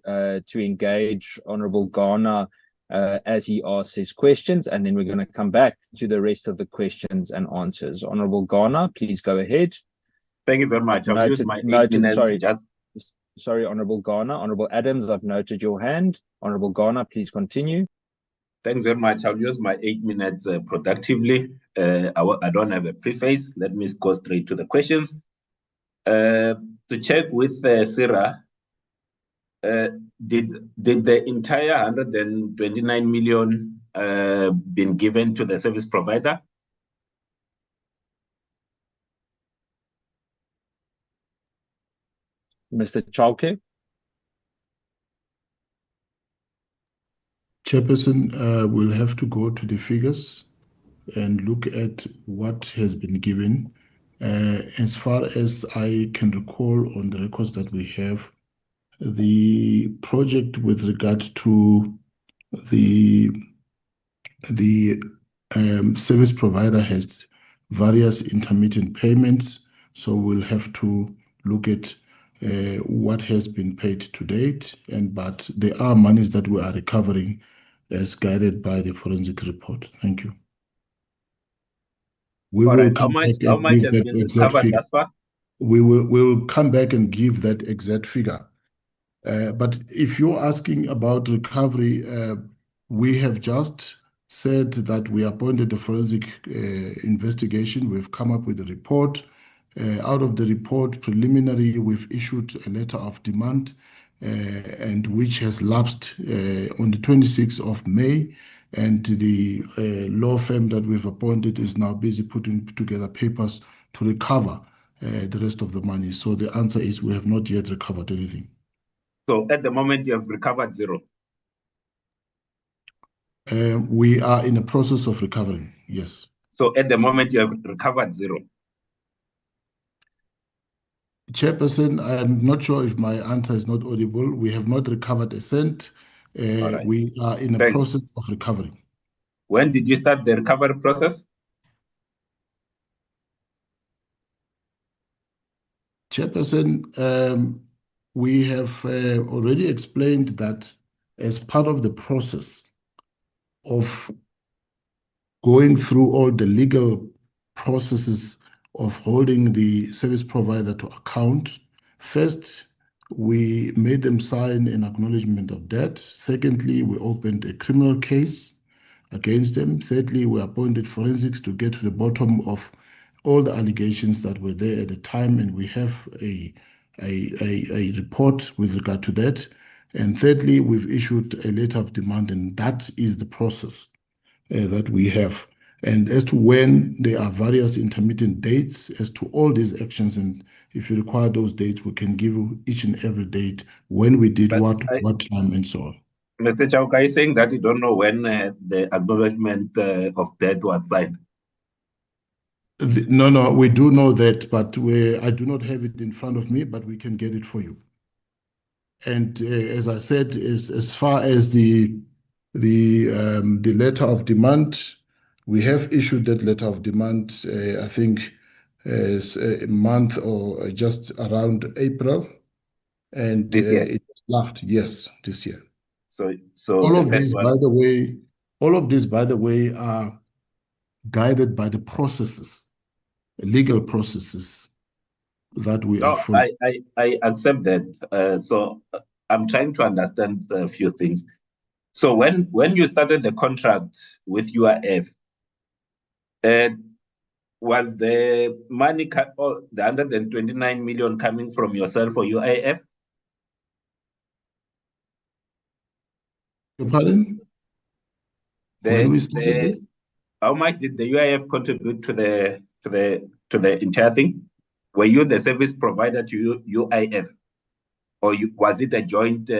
engage Honourable Ghana as he asks his questions, and then we're going to come back to the rest of the questions and answers. Honourable Ghana, please go ahead. Thank you very much. I'll use my 8 minutes. Sorry, Honourable Ghana. Honourable Adams, I've noted your hand. Honourable Ghana, please continue. Thank you very much. I'll use my 8 minutes productively. I don't have a preface. Let me go straight to the questions. To check with SIRA, did the entire 129 million been given to the service provider? Mr. Chauke? Chairperson, we'll have to go to the figures and look at what has been given. As far as I can recall on the records that we have, the project with regard to the service provider has various intermittent payments, so we'll have to look at what has been paid to date, but there are monies that we are recovering as guided by the forensic report. Thank you. We will come back and give that exact figure. We will come back and give that exact figure. But if you're asking about recovery, we have just said that we appointed a forensic investigation. We've come up with a report. Out of the report, preliminary, we've issued a letter of demand, and which has lapsed on the 26th of May. And the law firm that we've appointed is now busy putting together papers to recover the rest of the money. So the answer is we have not yet recovered anything. So at the moment, you have recovered zero. We are in a process of recovering, yes. So at the moment, you have recovered zero. Chairperson, I'm not sure if my answer is not audible. We have not recovered a cent. Right. We are in a Thanks. process of recovering. When did you start the recovery process? Chairperson, we have already explained that as part of the process of going through all the legal processes of holding the service provider to account, first, we made them sign an acknowledgement of debt. Secondly, we opened a criminal case against them. Thirdly, we appointed forensics to get to the bottom of all the allegations that were there at the time, and we have a report with regard to that. And thirdly, we've issued a letter of demand, and that is the process that we have. And as to when there are various intermittent dates as to all these actions, and if you require those dates, we can give you each and every date when we did what time, and so on. Mr. Chauka, are you saying that you don't know when the acknowledgement of debt was signed? No, we do know that, but I do not have it in front of me, but we can get it for you. And as I said, as far as the letter of demand, we have issued that letter of demand, I think, as a month or just around April, and this year? it left, yes, this year. So all of these, by the way, are guided by the processes, legal processes that we are following. I accept that. So I'm trying to understand a few things. So when you started the contract with UIF, was the money, the 129 million coming from yourself or UIF? Pardon? When we started how much did the UIF contribute to the entire thing? Were you the service provider to UIF, or was it a joint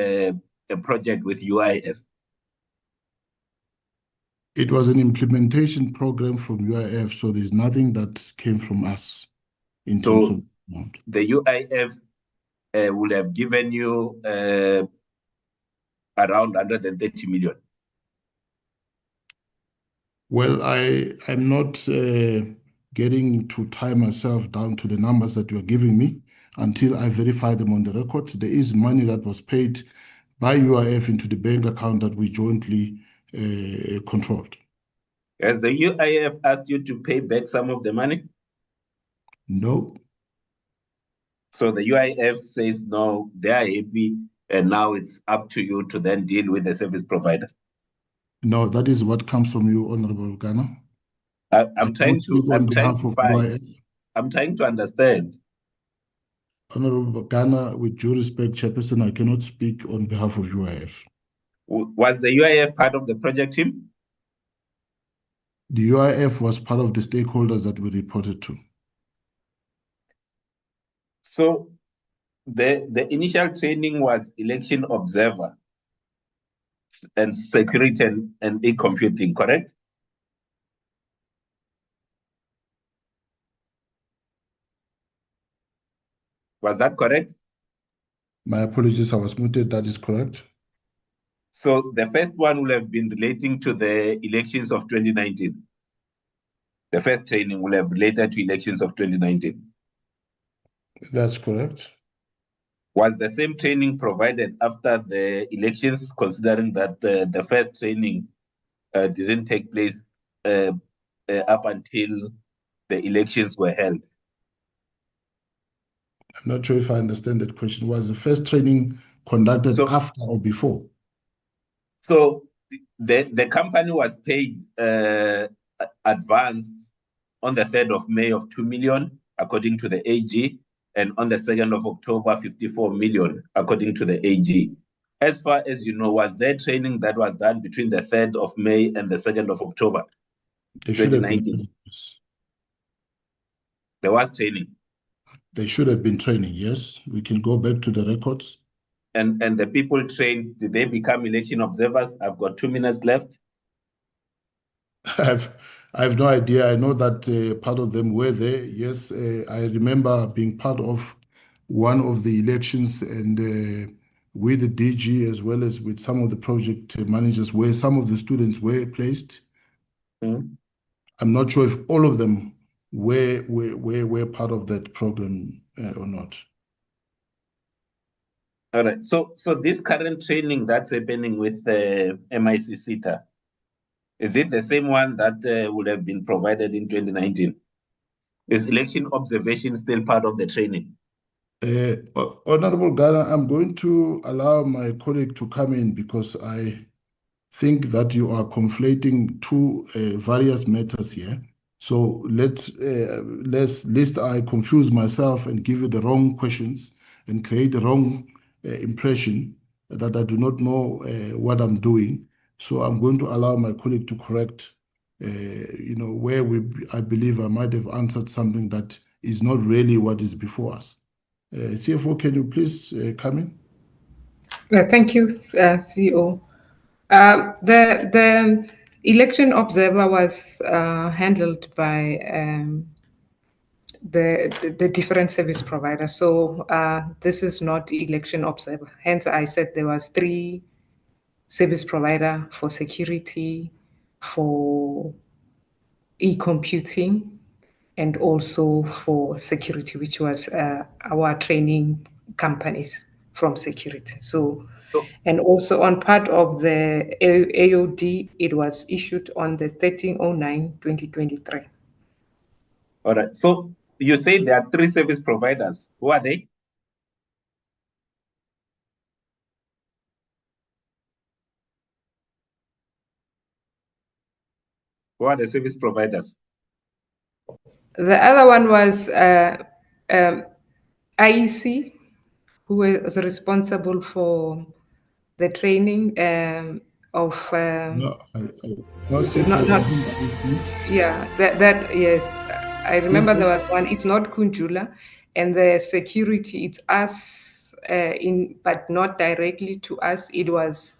project with UIF? It was an implementation program from UIF, so there's nothing that came from us in terms of amount. The UIF would have given you around 130 million. Well, I'm not getting to tie myself down to the numbers that you're giving me until I verify them on the record. There is money that was paid by UIF into the bank account that we jointly controlled. Has the UIF asked you to pay back some of the money? No. So the UIF says no, they are happy, and now it's up to you to then deal with the service provider. No, that is what comes from you, Honorable Ghana. I'm trying to understand. Honorable Ghana, with due respect, Chairperson, I cannot speak on behalf of UIF. Was the UIF part of the project team? The UIF was part of the stakeholders that we reported to. So the initial training was election observer and security and e-computing, correct? Was that correct? My apologies, I was muted. That is correct. So the first one will have been relating to the elections of 2019. The first training will have related to elections of 2019. That's correct. Was the same training provided after the elections, considering that the first training didn't take place up until the elections were held? I'm not sure if I understand that question. Was the first training conducted after or before? So the company was paid advance on the 3rd of May of 2 million, according to the AG, and on the 2nd of October, 54 million, according to the AG. As far as you know, was there training that was done between the 3rd of May and the 2nd of October, They should have been 2019? There was training. They should have been training, yes. We can go back to the records. And the people trained, did they become election observers? I've got 2 minutes left. I have no idea. I know that part of them were there. Yes, I remember being part of one of the elections and with the DG as well as with some of the project managers where some of the students were placed. Mm. I'm not sure if all of them were part of that program or not. All right. So this current training that's happening with the MIC SITA, is it the same one that would have been provided in 2019? Is election observation still part of the training? Honorable Ghana, I'm going to allow my colleague to come in because I think that you are conflating two various matters here. So lest I confuse myself and give you the wrong questions and create the wrong impression that I do not know what I'm doing. So I'm going to allow my colleague to correct, where I believe I might have answered something that is not really what is before us. CFO, can you please come in? Thank you, CEO. The election observer was handled by the different service providers. So this is not election observer. Hence, I said there was 3 service provider for security, for e-computing, and also for security, which was our training companies from security. So, and also on part of the AOD, it was issued on the 13/09/2023. All right. So you say there are 3 service providers. Who are they? Who are the service providers? The other one was IEC, who was responsible for the training of. Yeah, that yes, I remember there was one. It's not Kunjula, and the security. It's us but not directly to us. It was.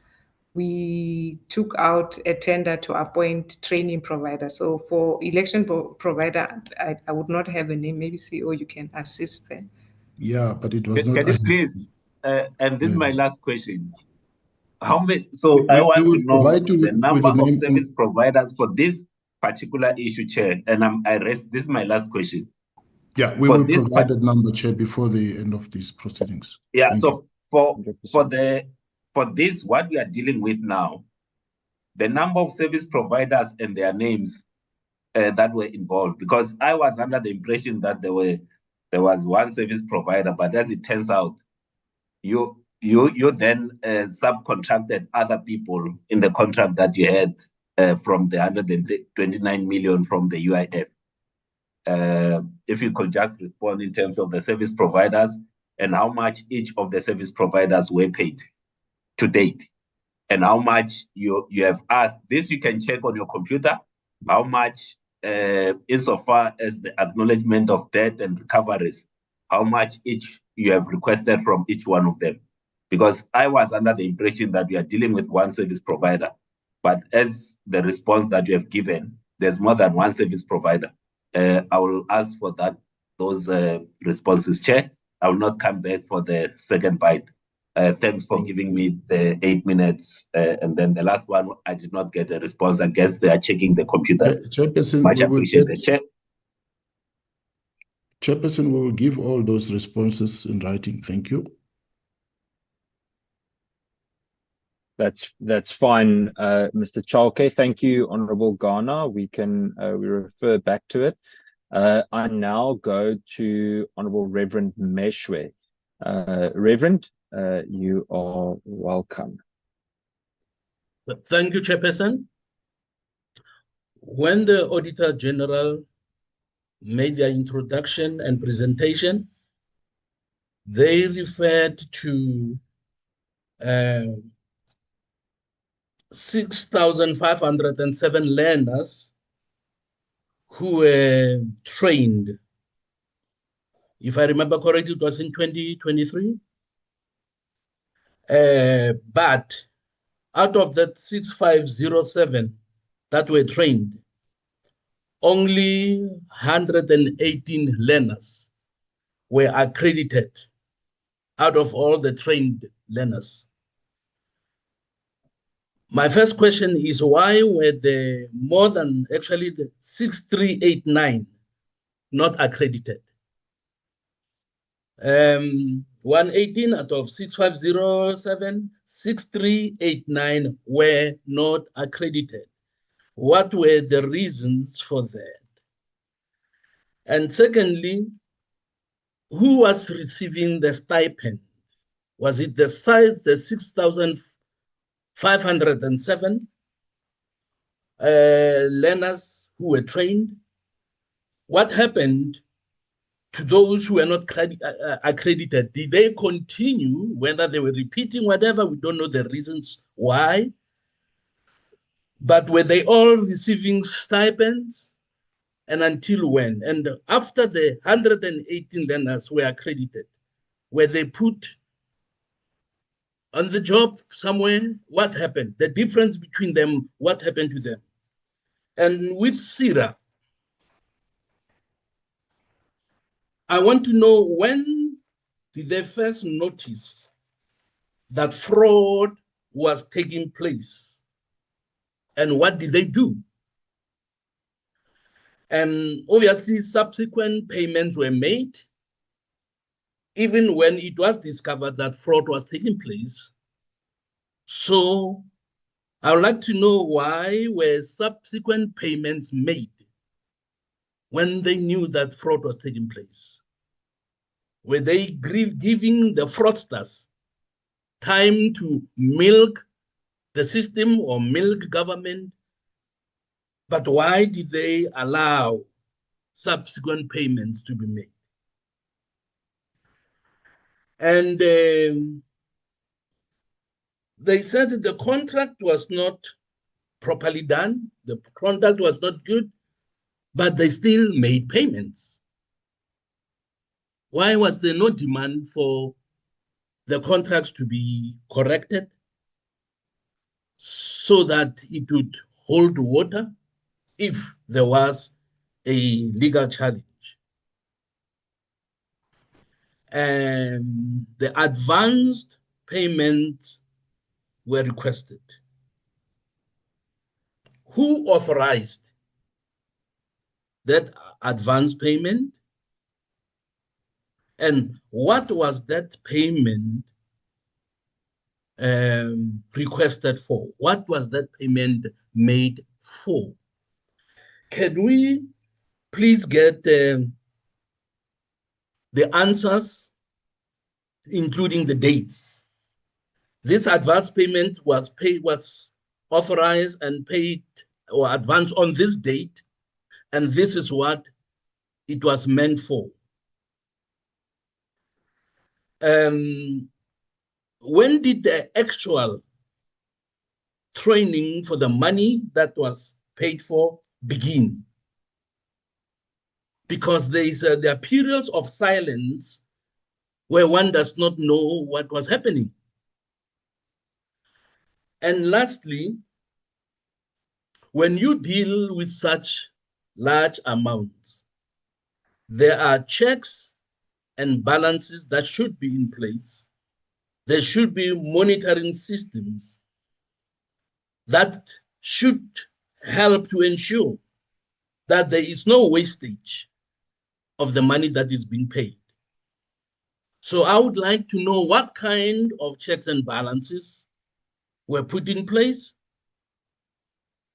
We took out a tender to appoint training provider. So for election provider, I would not have a name. Maybe CEO, you can assist there. Yeah, but it was not. Can you please? And this is my last question. How many? So I want to know the number of service providers for this particular issue, Chair. And I rest. This is my last question. Yeah, we will provide that number, Chair, before the end of these proceedings. Yeah. So for this, what we are dealing with now, the number of service providers and their names that were involved, because I was under the impression that there was one service provider, but as it turns out, you then subcontracted other people in the contract that you had from the 129 million from the UIF. If you could just respond in terms of the service providers and how much each of the service providers were paid to date, and how much you have asked. This you can check on your computer, how much insofar as the acknowledgement of debt and recoveries, how much each you have requested from each one of them. Because I was under the impression that we are dealing with one service provider, but as the response that you have given, there's more than one service provider. I will ask for those responses, Chair. I will not come back for the second bite. Thanks for giving me the 8 minutes. And then the last one, I did not get a response. I guess they are checking the computers. Chairperson, much appreciated, Chair. Chairperson, we will give all those responses in writing. Thank you. That's fine, Mr. Chalke. Thank you, Honorable Ghana. We can we refer back to it. I now go to Honorable Reverend Meshwe. Reverend, you are welcome. Thank you, Chairperson. When the Auditor General made their introduction and presentation. They referred to 6,507 learners who were trained. If I remember correctly, it was in 2023. But out of that 6,507 that were trained, only 118 learners were accredited out of all the trained learners. My first question is, why were there more than actually the 6,389 not accredited? 118 out of 6,507, 6,389 were not accredited. What were the reasons for that? And secondly, who was receiving the stipend? Was it the size, the 6,507 learners who were trained? What happened to those who were not accredited? Did they continue, whether they were repeating whatever? We don't know the reasons why. But were they all receiving stipends? And until when? And after the 118 learners were accredited, were they put on the job somewhere? What happened? The difference between them, what happened to them? And with SIRA, I want to know, when did they first notice that fraud was taking place? And what did they do? And obviously, subsequent payments were made, even when it was discovered that fraud was taking place. So I would like to know, why were subsequent payments made when they knew that fraud was taking place? Were they giving the fraudsters time to milk the system or milk government? But why did they allow subsequent payments to be made? And they said that the contract was not properly done, the contract was not good, but they still made payments. Why was there no demand for the contracts to be corrected so that it would hold water if there was a legal challenge? And the advanced payments were requested. Who authorized that advance payment? And what was that payment requested for? What was that payment made for? Can we please get the answers, including the dates? This advance payment was authorized and paid or advanced on this date, and this is what it was meant for. When did the actual training for the money that was paid for begin? Because there are periods of silence where one does not know what was happening. And lastly, when you deal with such large amounts, there are checks and balances that should be in place. There should be monitoring systems that should help to ensure that there is no wastage of the money that is being paid. So I would like to know what kind of checks and balances were put in place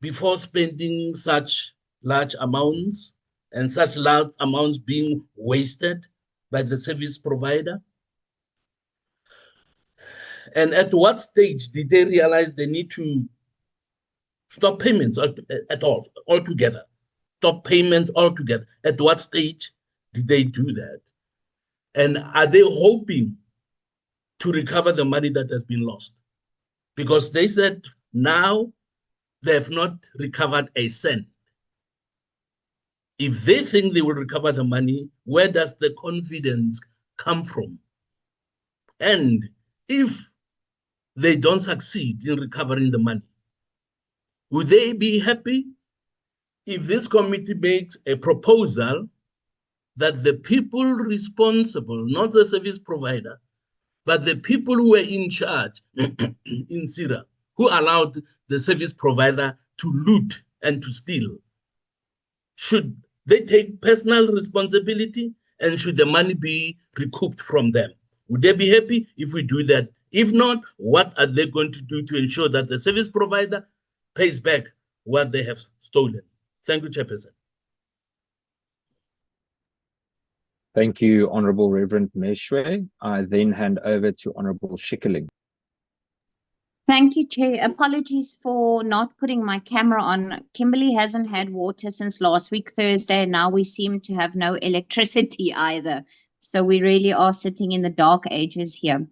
before spending such large amounts, and such large amounts being wasted by the service provider. And at what stage did they realize they need to stop payments at all, altogether? stop payments altogether? At what stage did they do that? And are they hoping to recover the money that has been lost? Because they said now they have not recovered a cent. If they think they will recover the money, where does the confidence come from? And if they don't succeed in recovering the money, would they be happy if this committee makes a proposal that the people responsible, not the service provider, but the people who were in charge in SIRA, who allowed the service provider to loot and to steal, should they take personal responsibility and should the money be recouped from them? Would they be happy if we do that? If not, what are they going to do to ensure that the service provider pays back what they have stolen? Thank you, Chairperson. Thank you, Honorable Reverend Meshwe. I then hand over to Honorable Schikkeling. Thank you, Chair. Apologies for not putting my camera on. Kimberley hasn't had water since last week, Thursday, and now we seem to have no electricity either. So we really are sitting in the dark ages here.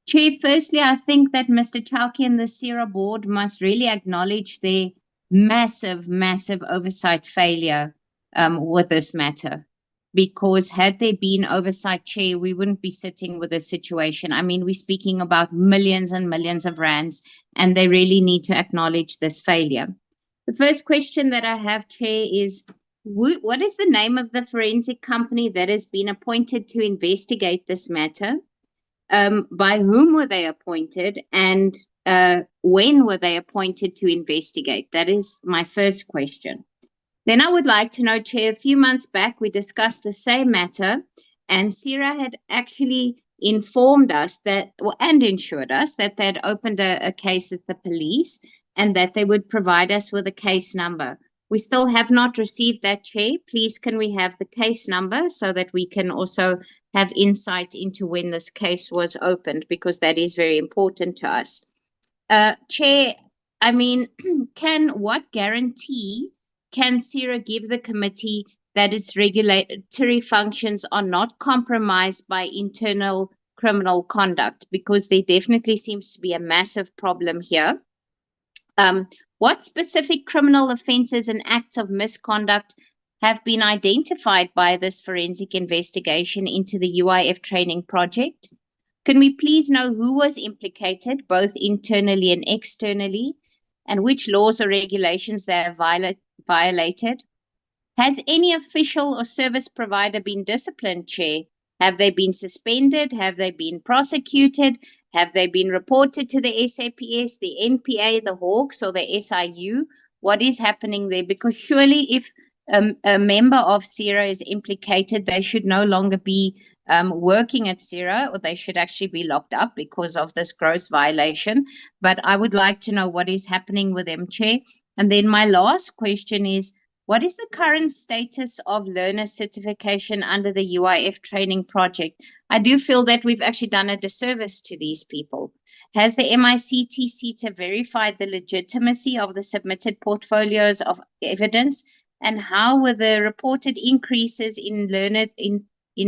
Chair, firstly, I think that Mr. Chauke and the SIRA board must really acknowledge their massive, massive oversight failure with this matter. Because had there been oversight, Chair, we wouldn't be sitting with this situation. I mean, we're speaking about millions and millions of rands, and they really need to acknowledge this failure. The first question that I have, Chair, is what is the name of the forensic company that has been appointed to investigate this matter? By whom were they appointed, and when were they appointed to investigate? That is my first question. Then I would like to know, Chair, a few months back, we discussed the same matter, and SIRA had actually informed us that, and ensured us that they had opened a case at the police and that they would provide us with a case number. We still have not received that, Chair. Please, can we have the case number so that we can also have insight into when this case was opened, because that is very important to us. Chair, I mean, what guarantee can SIRA give the committee that its regulatory functions are not compromised by internal criminal conduct? Because there definitely seems to be a massive problem here. What specific criminal offences and acts of misconduct have been identified by this forensic investigation into the UIF training project? Can we please know who was implicated, both internally and externally, and which laws or regulations they have violated? Has any official or service provider been disciplined, Chair? Have they been suspended? Have they been prosecuted? Have they been reported to the SAPS, the NPA, the Hawks, or the SIU? What is happening there? Because surely if a member of SIRA is implicated, they should no longer be working at SIRA, or they should actually be locked up because of this gross violation. But I would like to know what is happening with them, Chair. And then my last question is, what is the current status of learner certification under the UIF training project? I do feel that we've actually done a disservice to these people. Has the MICT verified the legitimacy of the submitted portfolios of evidence? And how were the reported increases in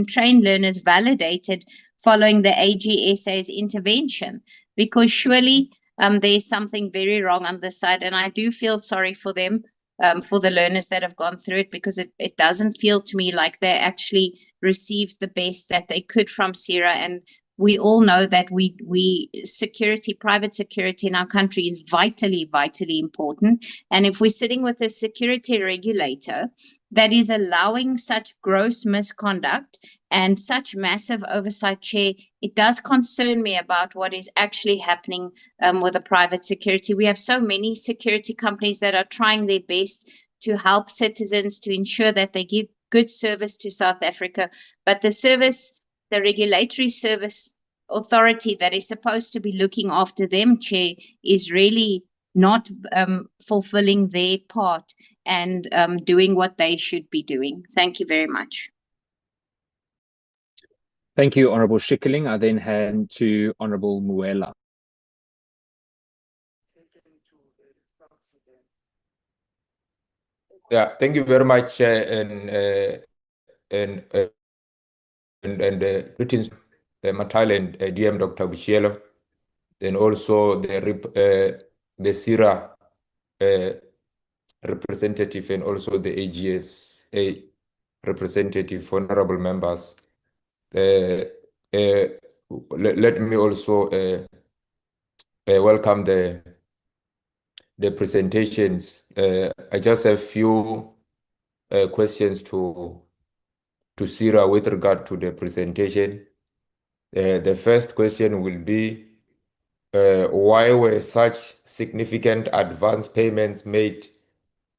trained learners validated following the AGSA's intervention? Because surely there's something very wrong on this side, and I do feel sorry for them, for the learners that have gone through it, because it doesn't feel to me like they actually received the best that they could from SIRA. And we all know that private security in our country is vitally, vitally important. And if we're sitting with a security regulator that is allowing such gross misconduct and such massive oversight, Chair, it does concern me about what is actually happening with the private security. We have so many security companies that are trying their best to help citizens, to ensure that they give good service to South Africa. But the regulatory service authority that is supposed to be looking after them, Chair, is really not fulfilling their part and doing what they should be doing. Thank you very much. Thank you, Honourable Schikkeling. I then hand to Honourable Muela. Yeah, thank you very much, and greetings, Matale and DM Dr. Buchielo, and also the SIRA representative and also the AGSA representative, honorable members. Let me also welcome the presentations. I just have few questions to SIRA with regard to the presentation. The first question will be, why were such significant advance payments made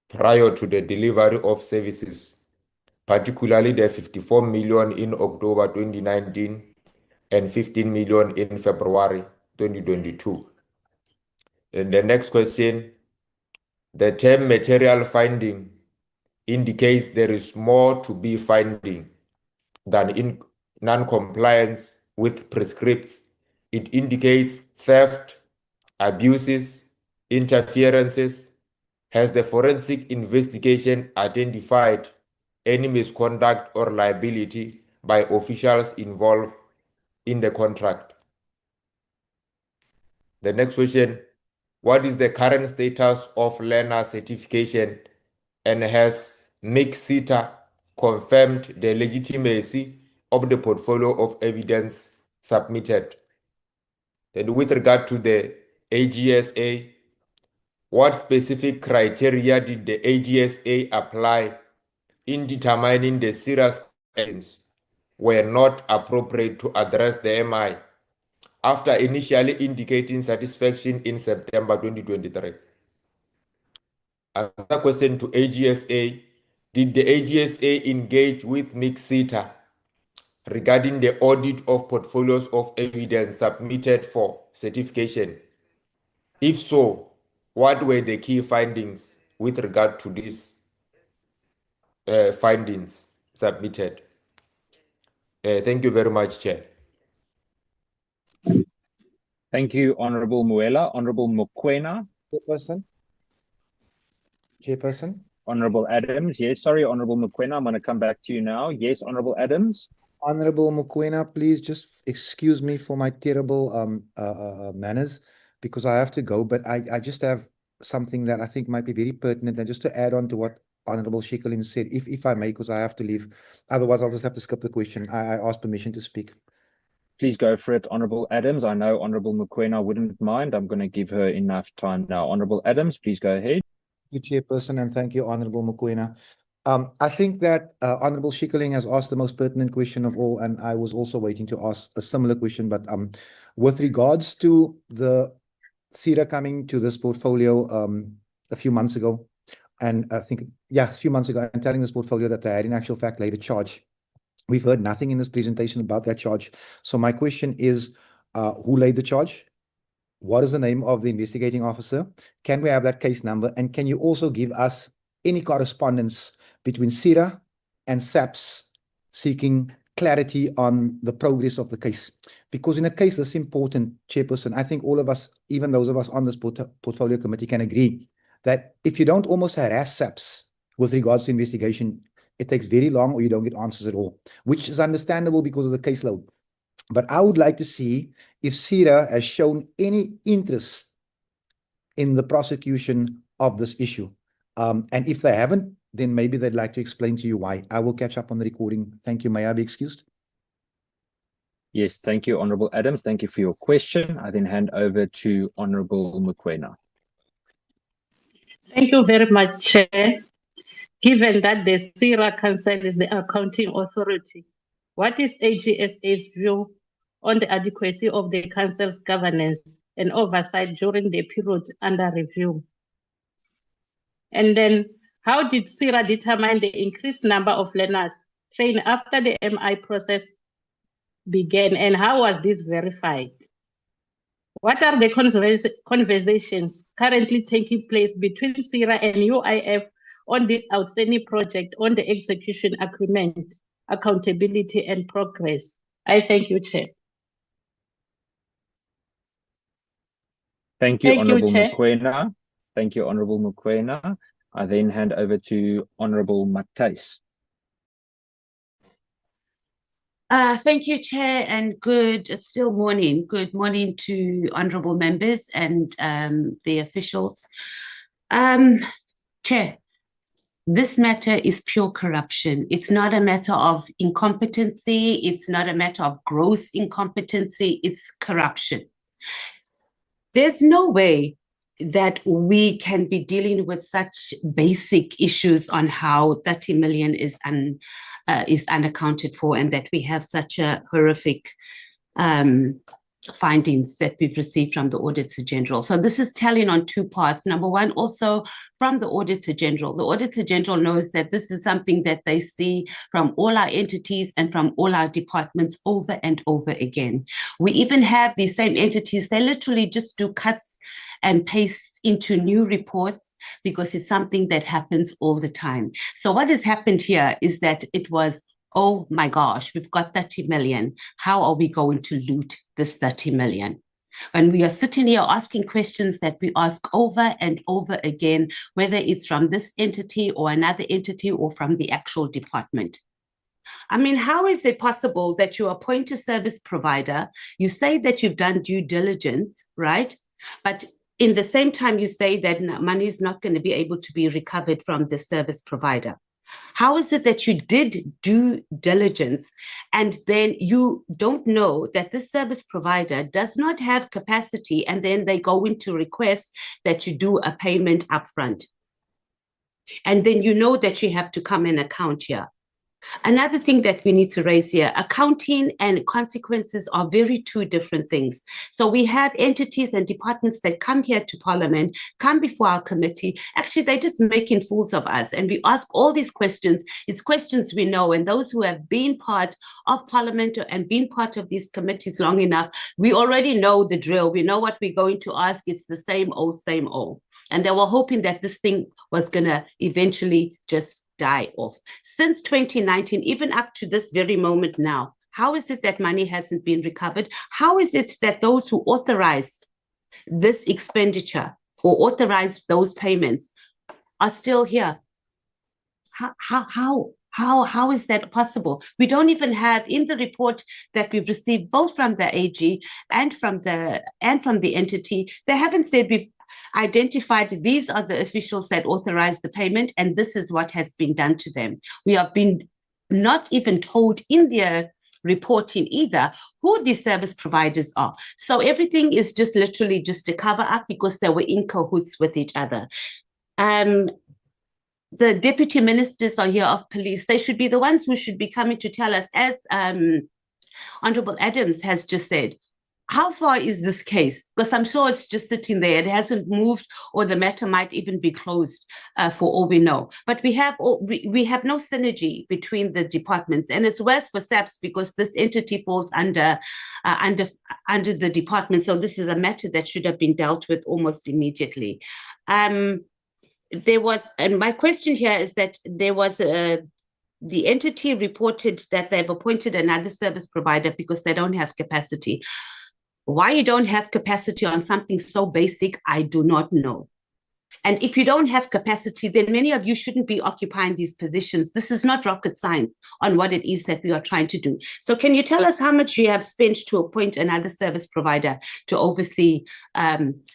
prior to the delivery of services, particularly the 54 million in October 2019 and 15 million in February 2022? And the next question, the term material finding indicates there is more to be finding than in non-compliance with prescripts. It indicates theft, abuses, interferences. Has the forensic investigation identified any misconduct or liability by officials involved in the contract? The next question, what is the current status of learner certification, and has MCSIRA confirmed the legitimacy of the portfolio of evidence submitted? And with regard to the AGSA, what specific criteria did the AGSA apply in determining the SIRA's actions were not appropriate to address the MI after initially indicating satisfaction in September 2023? Another question to AGSA, did the AGSA engage with MCSIRA regarding the audit of portfolios of evidence submitted for certification? If so, what were the key findings with regard to these findings submitted? Thank you very much, Chair. Thank you, Honorable Muela. Honorable Mokoena. Chairperson. Honorable Adams. Yes, sorry, Honorable Mokoena. I'm going to come back to you now. Yes, Honorable Adams. Honorable Mokoena, please just excuse me for my terrible manners, because I have to go, but I just have something that I think might be very pertinent, and just to add on to what Honorable Shekelin said, if I may, because I have to leave. Otherwise, I'll just have to skip the question. I ask permission to speak. Please go for it, Honorable Adams. I know Honorable Mokoena wouldn't mind. I'm going to give her enough time now. Honorable Adams, please go ahead. Thank you, Chairperson, and thank you, Honorable Mokoena. I think that Honorable Shekelin has asked the most pertinent question of all, and I was also waiting to ask a similar question, but with regards to the SIRA coming to this portfolio a few months ago, and I think, yeah, a few months ago, and telling this portfolio that they had in actual fact laid a charge. We've heard nothing in this presentation about that charge. So my question is, who laid the charge? What is the name of the investigating officer? Can we have that case number? And can you also give us any correspondence between SIRA and SAPS seeking clarity on the progress of the case? Because in a case this important, Chairperson, I think all of us, even those of us on this portfolio committee, can agree that if you don't almost harass SAPS with regards to investigation, it takes very long or you don't get answers at all, which is understandable because of the caseload. But I would like to see if SIRA has shown any interest in the prosecution of this issue. And if they haven't, then maybe they'd like to explain to you why. I will catch up on the recording. Thank you. May I be excused? Yes, thank you, Honorable Adams. Thank you for your question. I then hand over to Honorable Mokoena. Thank you very much, Chair. Given that the SIRA Council is the accounting authority, what is AGSA's view on the adequacy of the Council's governance and oversight during the period under review? And then, how did SIRA determine the increased number of learners trained after the MI process began, and how was this verified? What are the conversations currently taking place between SIRA and UIF on this outstanding project on the execution agreement, accountability and progress? I thank you, Chair. Thank you, Honorable Mokoena. Thank you, Honorable Mokoena. I then hand over to Honourable Matthys. Thank you, Chair, and it's still morning. Good morning to honourable members and the officials. Chair, this matter is pure corruption. It's not a matter of incompetency. It's not a matter of gross incompetency. It's corruption. There's no way that we can be dealing with such basic issues on how 30 million is unaccounted for, and that we have such a horrific findings that we've received from the Auditor General. So this is telling on two parts. Number one, also from the Auditor General. The Auditor General knows that this is something that they see from all our entities and from all our departments over and over again. We even have these same entities, they literally just do cuts and pastes into new reports because it's something that happens all the time. So what has happened here is that it was, oh my gosh, we've got 30 million. How are we going to loot this 30 million? When we are sitting here asking questions that we ask over and over again, whether it's from this entity or another entity or from the actual department. I mean, how is it possible that you appoint a service provider, you say that you've done due diligence, right? But in the same time, you say that money is not going to be able to be recovered from the service provider. How is it that you did due diligence and then you don't know that this service provider does not have capacity, and then they go into request that you do a payment upfront? And then you know that you have to come and account here. Another thing that we need to raise here, accounting and consequences are very two different things. So we have entities and departments that come here to Parliament, come before our committee. Actually, they're just making fools of us. And we ask all these questions. It's questions we know. And those who have been part of Parliament and been part of these committees long enough, we already know the drill. We know what we're going to ask. It's the same old, same old. And they were hoping that this thing was going to eventually just die off. Since 2019, even up to this very moment now, how is it that money hasn't been recovered? How is it that those who authorized this expenditure or authorized those payments are still here? How is that possible? We don't even have in the report that we've received both from the AG and from the entity, they haven't said we've identified these are the officials that authorized the payment and this is what has been done to them. We have been not even told in their reporting either who these service providers are. So everything is just literally just a cover up because they were in cahoots with each other. The deputy ministers are here of police. They should be the ones who should be coming to tell us, as Honourable Adams has just said, how far is this case? Because I'm sure it's just sitting there. It hasn't moved, or the matter might even be closed for all we know. But we have no synergy between the departments, and it's worse for SAPS because this entity falls under the department. So this is a matter that should have been dealt with almost immediately. There was, and my question here is that there was the entity reported that they've appointed another service provider because they don't have capacity. Why you don't have capacity on something so basic, I do not know. And if you don't have capacity, then many of you shouldn't be occupying these positions. This is not rocket science on what it is that we are trying to do. So can you tell us how much you have spent to appoint another service provider to oversee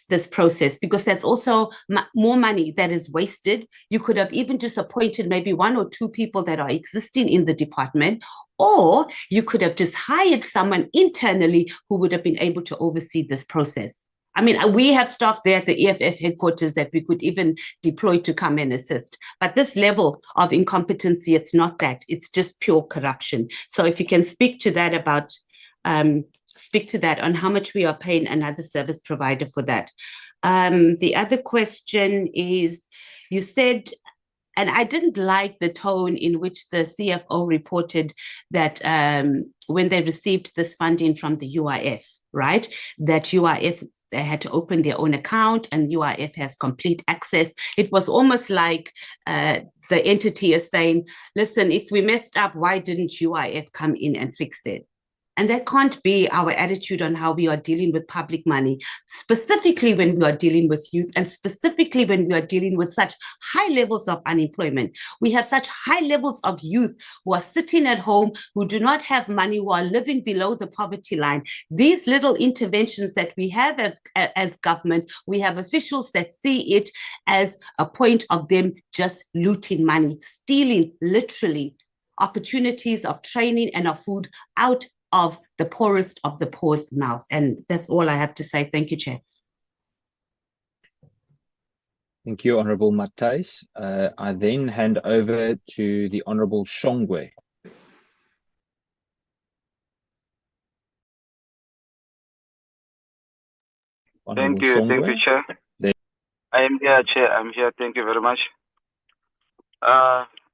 this process? Because that's also more money that is wasted. You could have even just appointed maybe one or two people that are existing in the department, or you could have just hired someone internally who would have been able to oversee this process. I mean, we have staff there at the EFF headquarters that we could even deploy to come and assist. But this level of incompetency, it's not that. It's just pure corruption. So if you can speak to that about, speak to that on how much we are paying another service provider for that. The other question is, you said, and I didn't like the tone in which the CFO reported that when they received this funding from the UIF, right, that UIF, they had to open their own account and UIF has complete access. It was almost like the entity is saying, listen, if we messed up, why didn't UIF come in and fix it? And that can't be our attitude on how we are dealing with public money, specifically when we are dealing with youth and specifically when we are dealing with such high levels of unemployment. We have such high levels of youth who are sitting at home, who do not have money, who are living below the poverty line. These little interventions that we have as government, we have officials that see it as a point of them just looting money, stealing literally opportunities of training and of food out of the poorest of the poor's mouth. And that's all I have to say. Thank you, Chair. Thank you, Honourable Matthys. I then hand over to the Honourable Shongwe. Thank you, Chair. I am here, Chair. I'm here. Thank you very much.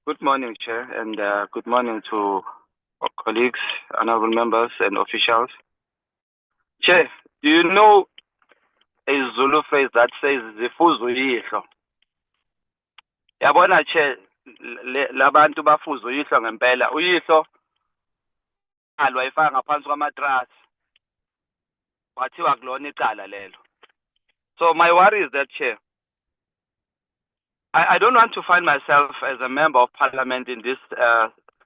Good morning, Chair, and good morning to our colleagues, honourable members, and officials. Chair, do you know a Zulu phrase that says "zifuzo yihlo"? Yabona, Chair, labantu bafuzo yihlo ngempela. Uyihlo alwa ifaka ngaphansi kwamatrasi. Wathiwa kulona icala lelo. So my worry is that, Chair, I don't want to find myself as a member of parliament in this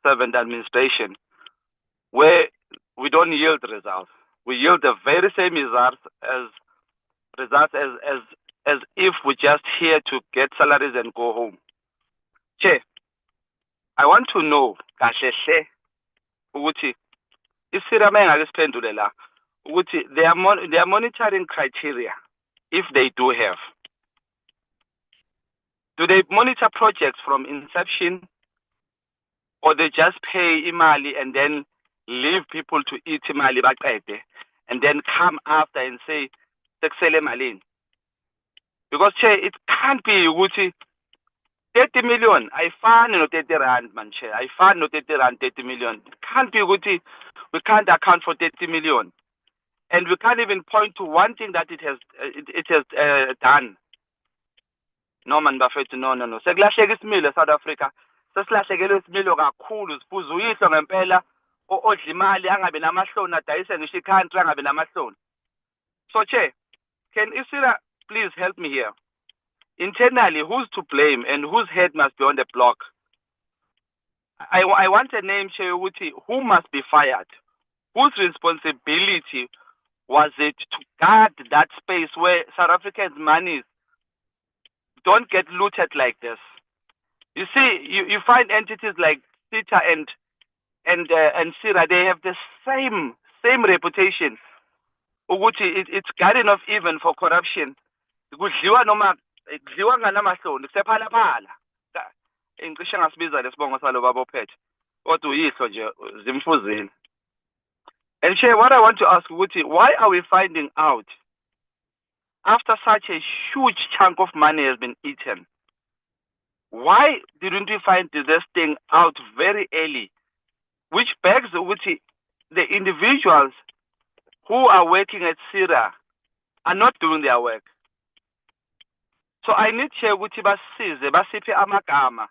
servant administration where we don't yield results. We yield the very same results as if we're just here to get salaries and go home. Chair, I want to know, kahle ukuthi isira mengakisiphendule la ukuthi they are monitoring criteria if they do have. Do they monitor projects from inception, or they just pay imali and then leave people to eat imali baqede and then come after and say sekusele malini? Because, Chair, it can't be ukuthi 30 million ayifani no 30 rand, man, Chair. Ayifani no 30 rand, 30 million. It can't be ukuthi we can't account for 30 million, and we can't even point to one thing that it has done. No, man, bafethu, no. Sekulahleka isimilo South Africa. Sesilahlekelwe isimilo kakhulu. Sifuza uyihlo ngempela odla imali angabe namahloni adayise ngisho i-country angabe namahloni. So, Chair, can ISIRA please help me here? Internally, who's to blame and whose head must be on the block? I want a name, Chair, who must be fired? Whose responsibility was it to guard that space where South Africans' money don't get looted like this? You see, you find entities like SITA and SIRA, they have the same reputation. It's guarding off even for corruption. Kudliwa noma kudliwa nganamahloni kusephalaphala. Ingisho ngasibiza lesibongo salo baba ophethe. Kodwa uyihlo nje zimfuzile. And Chair, what I want to ask why are we finding out after such a huge chunk of money has been eaten? Why didn't we find this thing out very early? Which begs the individuals who are working at SIRA are not doing their work. So I need Chair basiphe amagama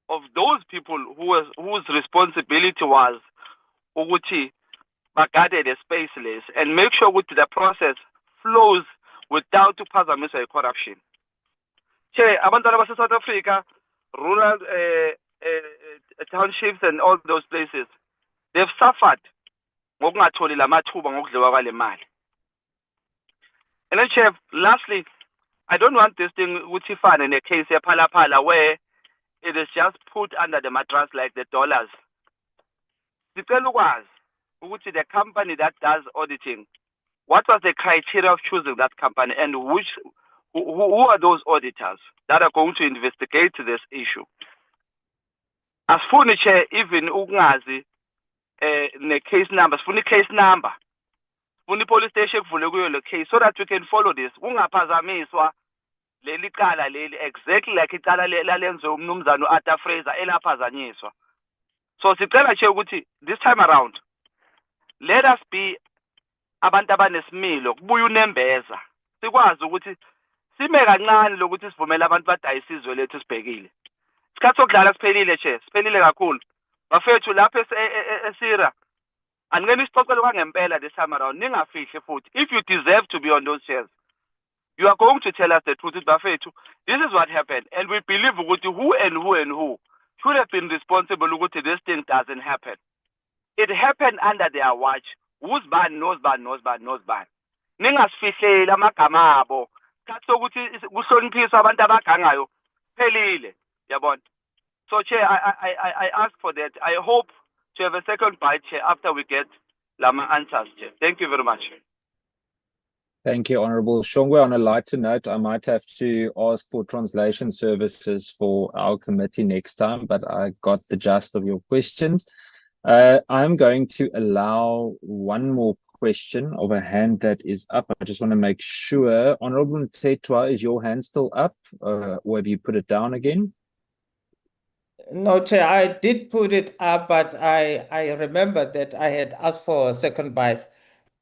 of those people whose responsibility was bagade the spaceless and make sure the process flows without uphazamiswa corruption. Chair, abantwana base South Africa, rural townships and all those places, they've suffered ngokungatholi lamathuba ngokudliwa kwale mali. And then, Chair, lastly, I don't want this thing utifane in a case phala where it is just put under the mattress like the dollars. Sicela ukwazi the company that does auditing, what was the criteria of choosing that company, and who are those auditors that are going to investigate this issue? As furniture, even ukungazi ne case number, case number, police station kuyo case, so that we can follow this. Ungaphazamiswa leli cala leli exactly like icala lalenze umnumzana uArthur Fraser elaphazanyiswa. So sicela nje ukuthi this time around, let us be abantu abanesimilo kubuya unembeza sikwazi ukuthi sime kancane lokuthi sivumele abantu badayisa izwe lethu sibhekile. Isikhathi sokudlala siphelile, Chair, siphelile kakhulu. Bafethu lapha eSIRA Angeke nisixoxele kwangempela this time around, ningafihli futhi. If you deserve to be on those shares, you are going to tell us the truth. This is what happened, and we believe who should have been responsible. This thing doesn't happen. It happened under their watch. Who's ban knows ban. Ningasifihlela amagama abo. Kathi sokuthi kuhloniphiswa abantu abagangayo phelile. Yabona. So Chair, I ask for that. I hope to have a second bite, Chair, after we get Lama answers, Chair. Thank you very much. Thank you, Honorable Shongwe. On a lighter note, I might have to ask for translation services for our committee next time, but I got the gist of your questions. I'm going to allow one more question of a hand that is up. I just want to make sure. Honorable Tetwa, is your hand still up, or have you put it down again? No, Chair, I did put it up, but I remember that I had asked for a second bite.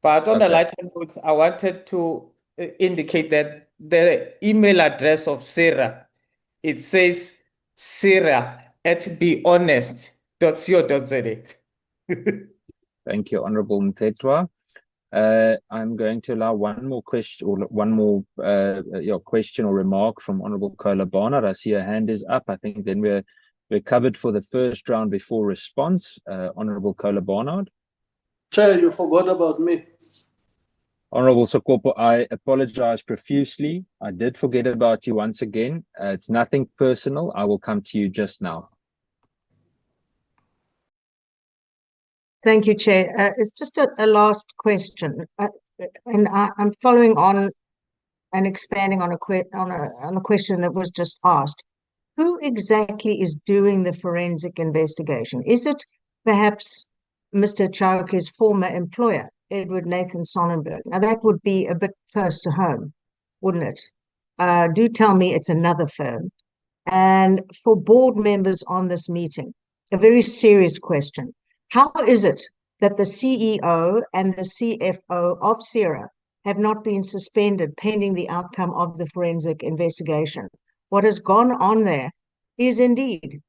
But on a lighter note, I wanted to indicate that the email address of SIRA, it says sira@behonest.co.za. Thank you, Honorable Mtetwa. I'm going to allow one more question, or one more question or remark from Honorable Kola Barnard. I see her hand is up. I think then we're covered for the first round before response. Honorable Kola Barnard. Chair, you forgot about me. Honorable Sokopo, I apologize profusely. I did forget about you once again. It's nothing personal. I will come to you just now. Thank you, Chair. It's just a last question, and I'm following on and expanding on a question that was just asked. Who exactly is doing the forensic investigation? Is it perhaps Mr. Chauke's former employer, Edward Nathan Sonnenberg? Now, that would be a bit close to home, wouldn't it? Do tell me it's another firm. And for board members on this meeting, a very serious question. How is it that the CEO and the CFO of SIRA have not been suspended pending the outcome of the forensic investigation? What has gone on there is indeed,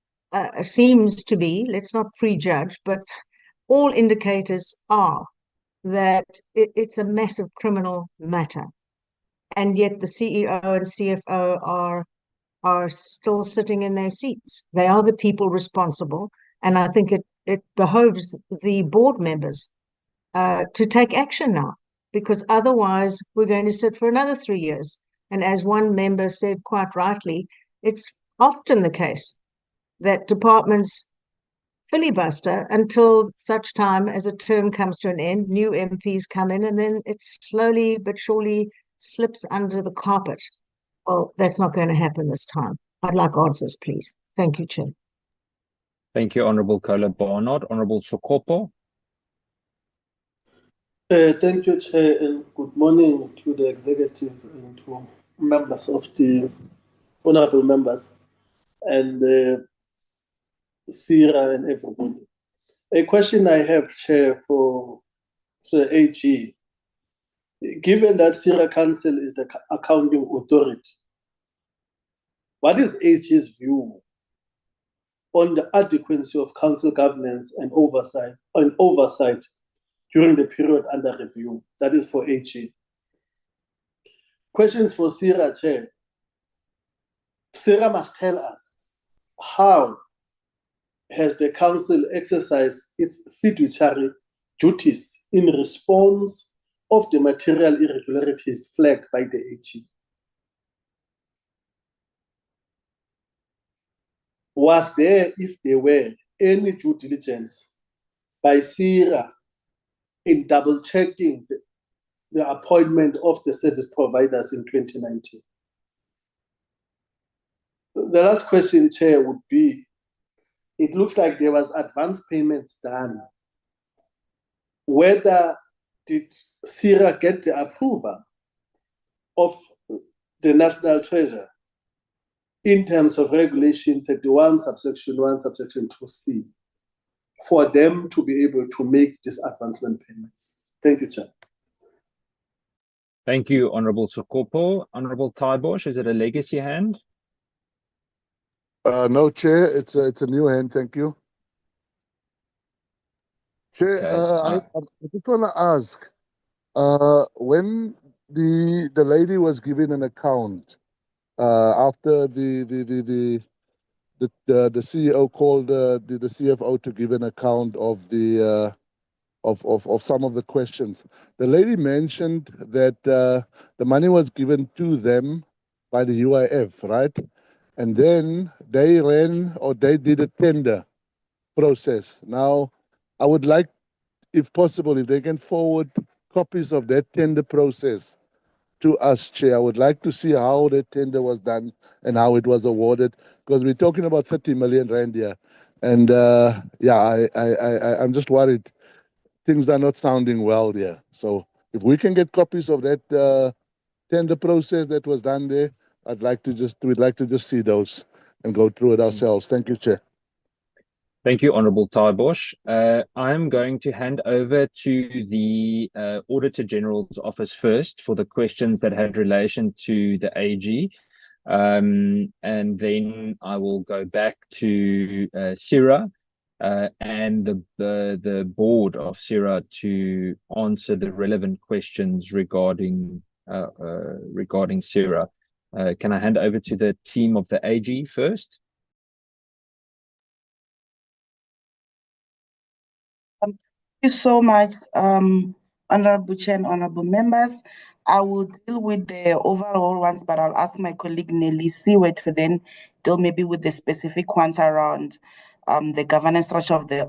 seems to be, let's not prejudge, but all indicators are that it's a massive criminal matter. And yet the CEO and CFO are still sitting in their seats. They are the people responsible. And I think it behoves the board members to take action now, because otherwise we're going to sit for another 3 years. And as one member said quite rightly, it's often the case that departments filibuster until such time as a term comes to an end, new MPs come in, and then it slowly but surely slips under the carpet. Well, that's not going to happen this time. I'd like answers, please. Thank you, Chair. Thank you, Honorable Kola Barnard. Honorable Sokopo. Thank you, Chair, and good morning to the executive and to members of the honorable members and SIRA and everybody. A question I have, Chair, for the AG. Given that SIRA Council is the accounting authority, what is AG's view on the adequacy of council governance and oversight during the period under review? That is for AG. Questions for SIRA, Chair. SIRA must tell us, how has the council exercised its fiduciary duties in response of the material irregularities flagged by the AG? Was there, if there were, any due diligence by SIRA in double-checking the appointment of the service providers in 2019? The last question, Chair, would be, it looks like there was advance payments done. Whether did SIRA get the approval of the National Treasury in terms of Regulation 31, subsection 1, subsection 2C, for them to be able to make these advancement payments? Thank you, Chair. Thank you, Honorable Sokopo. Honorable Taibosh, is it a legacy hand? No, Chair, it's a new hand. Thank you. Chair, Okay. I just want to ask, when the lady was given an account after the CEO called the CFO to give an account of the of some of the questions, the lady mentioned that the money was given to them by the UIF, right? And then they ran or they did a tender process. Now, I would like, if possible, if they can forward copies of that tender process to us, Chair. I would like to see how the tender was done and how it was awarded, because we're talking about 30 million rand here. And yeah, I'm just worried things are not sounding well there. So if we can get copies of that tender process that was done there, we'd like to just see those and go through it ourselves. Thank you, Chair. Thank you, Honourable Taibosh. I'm going to hand over to the Auditor General's office first for the questions that had relation to the AG. And then I will go back to SIRA and the board of SIRA to answer the relevant questions regarding SIRA. Can I hand over to the team of the AG first? Thank you so much, Honorable Chair and Honorable Members. I will deal with the overall ones, but I'll ask my colleague Nelly Siwe to then deal maybe with the specific ones around the governance structure of the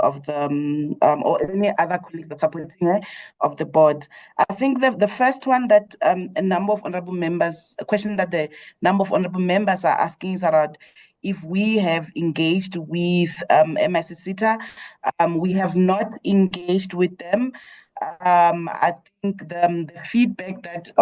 or any other colleague that's supporting of the board. I think the first one that a number of honorable members, a question that the number of honorable members are asking is around if we have engaged with MIC-SITA. We have not engaged with them. I think the feedback that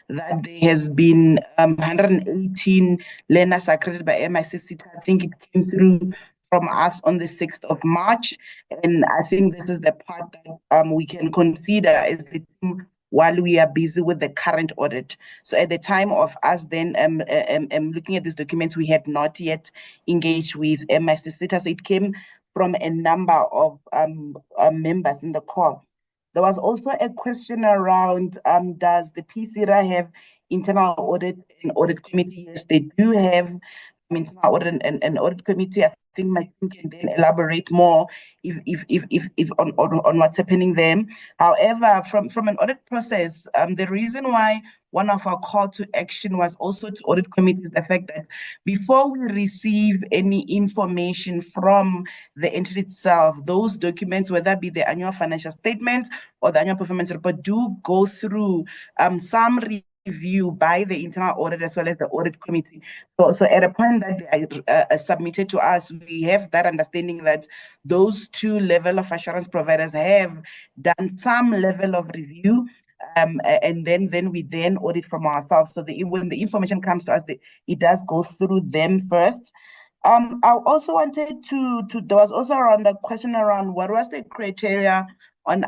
that there has been 118 learners accredited by MIC-SITA, I think it came through from us on the 6th of March. And I think this is the part that we can consider as the team while we are busy with the current audit. So at the time of us then looking at these documents, we had not yet engaged with MIC-SITA. So it came from a number of members in the call. There was also a question around, does the PSIRA have internal audit and audit committee? Yes, they do have internal audit and audit committee. I think my team can then elaborate more if on what's happening there. However, from an audit process, the reason why one of our call to action was also to audit committee the fact that before we receive any information from the entity itself, those documents, whether it be the annual financial statement or the annual performance report, do go through some review by the internal audit as well as the audit committee. So at a point that they are submitted to us, we have that understanding that those two level of assurance providers have done some level of review, and then we then audit from ourselves. So when the information comes to us, it does go through them first. I also wanted to there was also around the question around what was the criteria on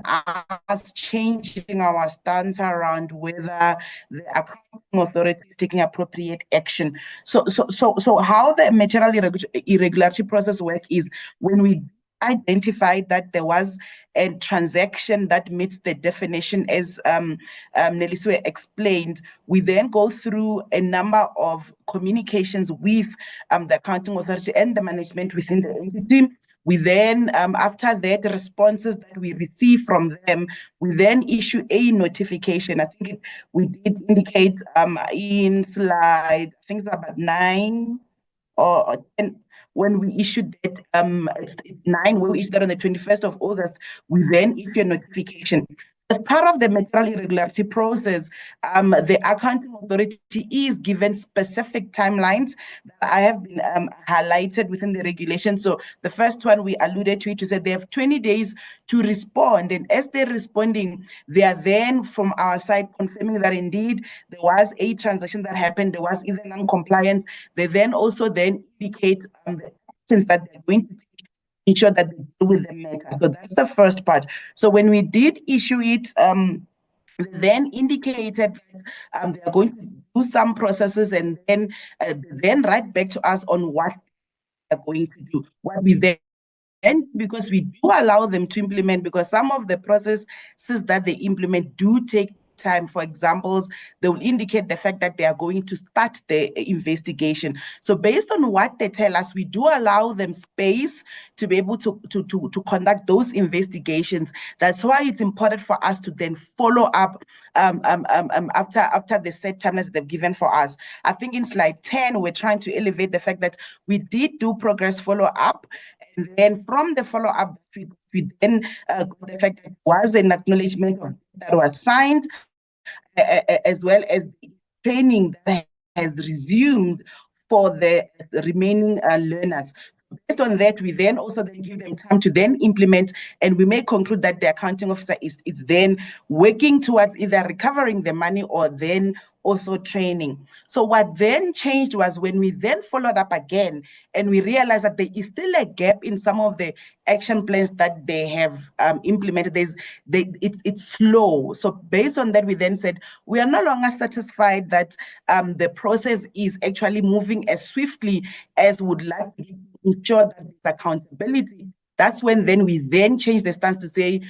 us changing our stance around whether the accounting authority is taking appropriate action. So how the material irregularity process works is when we identified that there was a transaction that meets the definition as Neliswe explained, we then go through a number of communications with the accounting authority and the management within the entity. We then, after that, the responses that we receive from them, we then issue a notification. I think we did indicate in slide, I think it's about 9 or 10, when we issued that, 9, we issued that on the 21st of August, we then issue a notification. As part of the material irregularity process, the accounting authority is given specific timelines that I have been highlighted within the regulation. So the first one we alluded to, to say they have 20 days to respond. And as they're responding, they are then from our side confirming that indeed there was a transaction that happened, there was either non-compliance. They then also then indicate the actions that they're going to take, ensure that they deal with the matter. So that's the first part. So when we did issue it, they then indicated that they are going to do some processes and then write back to us on what they're going to do. What we then because we do allow them to implement, because some of the processes that they implement do take time. For examples, they will indicate the fact that they are going to start the investigation. So based on what they tell us, we do allow them space to be able to conduct those investigations. That's why it's important for us to then follow up after the set timelines they've given for us. I think in slide 10, we're trying to elevate the fact that we did do progress follow-up, and then from the follow-up, we then got the fact that there was an acknowledgement that was signed, as well as training that has resumed for the remaining learners. Based on that, we then also then give them time to then implement, and we may conclude that the accounting officer is then working towards either recovering the money or then also training. So what then changed was when we then followed up again, and we realized that there is still a gap in some of the action plans that they have implemented. It's slow. So based on that, we then said, we are no longer satisfied that the process is actually moving as swiftly as would like to ensure that there's accountability. That's when then we then change the stance to say,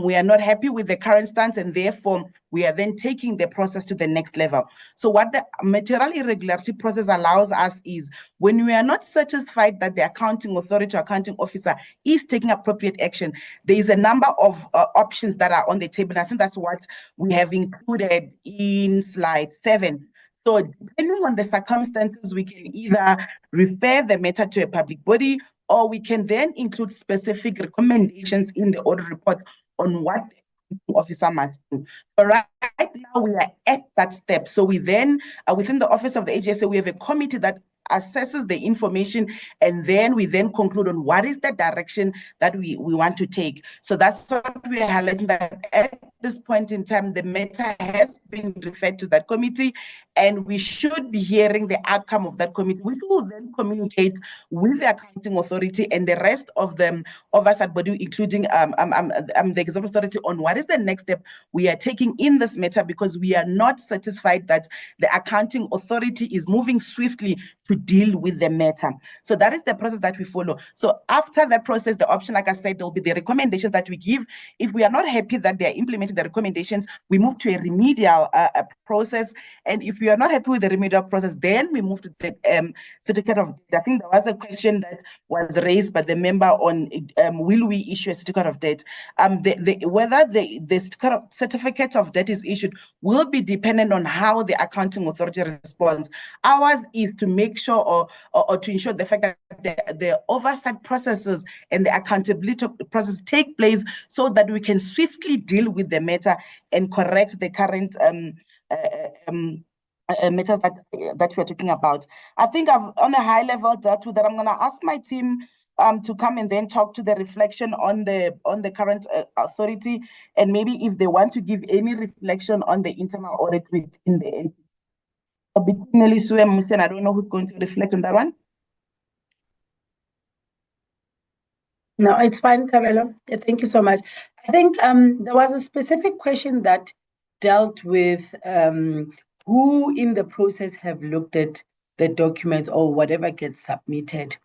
we are not happy with the current stance, and therefore we are then taking the process to the next level. So what the material irregularity process allows us is, when we are not satisfied that the accounting authority or accounting officer is taking appropriate action, there is a number of options that are on the table. I think that's what we have included in slide 7. So depending on the circumstances, we can either refer the matter to a public body, or we can then include specific recommendations in the audit report on what the officer must do. So right now we are at that step. So we then, within the office of the AGSA, we have a committee that assesses the information, and then we then conclude on what is the direction that we want to take. So that's what we are highlighting, that at this point in time, the matter has been referred to that committee, and we should be hearing the outcome of that committee, which will then communicate with the accounting authority and the rest of the oversight body, including the executive authority, on what is the next step we are taking in this matter, because we are not satisfied that the accounting authority is moving swiftly to deal with the matter. So that is the process that we follow. So after that process, the option, like I said, there will be the recommendations that we give. If we are not happy that they are implementing the recommendations, we move to a remedial process. And if we are not happy with the remedial process, then we move to the certificate of debt. I think there was a question that was raised by the member on will we issue a certificate of debt? Whether the certificate of debt is issued will be dependent on how the accounting authority responds. Ours is to make sure or to ensure the fact that the oversight processes and the accountability process take place, so that we can swiftly deal with the matter and correct the current matters that we're talking about. I think I've on a high level dealt with that. I'm going to ask my team to come and then talk to the reflection on the current authority, and maybe if they want to give any reflection on the internal audit within the entity. Between Nelly, Sue, and Musen, I don't know who's going to reflect on that one. No, it's fine, Tabelo. Thank you so much. I think there was a specific question that dealt with who in the process have looked at the documents or whatever gets submitted.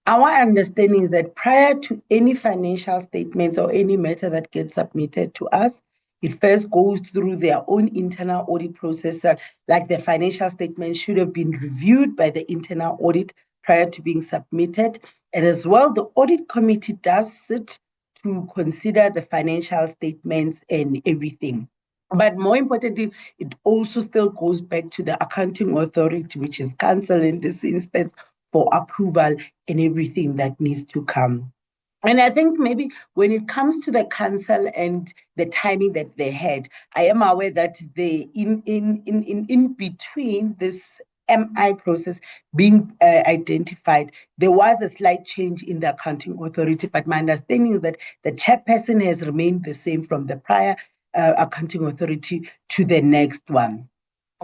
Our understanding is that prior to any financial statements or any matter that gets submitted to us, it first goes through their own internal audit process, like the financial statements should have been reviewed by the internal audit prior to being submitted. And as well, the audit committee does sit to consider the financial statements and everything. But more importantly, it also still goes back to the accounting authority, which is council in this instance, for approval and everything that needs to come. And I think maybe when it comes to the council and the timing that they had, I am aware that they in between this MI process being identified, there was a slight change in the accounting authority, but my understanding is that the chairperson has remained the same from the prior accounting authority to the next one.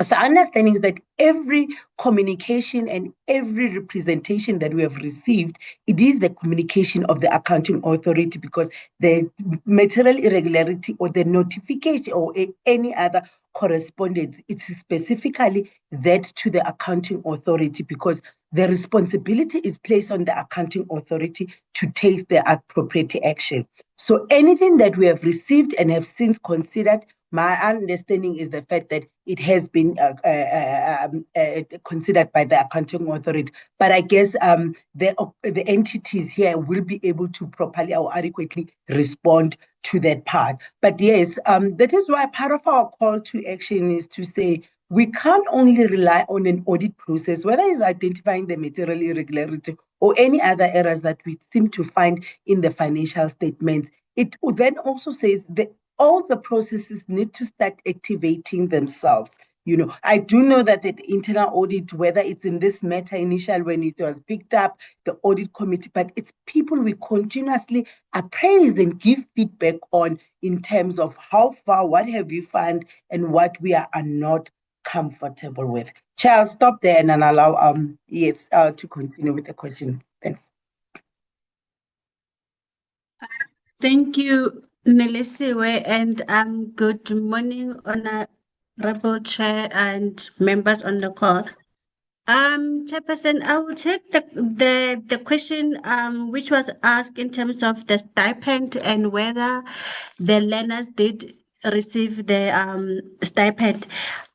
So understanding is that every communication and every representation that we have received, it is the communication of the accounting authority, because the material irregularity or the notification or any other correspondence, it's specifically that to the accounting authority, because the responsibility is placed on the accounting authority to take the appropriate action. So anything that we have received and have since considered, my understanding is the fact that it has been considered by the accounting authority. But I guess the entities here will be able to properly or adequately respond to that part. But yes, that is why part of our call to action is to say, we can't only rely on an audit process, whether it's identifying the material irregularity or any other errors that we seem to find in the financial statements. It then also says that all the processes need to start activating themselves. You know, I do know that the internal audit, whether it's in this matter initial when it was picked up, the audit committee, but it's people we continuously appraise and give feedback on in terms of how far, what have you found, and what we are not comfortable with. Chair, I'll stop there and then allow to continue with the question. Thanks. Thank you, Nelisiwe, and good morning, Honorable Chair and members on the call. Chairperson, I will take the question which was asked in terms of the stipend and whether the learners did receive the stipend.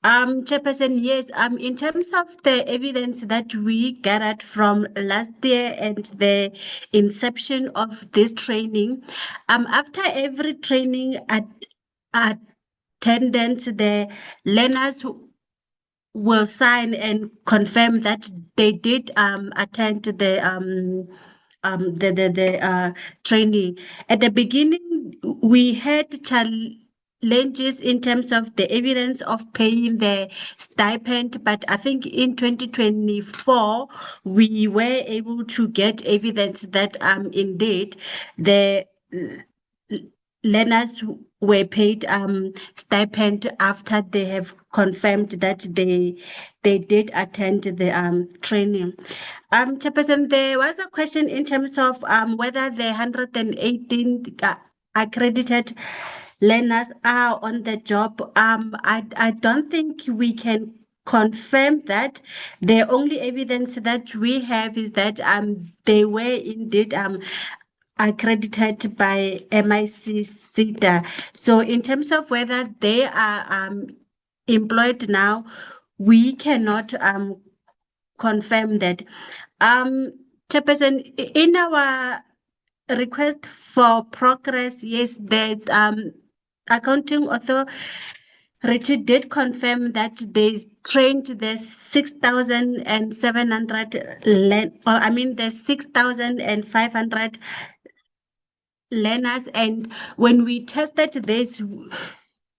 Chairperson, yes, in terms of the evidence that we gathered from last year and the inception of this training, after every training attendance, the learners will sign and confirm that they did attend the training. At the beginning, we had challenges in terms of the evidence of paying the stipend, but I think in 2024 we were able to get evidence that indeed the learners were paid stipend after they have confirmed that they did attend the training. Chairperson, there was a question in terms of whether the 118 accredited learners are on the job. I don't think we can confirm that. The only evidence that we have is that they were indeed accredited by SIRA. So in terms of whether they are employed now, we cannot confirm that. Chairperson, in our request for progress, yes, the accounting authority did confirm that they trained the 6,700 the 6,500 learners, and when we tested this,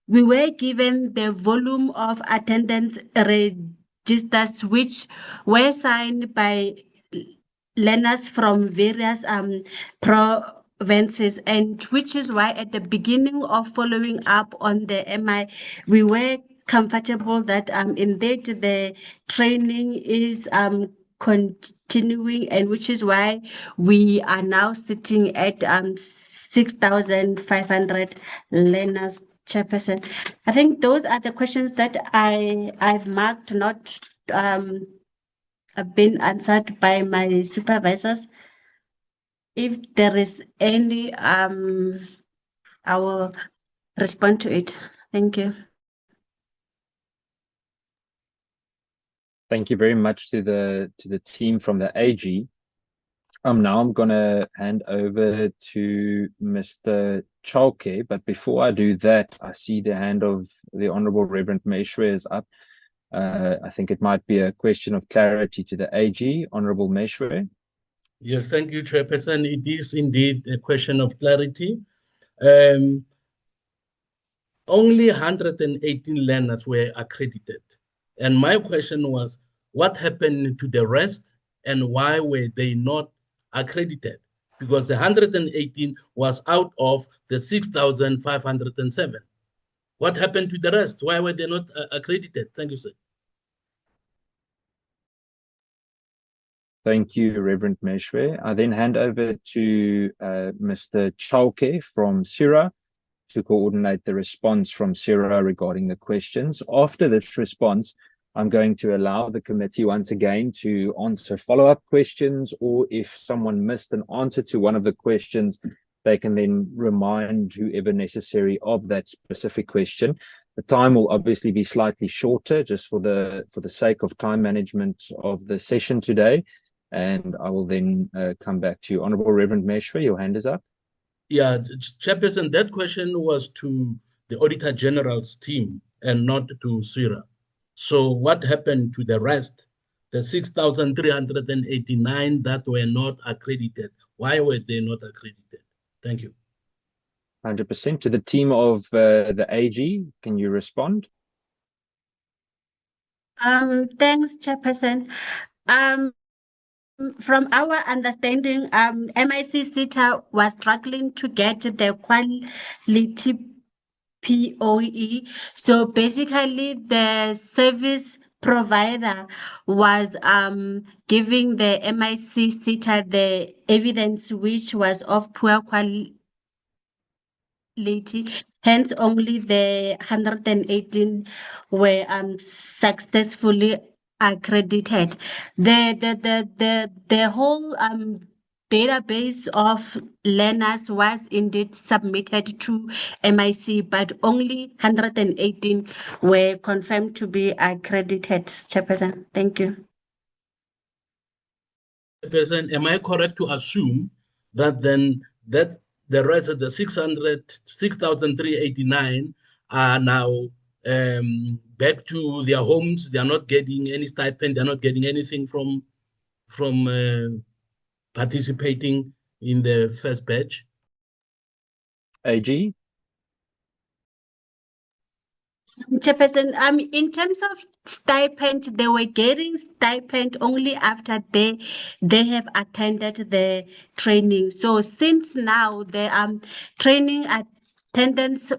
we were given the volume of attendance registers which were signed by learners from various provinces, and which is why at the beginning of following up on the MI, we were comfortable that indeed the training is continuing, and which is why we are now sitting at 6,500 learners. Chairperson, I think those are the questions that I've marked, not have been answered by my supervisors. If there is any, I will respond to it. Thank you. Thank you very much to the team from the AG. Now I'm going to hand over to Mr. Chalke, but before I do that, I see the hand of the Honourable Reverend Meshwe is up. I think it might be a question of clarity to the AG. Honourable Meshwe. Yes, thank you, Chairperson. It is indeed a question of clarity. Only 118 learners were accredited. And my question was, what happened to the rest and why were they not accredited? Because the 118 was out of the 6,507. What happened to the rest? Why were they not accredited? Thank you, sir. Thank you, Reverend Meshwe. I then hand over to Mr. Chalke from SIRA to coordinate the response from SIRA regarding the questions. After this response, I'm going to allow the committee once again to answer follow-up questions, or if someone missed an answer to one of the questions, they can then remind whoever necessary of that specific question. The time will obviously be slightly shorter just for the sake of time management of the session today. And I will then come back to you. Honorable Reverend Meshwe, your hand is up. Yeah, Chairperson, that question was to the Auditor General's team and not to SIRA. So what happened to the rest, the 6,389 that were not accredited? Why were they not accredited? Thank you. 100%. To the team of the AG, can you respond? Thanks, Chairperson. From our understanding, MIC SITA was struggling to get the quality POE. So basically, the service provider was giving the MIC SITA the evidence which was of poor quality. Hence, only the 118 were successfully accredited. The whole database of learners was indeed submitted to MIC, but only 118 were confirmed to be accredited. Chairperson, thank you. Chairperson, am I correct to assume that then that the rest of the 6,389 are now back to their homes? They are not getting any stipend. They are not getting anything from participating in the first batch. AG? Chairperson, in terms of stipend, they were getting stipend only after they have attended the training. So since now the training attendance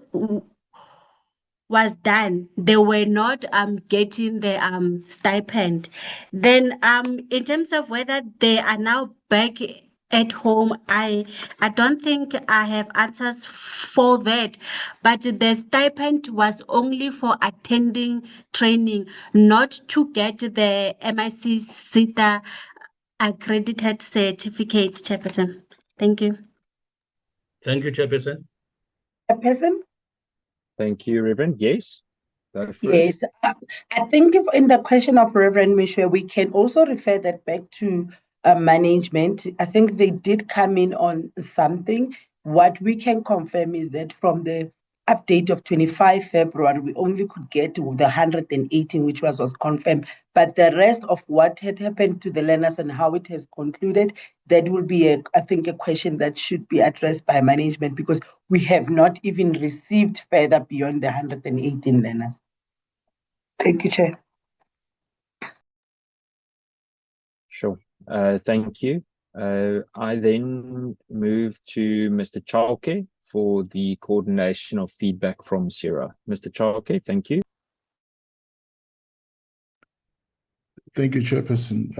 was done, they were not getting the stipend. Then in terms of whether they are now back at home, I don't think I have answers for that, but the stipend was only for attending training, not to get the MIC SITA accredited certificate. Chairperson, thank you. Thank you, Chairperson. Chairperson? Thank you, Reverend. Yes? Yes, I think if in the question of Reverend Mishwe, we can also refer that back to management. I think they did come in on something. What we can confirm is that from the update of 25 February, we only could get to the 118, which was confirmed. But the rest of what had happened to the learners and how it has concluded, that will be, I think, a question that should be addressed by management, because we have not even received further beyond the 118 learners. Thank you, Chair. Sure. Thank you. I then move to Mr. Chalke for the coordination of feedback from SIRA. Mr. Chalke, thank you. Thank you, Chairperson.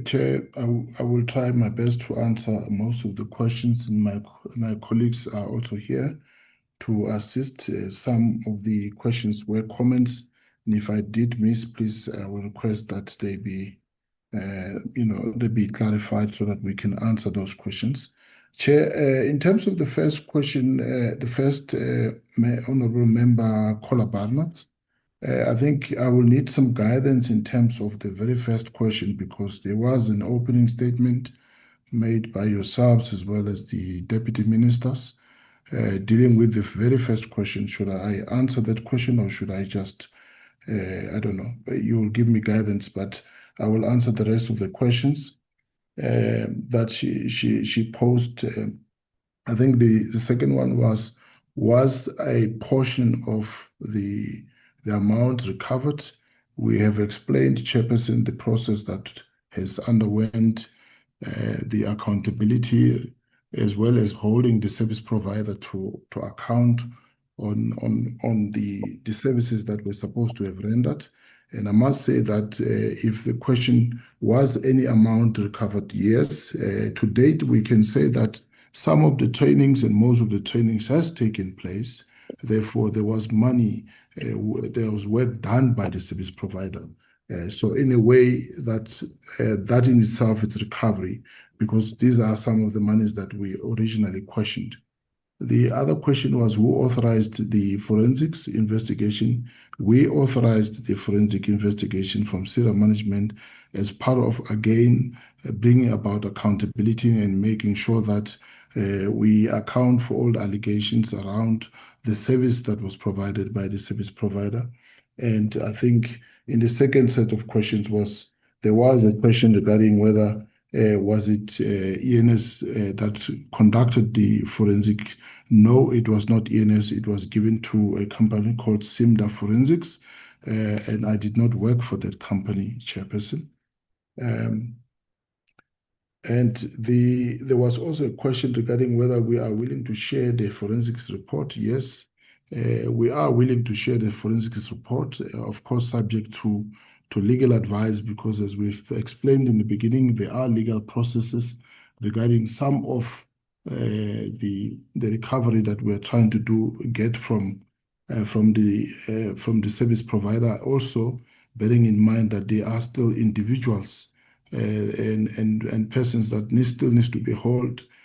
Chair, I will try my best to answer most of the questions, and my colleagues are also here to assist. Some of the questions were comments, and if I did miss, please, I will request that they be, they be clarified so that we can answer those questions. Chair, in terms of the first question, the first honourable member, Kola Barnett, I think I will need some guidance in terms of the very first question, because there was an opening statement made by yourselves as well as the deputy ministers dealing with the very first question. Should I answer that question, or should I just, I don't know, you will give me guidance, but I will answer the rest of the questions that she posed. I think the second one was a portion of the amount recovered. We have explained, Chairperson, the process that has underwent the accountability, as well as holding the service provider to account on the services that were supposed to have rendered. And I must say that if the question was any amount recovered, yes. To date, we can say that some of the trainings and most of the trainings has taken place. Therefore, there was money there was work done by the service provider. So in a way that in itself is recovery, because these are some of the monies that we originally questioned. The other question was who authorized the forensics investigation. We authorized the forensic investigation from SIRA management as part of, again, bringing about accountability and making sure that we account for all the allegations around the service that was provided by the service provider. And I think in the second set of questions there was a question regarding whether was it ENS that conducted the forensic? No, it was not ENS. It was given to a company called Simda Forensics, and I did not work for that company, Chairperson. And there was also a question regarding whether we are willing to share the forensics report. Yes, we are willing to share the forensics report, of course, subject to legal advice, because as we've explained in the beginning, there are legal processes regarding some of the recovery that we're trying to get from the service provider. Also, bearing in mind that they are still individuals and persons that still needs to be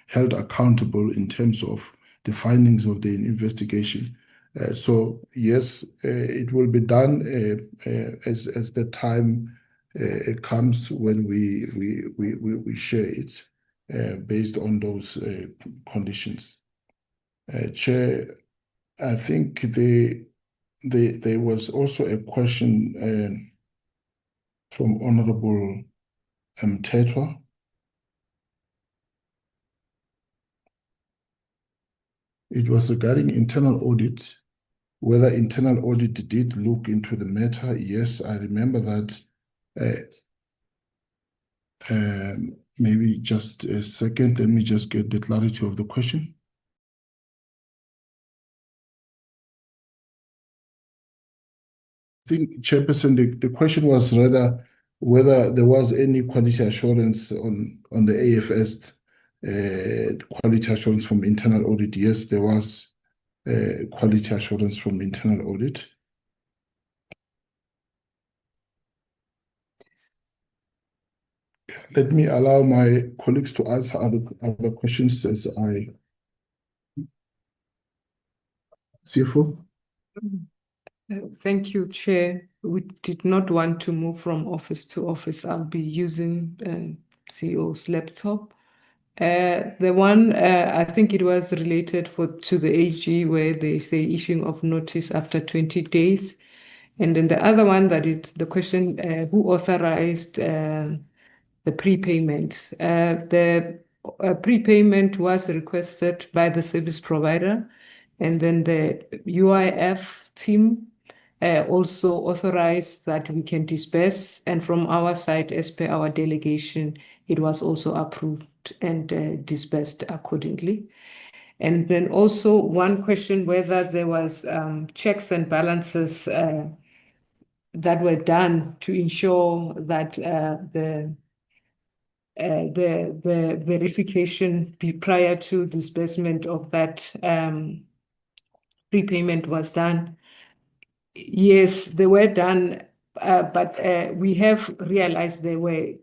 held accountable in terms of the findings of the investigation. So yes, it will be done as the time comes when we share it based on those conditions. Chair, I think there was also a question from Honorable Tetwa. It was regarding internal audit, whether internal audit did look into the matter. Yes, I remember that. Maybe just a second, let me just get the clarity of the question. I think, Chairperson, the question was rather whether there was any quality assurance on the AFS, quality assurance from internal audit. Yes, there was quality assurance from internal audit. Let me allow my colleagues to answer other questions as I... CFO? Thank you, Chair. We did not want to move from office to office. I'll be using CEO's laptop. The one, I think it was related to the AG, where they say issuing of notice after 20 days. And then the other one, that is the question, who authorized the prepayment? The prepayment was requested by the service provider, and then the UIF team also authorized that we can disperse, and from our side, as per our delegation, it was also approved and dispersed accordingly. And then also one question, whether there was checks and balances that were done to ensure that the verification prior to disbursement of that prepayment was done. Yes, they were done, but we have realized there were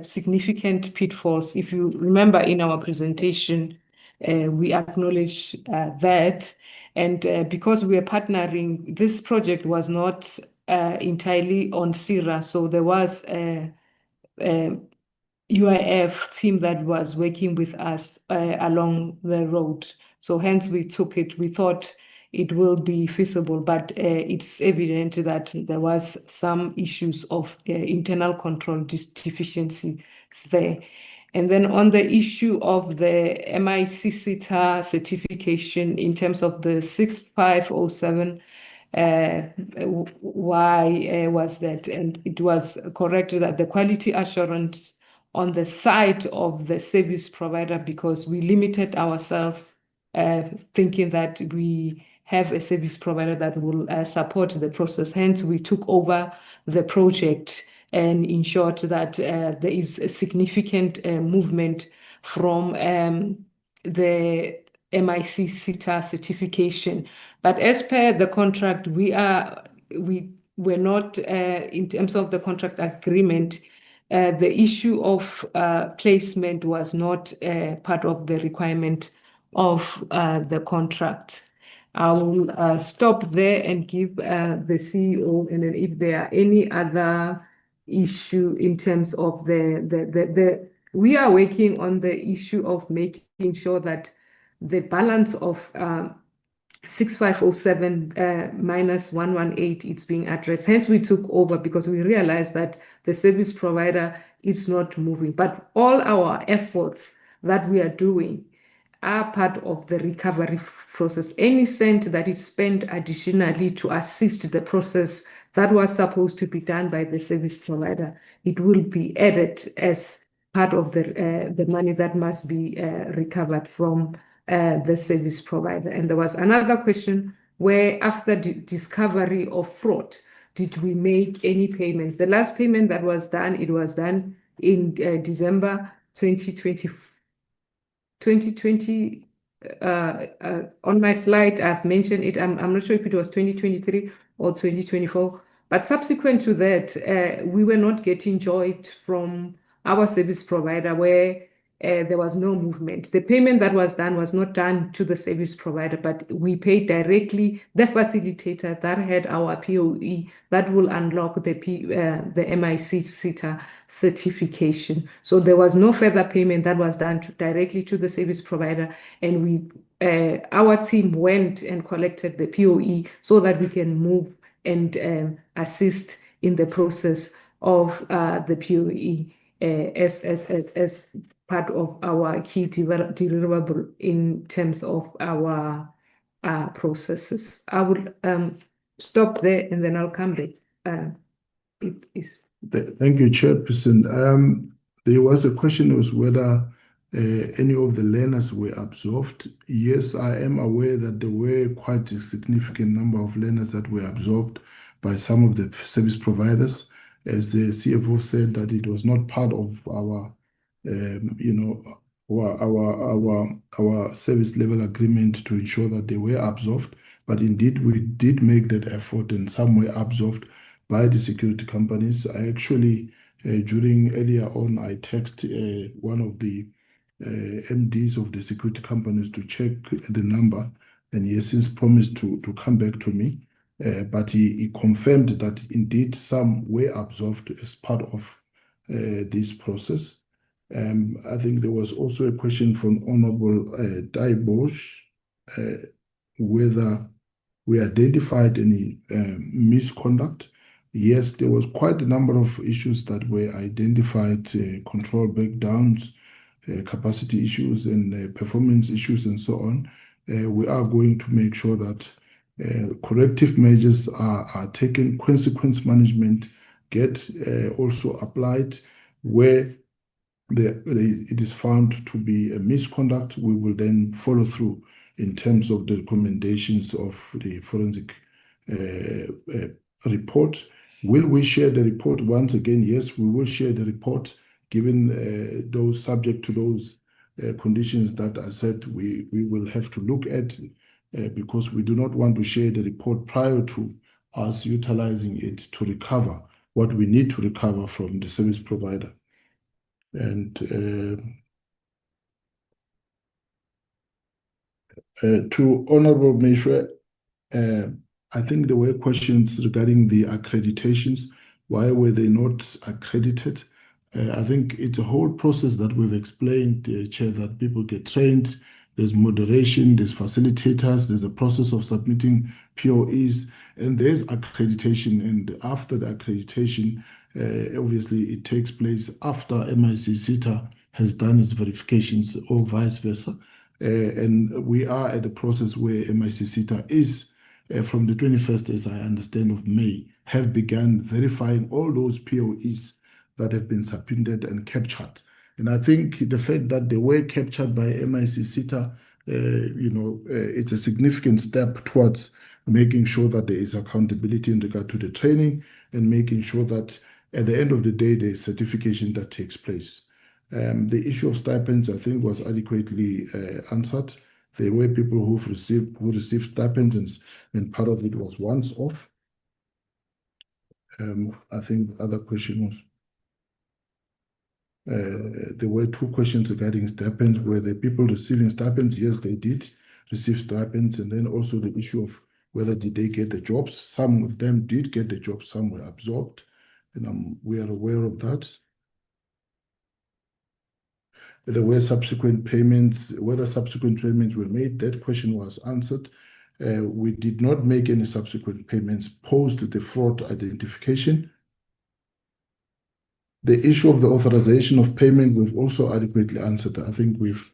significant pitfalls. If you remember in our presentation, we acknowledge that. And because we are partnering, this project was not entirely on SIRA, so there was a UIF team that was working with us along the road. So hence we took it. We thought it will be feasible, but it's evident that there was some issues of internal control deficiencies there. And then on the issue of the MIC-SITA certification in terms of the 6507, why was that? And it was correct that the quality assurance on the side of the service provider, because we limited ourselves thinking that we have a service provider that will support the process. Hence, we took over the project and ensured that there is a significant movement from the MIC SITA certification. But as per the contract, we were not, in terms of the contract agreement, the issue of placement was not part of the requirement of the contract. I will stop there and give the CEO, and then if there are any other issue in terms of we are working on the issue of making sure that the balance of 6507 minus 118 is being addressed. Hence, we took over because we realized that the service provider is not moving. But all our efforts that we are doing are part of the recovery process. Any cent that is spent additionally to assist the process that was supposed to be done by the service provider, it will be added as part of the money that must be recovered from the service provider. And there was another question where, after the discovery of fraud, did we make any payment? The last payment that was done, it was done in December 2020. On my slide, I've mentioned it. I'm not sure if it was 2023 or 2024. But subsequent to that, we were not getting joy from our service provider where there was no movement. The payment that was done was not done to the service provider, but we paid directly the facilitator that had our POE that will unlock the MIC SITA certification. So there was no further payment that was done directly to the service provider, and our team went and collected the POE so that we can move and assist in the process of the POE as part of our key deliverable in terms of our processes. I would stop there and then I'll come back. Thank you, Chairperson. There was a question was whether any of the learners were absorbed. Yes, I am aware that there were quite a significant number of learners that were absorbed by some of the service providers. As the CFO said, that it was not part of our our service level agreement to ensure that they were absorbed, but indeed we did make that effort, and some were absorbed by the security companies. I actually, during earlier on, I texted one of the MDs of the security companies to check the number, and he has since promised to come back to me. But he confirmed that indeed some were absorbed as part of this process. I think there was also a question from Honorable Daibosh, whether we identified any misconduct. Yes, there was quite a number of issues that were identified, control breakdowns, capacity issues, and performance issues, and so on. We are going to make sure that corrective measures are taken, consequence management get also applied where it is found to be a misconduct. We will then follow through in terms of the recommendations of the forensic report. Will we share the report? Once again, yes, we will share the report, given those subject to those conditions that I said we will have to look at, because we do not want to share the report prior to us utilizing it to recover what we need to recover from the service provider. And to Honorable Meshwe, I think there were questions regarding the accreditations. Why were they not accredited? I think it's a whole process that we've explained, Chair, that people get trained. There's moderation, there's facilitators, there's a process of submitting POEs, and there's accreditation. And after the accreditation, obviously it takes place after MIC SITA has done its verifications or vice versa. And we are at the process where MIC SITA is, from the 21st, as I understand, of May, have begun verifying all those POEs that have been subpoenaed and captured. And I think the fact that they were captured by MIC SITA, it's a significant step towards making sure that there is accountability in regard to the training and making sure that at the end of the day, there is certification that takes place. The issue of stipends, I think, was adequately answered. There were people who received stipends, and part of it was once off. I think the other question was, there were two questions regarding stipends. Were the people receiving stipends? Yes, they did receive stipends, and then also the issue of whether did they get the jobs. Some of them did get the jobs, some were absorbed, and we are aware of that. There were subsequent payments. Whether subsequent payments were made, that question was answered. We did not make any subsequent payments post the fraud identification. The issue of the authorization of payment, we've also adequately answered. I think we've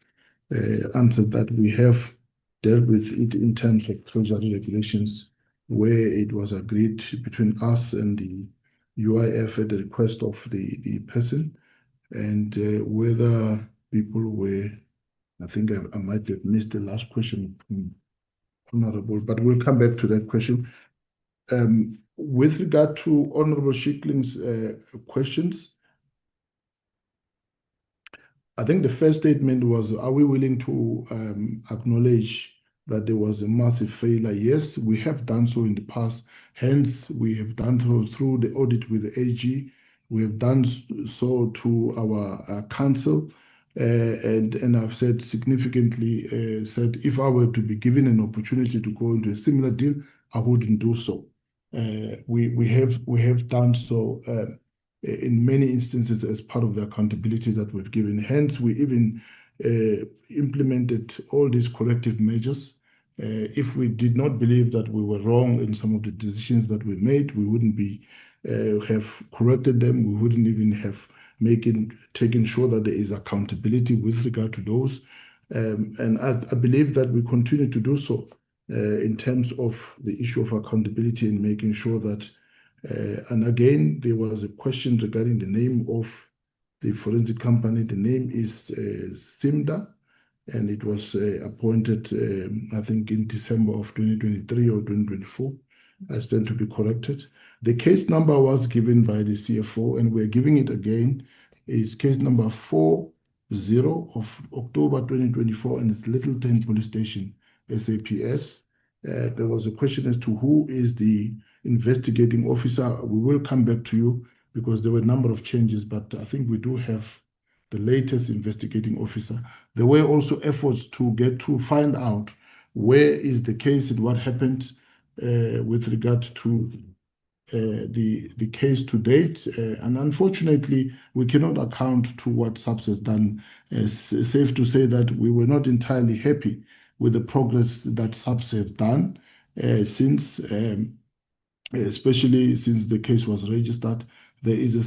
answered that. We have dealt with it in terms of treasury regulations, where it was agreed between us and the UIF at the request of the person, and whether people were, I think I might have missed the last question, Honorable, but we'll come back to that question. With regard to Honorable Schickling's questions, I think the first statement was, are we willing to acknowledge that there was a massive failure? Yes, we have done so in the past. Hence, we have done so through the audit with the AG. We have done so to our council. And I've said significantly, said if I were to be given an opportunity to go into a similar deal, I wouldn't do so. We have done so in many instances as part of the accountability that we've given. Hence, we even implemented all these corrective measures. If we did not believe that we were wrong in some of the decisions that we made, we wouldn't be have corrected them. We wouldn't even have taken sure that there is accountability with regard to those. And I believe that we continue to do so in terms of the issue of accountability and making sure that and again, there was a question regarding the name of the forensic company. The name is SIMDA, and it was appointed, I think, in December of 2023 or 2024. I stand to be corrected. The case number was given by the CFO, and we're giving it again. It's case number 40 of October 2024, and it's Littleton Police Station, SAPS. There was a question as to who is the investigating officer. We will come back to you because there were a number of changes, but I think we do have the latest investigating officer. There were also efforts to find out where is the case and what happened with regard to the case to date. And unfortunately, we cannot account to what SAPS has done. It's safe to say that we were not entirely happy with the progress that SAPS have done since especially since the case was registered. There is a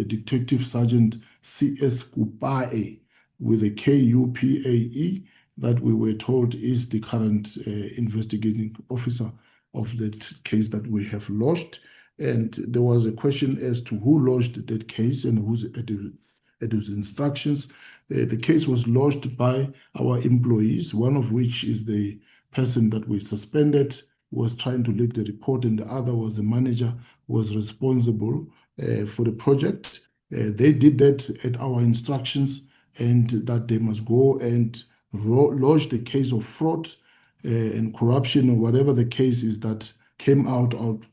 Detective Sergeant C.S. Kupae with a KUPAE that we were told is the current investigating officer of that case that we have lodged. And there was a question as to who lodged that case and who's at his instructions. The case was lodged by our employees, one of which is the person that we suspended, was trying to leak the report, and the other was the manager who was responsible for the project. They did that at our instructions, and that they must go and lodge the case of fraud and corruption, or whatever the case is that came out of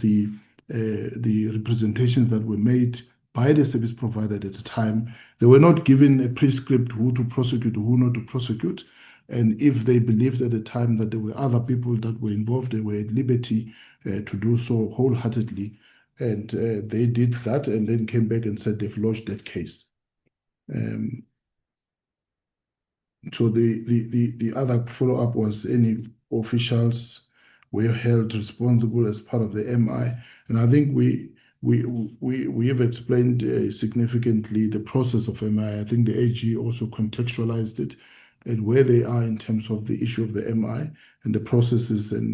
the representations that were made by the service provider at the time. They were not given a prescript who to prosecute or who not to prosecute. And if they believed at the time that there were other people that were involved, they were at liberty to do so wholeheartedly. And they did that and then came back and said they've lodged that case. So the other follow-up was any officials were held responsible as part of the MI. And I think we have explained significantly the process of MI. I think the AG also contextualized it and where they are in terms of the issue of the MI and the processes. And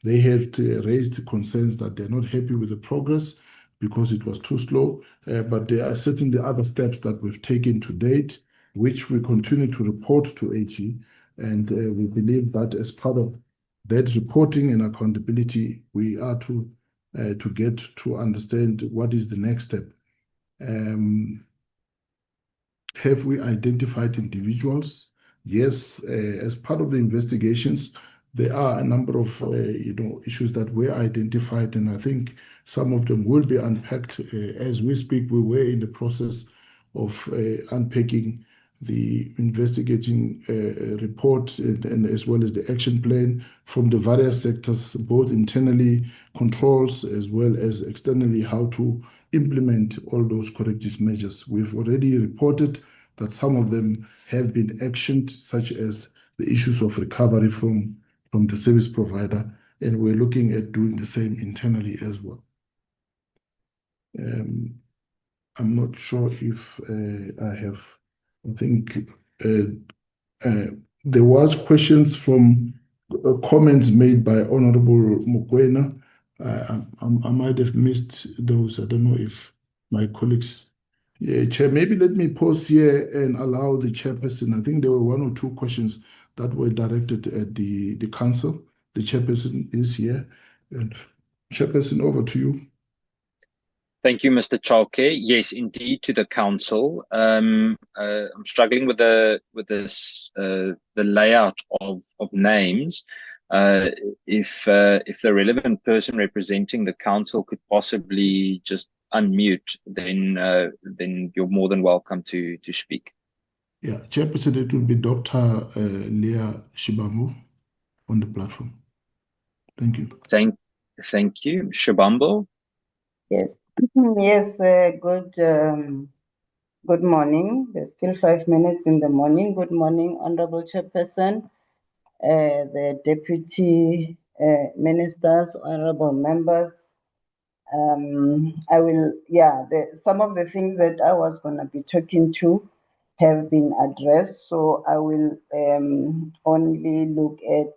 they have raised concerns that they're not happy with the progress because it was too slow. But there are certainly other steps that we've taken to date, which we continue to report to AG. And we believe that as part of that reporting and accountability, we are to get to understand what is the next step. Have we identified individuals yes, as part of the investigations, there are a number of issues that were identified, and I think some of them will be unpacked as we speak. We were in the process of unpacking the investigating report and as well as the action plan from the various sectors, both internally, controls, as well as externally, how to implement all those corrective measures. We've already reported that some of them have been actioned, such as the issues of recovery from the service provider, and we're looking at doing the same internally as well. I'm not sure if I think there was questions from comments made by Honorable Mokoena. I might have missed those. I don't know if my colleagues. Yeah, Chair, maybe let me pause here and allow the chairperson. I think there were one or two questions that were directed at the council. The chairperson is here. And chairperson, over to you. Thank you, Mr. Chalke. Yes, indeed, to the council. I'm struggling with the layout of names. If the relevant person representing the council could possibly just unmute, then you're more than welcome to speak. Yeah, chairperson, it will be Dr. Leah Shibamu on the platform. Thank you. Thank you, Shibambo. Yes. Yes. Good morning. There's still 5 minutes in the morning. Good morning, Honorable Chairperson, the Deputy Ministers, Honorable Members. Some of the things that I was going to be talking to have been addressed, so I will only look at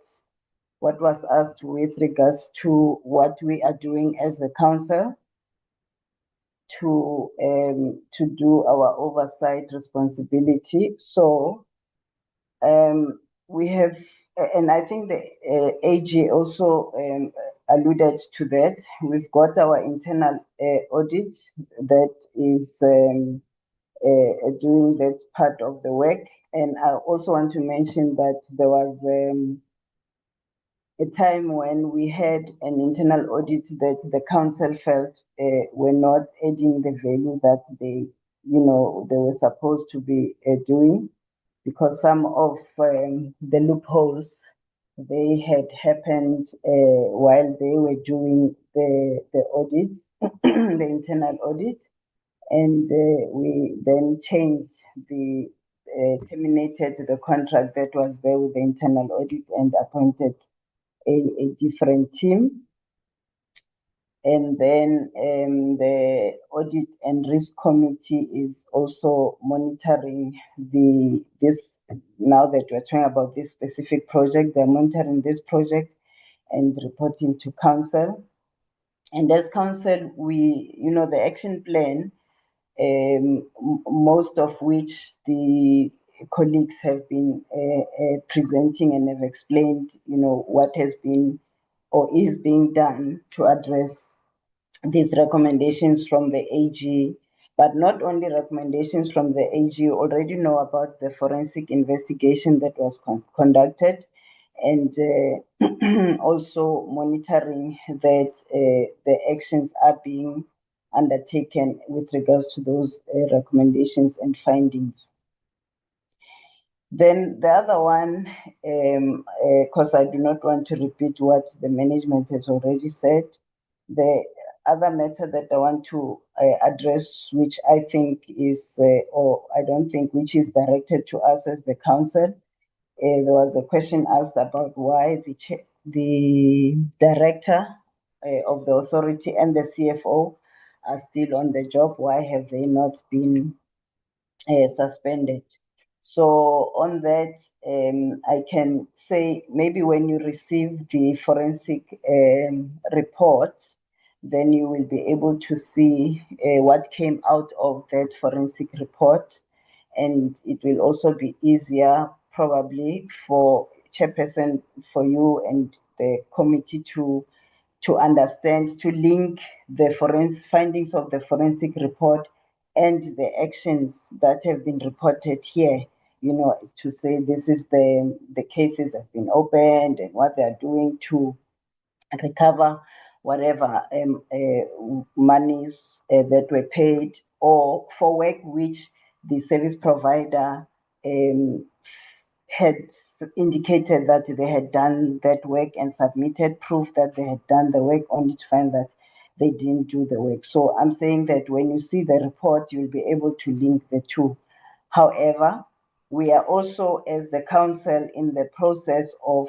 what was asked with regards to what we are doing as the council to do our oversight responsibility. So we have, and I think the AG also alluded to that. We've got our internal audit that is doing that part of the work. And I also want to mention that there was a time when we had an internal audit that the council felt were not adding the value that they were supposed to be doing, because some of the loopholes they had happened while they were doing the audits, the internal audit, and we then changed terminated the contract that was there with the internal audit and appointed a different team. And then the Audit and Risk Committee is also monitoring this. Now that we're talking about this specific project, they're monitoring this project and reporting to council. And as council, the action plan, most of which the colleagues have been presenting and have explained, what has been or is being done to address these recommendations from the AG, but not only recommendations from the AG. You already know about the forensic investigation that was conducted, and also monitoring that the actions are being undertaken with regards to those recommendations and findings. Then the other one, because I do not want to repeat what the management has already said, the other matter that I want to address, which I think is, or I don't think, which is directed to us as the council. There was a question asked about why the director of the authority and the CFO are still on the job. Why have they not been suspended? So on that, I can say maybe when you receive the forensic report, then you will be able to see what came out of that forensic report. And it will also be easier probably for chairperson, for you and the committee to understand, to link the findings of the forensic report and the actions that have been reported here to say this is the cases have been opened and what they are doing to recover whatever monies that were paid, or for work which the service provider had indicated that they had done that work and submitted proof that they had done the work, only to find that they didn't do the work. So I'm saying that when you see the report, you'll be able to link the two. However, we are also, as the council, in the process of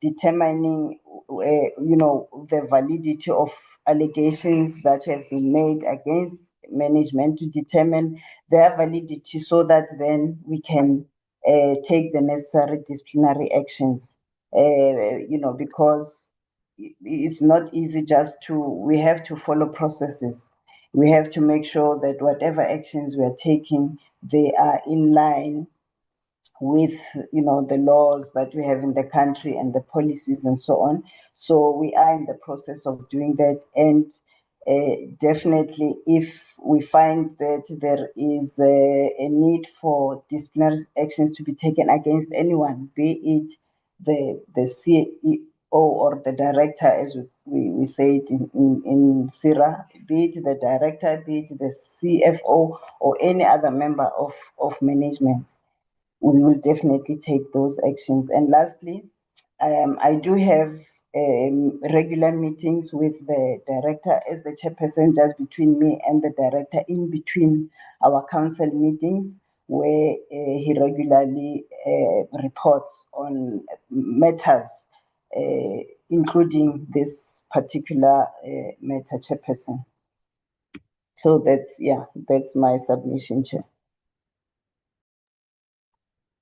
determining, the validity of allegations that have been made against management, to determine their validity, so that then we can take the necessary disciplinary actions. Because it's not easy we have to follow processes. We have to make sure that whatever actions we are taking, they are in line with the laws that we have in the country and the policies and so on. So we are in the process of doing that, and definitely if we find that there is a need for disciplinary actions to be taken against anyone, be it the CEO or the director, as we say it in SIRA, be it the director, be it the CFO, or any other member of management, we will definitely take those actions. And lastly, I do have regular meetings with the director as the chairperson, just between me and the director, in between our council meetings, where he regularly reports on matters, including this particular matter, chairperson. So that's my submission, Chair.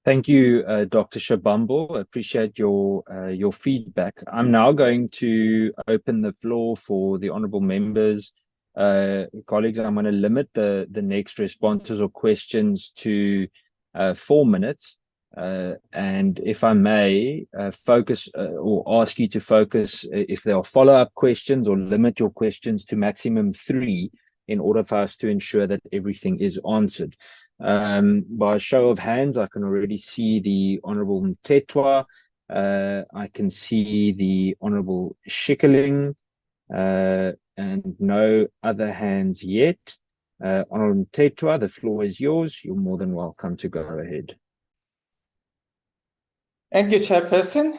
Thank you, Dr. Shabambo. I appreciate your feedback. I'm now going to open the floor for the honourable members. Colleagues, I'm going to limit the next responses or questions to 4 minutes. And if I may, focus or ask you to focus if there are follow-up questions, or limit your questions to maximum 3 in order for us to ensure that everything is answered. By a show of hands, I can already see the Honourable Mtetwa. I can see the Honourable Schikkeling, and no other hands yet. Honourable Mtetwa, the floor is yours. You're more than welcome to go ahead. Thank you, Chairperson.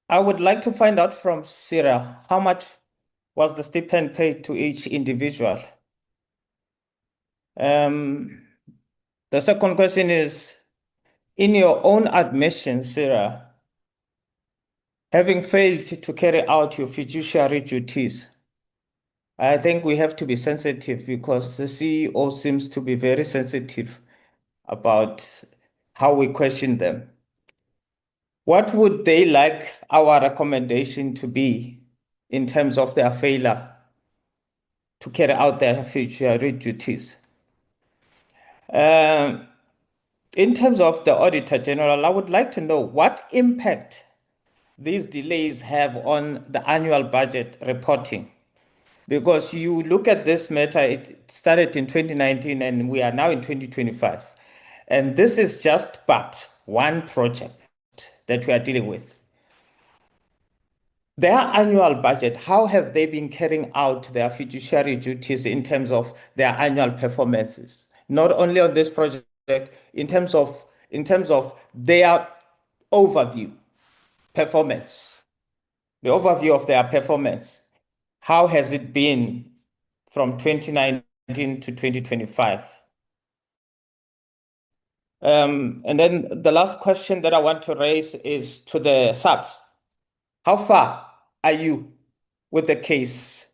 I would like to find out from SIRA, how much was the stipend paid to each individual? The second question is, in your own admission, SIRA, having failed to carry out your fiduciary duties, I think we have to be sensitive, because the CEO seems to be very sensitive about how we question them. What would they like our recommendation to be in terms of their failure to carry out their fiduciary duties? In terms of the Auditor General, I would like to know what impact these delays have on the annual budget reporting. Because you look at this matter, it started in 2019 and we are now in 2025. And this is just but one project that we are dealing with. Their annual budget, how have they been carrying out their fiduciary duties in terms of their annual performances? Not only on this project, in terms of their overview performance, the overview of their performance. How has it been from 2019 to 2025? And then the last question that I want to raise is to the subs. How far are you with the case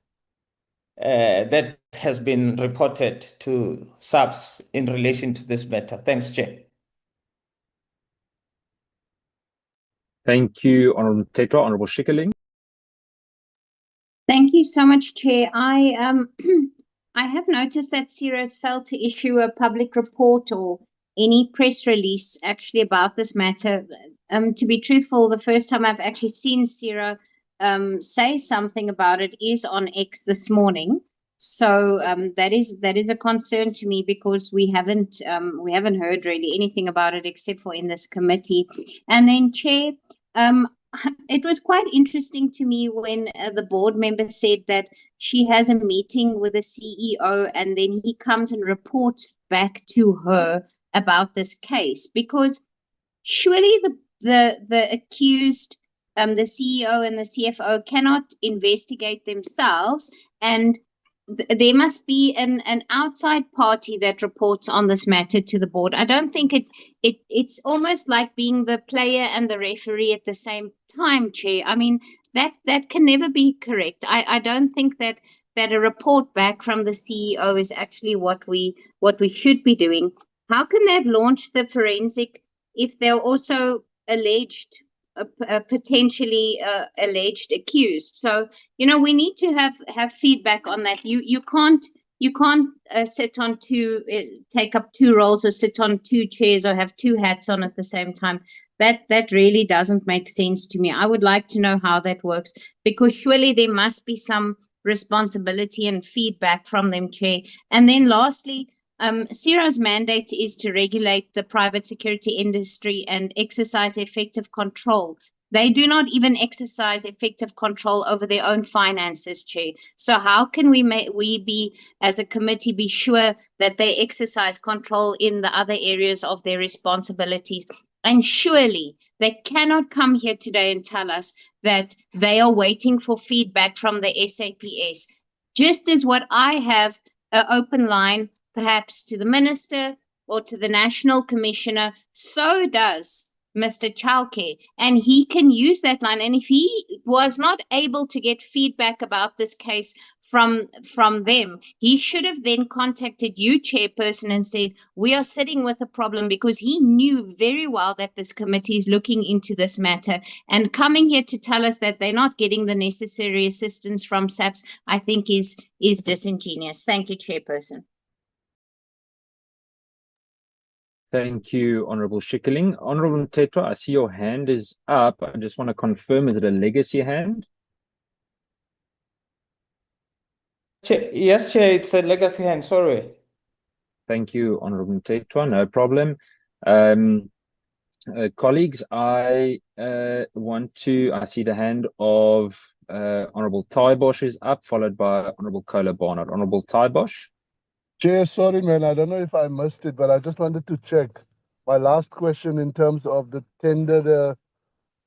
that has been reported to subs in relation to this matter? Thanks, Chair. Thank you, Honourable Mtetwa. Honourable Schikkeling. Thank you so much, Chair. I have noticed that SIRA has failed to issue a public report or any press release actually about this matter. To be truthful, the first time I've actually seen SIRA say something about it is on X this morning. So that is a concern to me, because we haven't heard really anything about it except for in this committee. And then, Chair, it was quite interesting to me when the board member said that she has a meeting with the CEO and then he comes and reports back to her about this case, because surely the accused, the CEO and the CFO cannot investigate themselves, and there must be an outside party that reports on this matter to the board. I don't think it's almost like being the player and the referee at the same time, Chair. I mean, that can never be correct. I don't think that a report back from the CEO is actually what we should be doing. How can they have launched the forensic if they're also alleged, potentially alleged accused? So, you know, we need to have feedback on that. You can't sit on take up two roles, or sit on two chairs, or have two hats on at the same time. That really doesn't make sense to me. I would like to know how that works, because surely there must be some responsibility and feedback from them, Chair. And then lastly, SIRA's mandate is to regulate the private security industry and exercise effective control. They do not even exercise effective control over their own finances, Chair. So how can we be, as a committee, be sure that they exercise control in the other areas of their responsibilities? And surely they cannot come here today and tell us that they are waiting for feedback from the SAPS. Just as what I have an open line, perhaps to the minister or to the national commissioner, so does Mr. Chauke, and he can use that line. And if he was not able to get feedback about this case from them, he should have then contacted you, Chairperson, and said, we are sitting with a problem, because he knew very well that this committee is looking into this matter. And coming here to tell us that they're not getting the necessary assistance from SAPS, I think is disingenuous. Thank you, Chairperson. Thank you, Honorable Schikkeling. Honorable Tetra, I see your hand is up. I just want to confirm, is it a legacy hand? Yes, Chair, it's a legacy hand, sorry. Thank you, Honorable Tetra, no problem. Colleagues, I see the hand of Honorable Taibosh is up, followed by Honorable Kola Barnard. Honorable Taibosh. Chair, sorry, man, I don't know if I missed it, but I just wanted to check. My last question in terms of the tender, the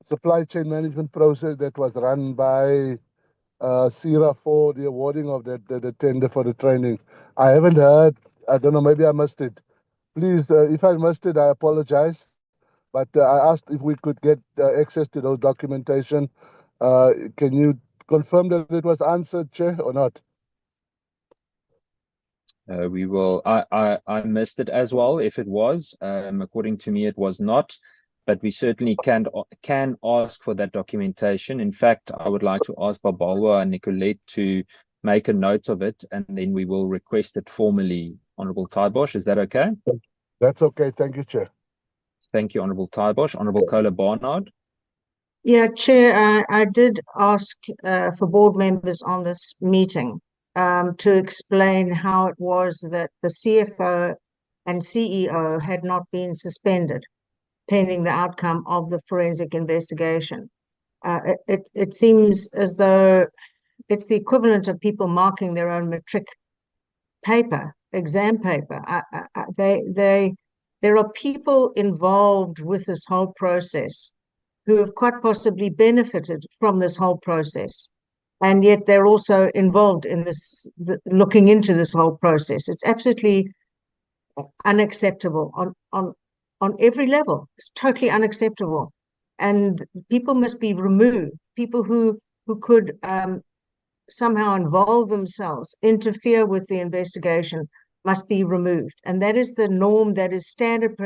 supply chain management process that was run by SIRA for the awarding of the tender for the training. I haven't heard, I don't know, maybe I missed it. Please, if I missed it, I apologize. But I asked if we could get access to those documentation. Can you confirm that it was answered, Chair, or not? We will. I missed it as well. If it was, according to me, it was not. But we certainly can ask for that documentation. In fact, I would like to ask Babalwa and Nicolette to make a note of it, and then we will request it formally. Honorable Taibosh, is that okay? That's okay. Thank you, Chair. Thank you, Honorable Taibosh. Honorable Kola Barnard. Yeah, Chair, I did ask for board members on this meeting to explain how it was that the CFO and CEO had not been suspended pending the outcome of the forensic investigation. It seems as though it's the equivalent of people marking their own matric paper, exam paper. There are people involved with this whole process who have quite possibly benefited from this whole process. And yet they're also involved in this, looking into this whole process. It's absolutely unacceptable on every level. It's totally unacceptable. And people must be removed. People who could somehow involve themselves, interfere with the investigation, must be removed. And that is the norm, that is standard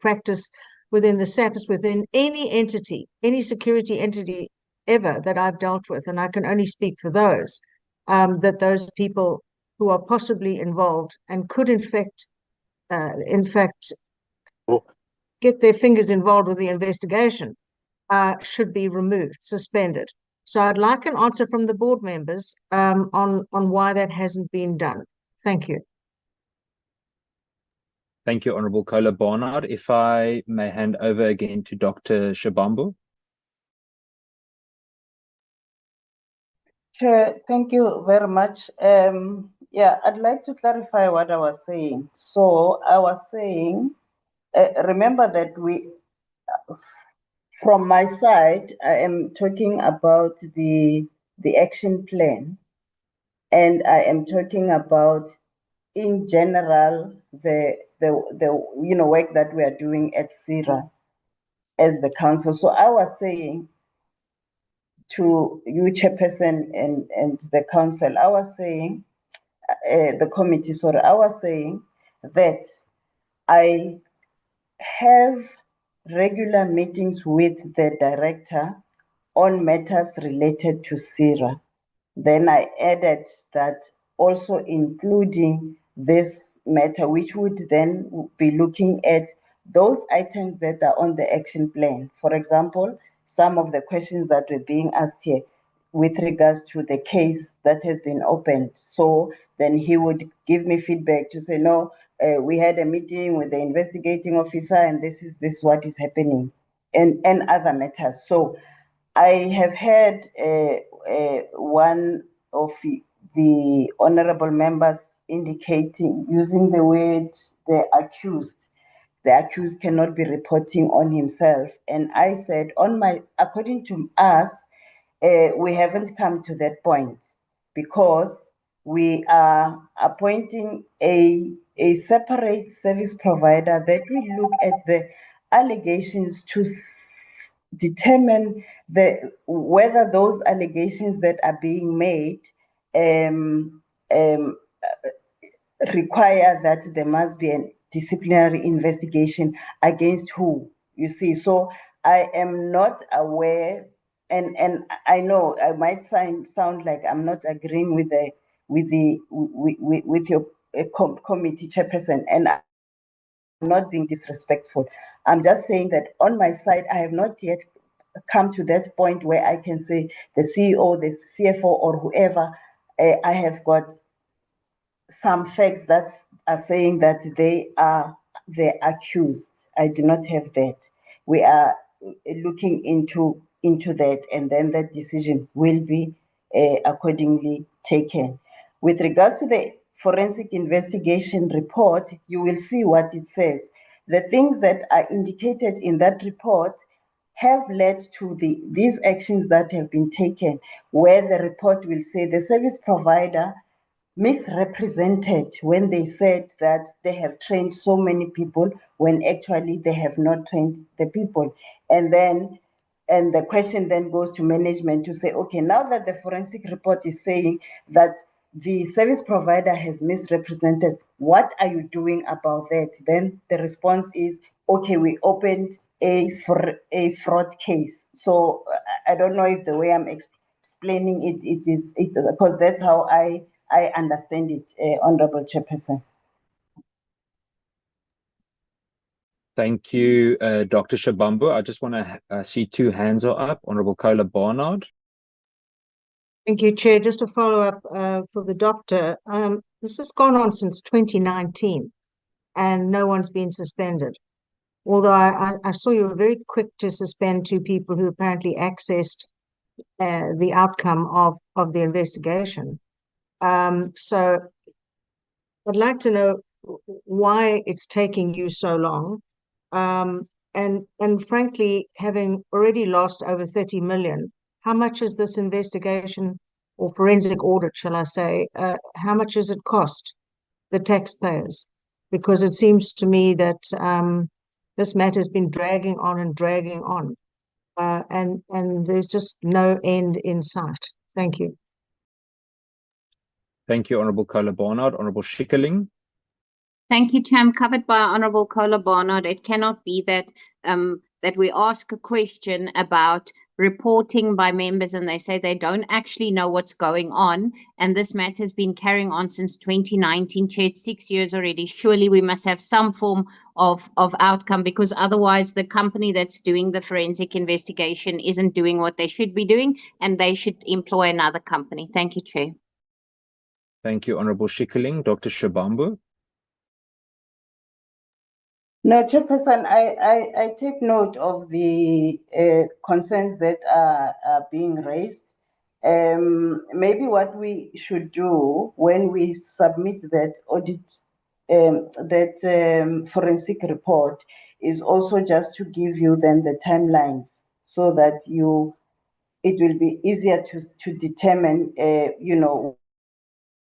practice within the SAPS, within any entity, any security entity ever that I've dealt with, and I can only speak for those, that those people who are possibly involved and could in fact get their fingers involved with the investigation should be removed, suspended. So I'd like an answer from the board members on why that hasn't been done. Thank you. Thank you, Honourable Kola Barnard. If I may hand over again to Dr. Shabambo. Chair, thank you very much. Yeah, I'd like to clarify what I was saying. So I was saying, remember that from my side, I am talking about the action plan, and I am talking about, in general, the work that we are doing at SIRA as the council. So I was saying to you, Chairperson, and the council, I was saying, the committee, sorry, I was saying that I have regular meetings with the director on matters related to SIRA. Then I added that also including this matter, which would then be looking at those items that are on the action plan. For example, some of the questions that were being asked here with regards to the case that has been opened. So then he would give me feedback to say, no, we had a meeting with the investigating officer and this is what is happening, and other matters. So I have had one of the honorable members indicating, using the word the accused cannot be reporting on himself. And I said, according to us, we haven't come to that point because we are appointing a separate service provider that will look at the allegations to determine whether those allegations that are being made require that there must be a disciplinary investigation against who, you see. So I am not aware, and I know I might sound like I'm not agreeing with your committee chairperson, and I'm not being disrespectful. I'm just saying that on my side, I have not yet come to that point where I can say the CEO, the CFO, or whoever, I have got some facts that are saying that they are the accused. I do not have that. We are looking into that, and then that decision will be accordingly taken. With regards to the forensic investigation report, you will see what it says. The things that are indicated in that report have led to these actions that have been taken, where the report will say the service provider misrepresented when they said that they have trained so many people when actually they have not trained the people. And the question then goes to management to say, okay, now that the forensic report is saying that the service provider has misrepresented, what are you doing about that? Then the response is, okay, we opened a fraud case. So I don't know if the way I'm explaining it is because that's how I understand it, Honorable Chairperson. Thank you, Dr. Shabambo. I just want to see two hands are up. Honourable Kola Barnard. Thank you, Chair. Just to follow up for the doctor, this has gone on since 2019 and no one's been suspended. Although I saw you were very quick to suspend two people who apparently accessed the outcome of the investigation. So I'd like to know why it's taking you so long. And frankly, having already lost over 30 million, how much is this investigation or forensic audit, shall I say, how much does it cost the taxpayers? Because it seems to me that this matter has been dragging on and dragging on, and there's just no end in sight. Thank you. Thank you, Honourable Kola Barnard. Honourable Schikkerling. Thank you, Chair. I'm covered by Honourable Kola Barnard. It cannot be that that we ask a question about reporting by members, and they say they don't actually know what's going on. And this matter has been carrying on since 2019, Chair, 6 years already. Surely we must have some form of outcome, because otherwise the company that's doing the forensic investigation isn't doing what they should be doing, and they should employ another company. Thank you, Chair. Thank you, Honorable Schikkeling. Dr. Shabambu. No, Chairperson, I take note of the concerns that are being raised. Maybe what we should do when we submit that audit, forensic report, is also just to give you then the timelines, so that it will be easier to determine,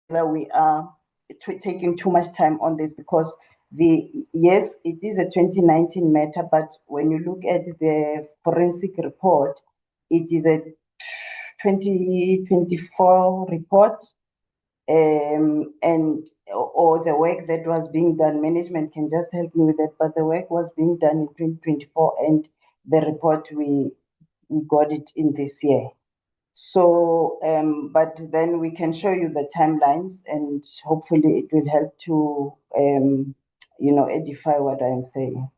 whether we are taking too much time on this, because yes, it is a 2019 matter, but when you look at the forensic report, it is a 2024 report, or the work that was being done. Management can just help me with that, but the work was being done in 2024, and the report we got it in this year. So, but then we can show you the timelines, and hopefully it will help to, edify what I'm saying.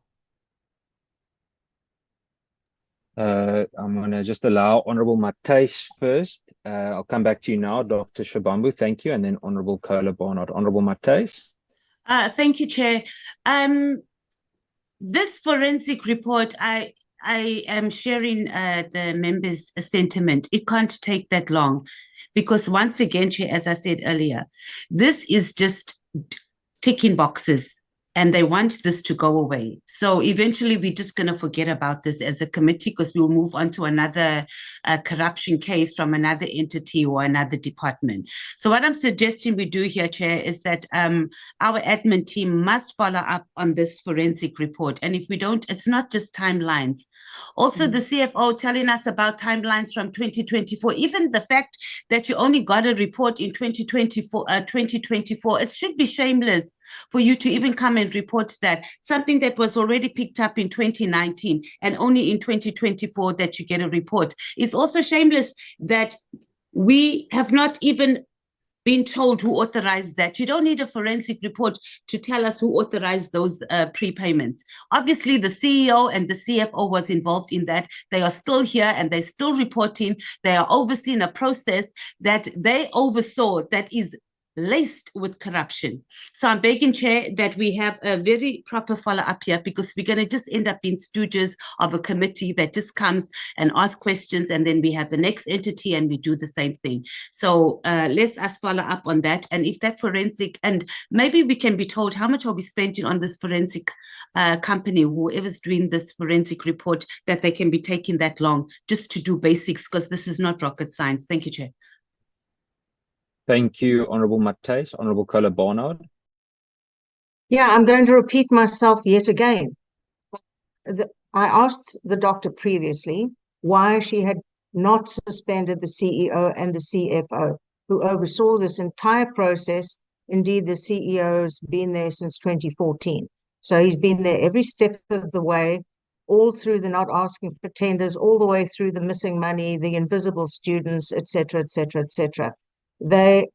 I'm going to just allow Honorable Matthys first. I'll come back to you now, Dr. Shabambu. Thank you. And then Honorable Kola Barnard. Honorable Matthys. Thank you, Chair. This forensic report, I am sharing the members' sentiment. It can't take that long, because once again, Chair, as I said earlier, this is just ticking boxes, and they want this to go away. So eventually we're just going to forget about this as a committee, because we'll move on to another corruption case from another entity or another department. So what I'm suggesting we do here, Chair, is that our admin team must follow up on this forensic report. And if we don't, it's not just timelines. Also, the CFO telling us about timelines from 2024, even the fact that you only got a report in 2024, it should be shameless for you to even come and report that, something that was already picked up in 2019 and only in 2024 that you get a report. It's also shameless that we have not even been told who authorized that. You don't need a forensic report to tell us who authorized those prepayments. Obviously, the CEO and the CFO was involved in that. They are still here and they're still reporting. They are overseeing a process that they oversaw that is laced with corruption. So I'm begging, Chair, that we have a very proper follow-up here, because we're going to just end up being stooges of a committee that just comes and asks questions, and then we have the next entity and we do the same thing. So let's us follow up on that. And if that forensic, and maybe we can be told how much are we spending on this forensic company, whoever's doing this forensic report, that they can be taking that long just to do basics, because this is not rocket science. Thank you, Chair. Thank you, Honorable Matthys. Honorable Kola Barnard. Yeah, I'm going to repeat myself yet again. I asked the doctor previously why she had not suspended the CEO and the CFO, who oversaw this entire process. Indeed, the CEO's been there since 2014. So he's been there every step of the way, all through the not asking for tenders, all the way through the missing money, the invisible students, etc., etc., etc. I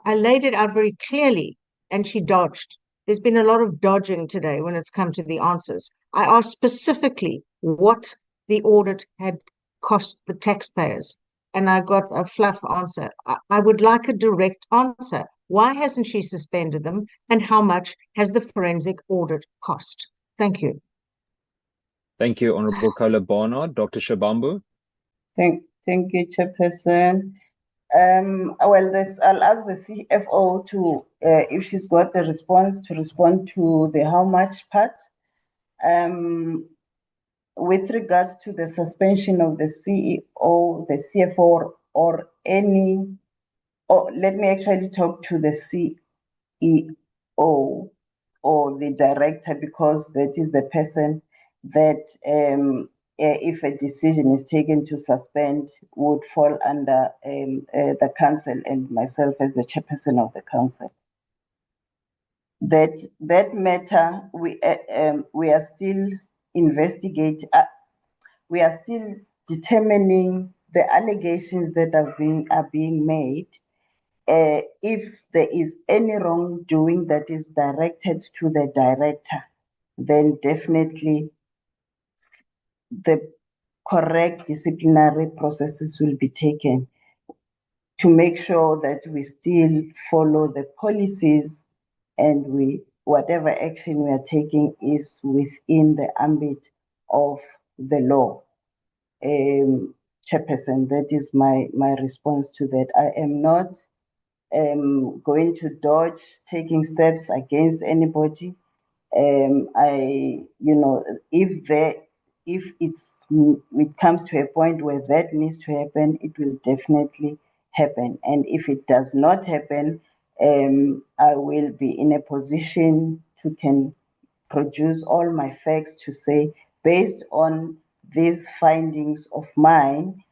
laid it out very clearly, and she dodged. There's been a lot of dodging today when it's come to the answers. I asked specifically what the audit had cost the taxpayers, and I got a fluff answer. I would like a direct answer. Why hasn't she suspended them, and how much has the forensic audit cost? Thank you. Thank you, Honorable Kola Barnard. Dr. Shabambu. Thank you, Chairperson. Well, I'll ask the CFO to, if she's got the response, to respond to the how much part. With regards to the suspension of the CEO, the CFO, or any, or let me actually talk to the CEO or the director, because that is the person that, if a decision is taken to suspend, would fall under the council and myself as the chairperson of the council. That matter, we are still investigating. we are still determining the allegations that are being made. If there is any wrongdoing that is directed to the director, then definitely the correct disciplinary processes will be taken to make sure that we still follow the policies and whatever action we are taking is within the ambit of the law. Chairperson, that is my response to that. I am not going to dodge taking steps against anybody. If it comes to a point where that needs to happen, it will definitely happen. And if it does not happen, I will be in a position to can produce all my facts to say, based on these findings of mine,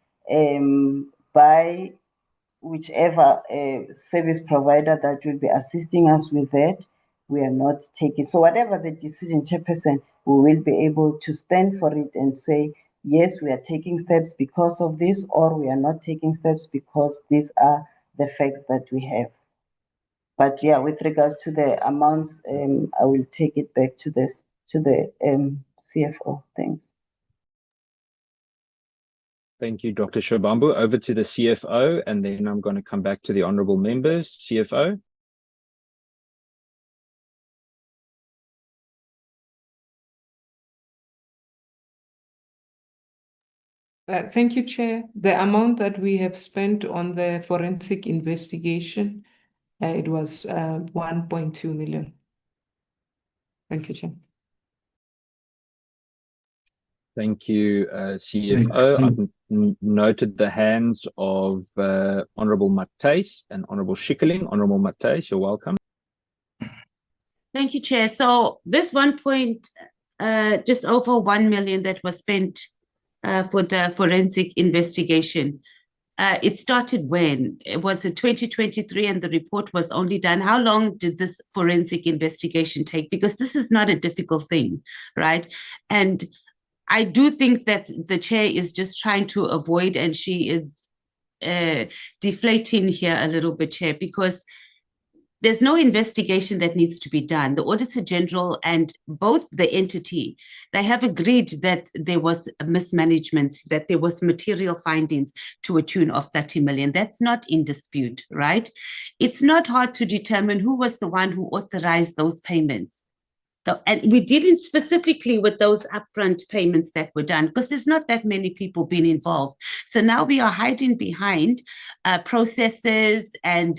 by whichever service provider that will be assisting us with that, we are not taking. So whatever the decision, Chairperson, we will be able to stand for it and say, yes, we are taking steps because of this, or we are not taking steps because these are the facts that we have. But yeah, with regards to the amounts, I will take it back to the CFO. Thanks. Thank you, Dr. Shobambu. Over to the CFO, and then I'm going to come back to the honourable members. CFO. Thank you, Chair. The amount that we have spent on the forensic investigation, it was 1.2 million. Thank you, Chair. Thank you, CFO. I've noted the hands of Honourable Matthys and Honourable Schikkeling. Honourable Matthys, you're welcome. Thank you, Chair. So this just over 1 million that was spent for the forensic investigation, it started when? It was in 2023 and the report was only done. How long did this forensic investigation take? Because this is not a difficult thing, right? And I do think that the chair is just trying to avoid, and she is deflating here a little bit, Chair, because there's no investigation that needs to be done. The Auditor General and both the entity, they have agreed that there was mismanagement, that there was material findings to a tune of 30 million. That's not in dispute, right? It's not hard to determine who was the one who authorized those payments. And we're dealing specifically with those upfront payments that were done because there's not that many people being involved. So now we are hiding behind processes and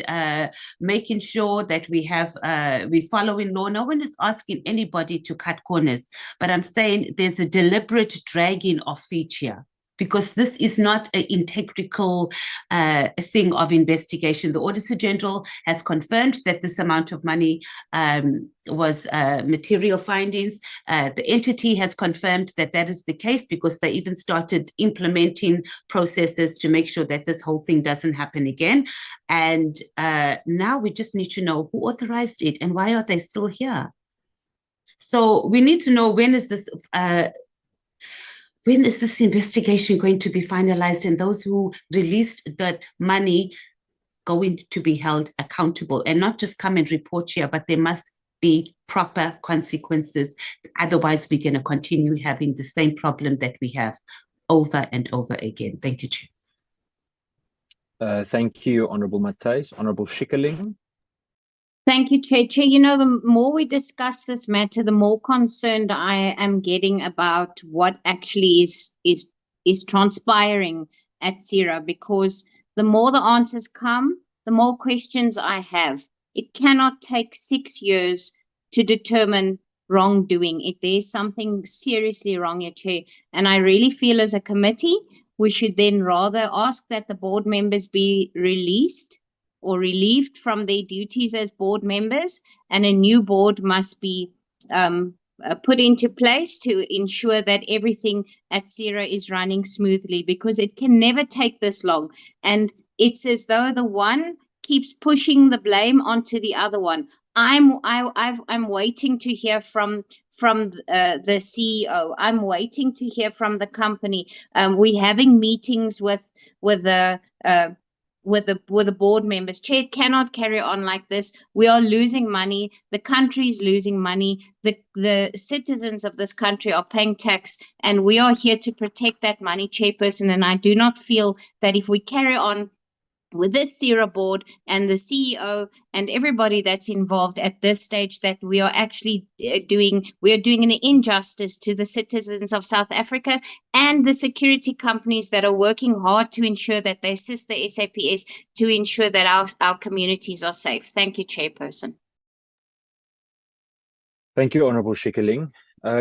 making sure that we following law. No one is asking anybody to cut corners, but I'm saying there's a deliberate dragging of feet here, because this is not an integral thing of investigation. The Auditor General has confirmed that this amount of money was material findings. The entity has confirmed that that is the case because they even started implementing processes to make sure that this whole thing doesn't happen again. And now we just need to know who authorized it and why are they still here? So we need to know when is this investigation going to be finalized, and those who released that money going to be held accountable and not just come and report here, but there must be proper consequences. Otherwise, we're going to continue having the same problem that we have over and over again. Thank you, Chair. Thank you, Honourable Matthys. Honourable Schikkeling. Thank you, Chair. Chair, you know, the more we discuss this matter, the more concerned I am getting about what actually is transpiring at SIRA, because the more the answers come, the more questions I have. It cannot take 6 years to determine wrongdoing. If there's something seriously wrong here, Chair, and I really feel as a committee, we should then rather ask that the board members be released or relieved from their duties as board members, and a new board must be put into place to ensure that everything at SIRA is running smoothly, because it can never take this long. And it's as though the one keeps pushing the blame onto the other one. I'm waiting to hear from the CEO. I'm waiting to hear from the company. We're having meetings with the board members. Chair, it cannot carry on like this. We are losing money. The country is losing money. The citizens of this country are paying tax, and we are here to protect that money, Chairperson. And I do not feel that if we carry on with this SIRA board and the CEO and everybody that's involved at this stage, that we are actually doing an injustice to the citizens of South Africa and the security companies that are working hard to ensure that they assist the SAPS to ensure that our communities are safe. Thank you, Chairperson. Thank you, Honourable Schikkerling.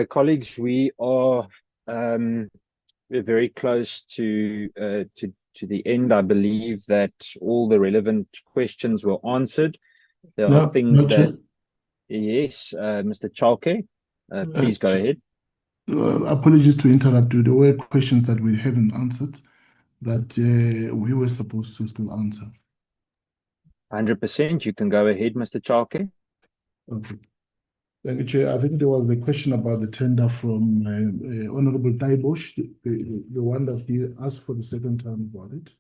Colleagues, we are we're very close to the end. I believe that all the relevant questions were answered. There are things that... Yes, Mr. Chalke, please go ahead. Apologies to interrupt you. There were questions that we haven't answered that we were supposed to still answer. 100%. You can go ahead, Mr. Chalke. Okay. Thank you, Chair. I think there was a question about the tender from Honourable Daibosh, the one that he asked for the second time about it.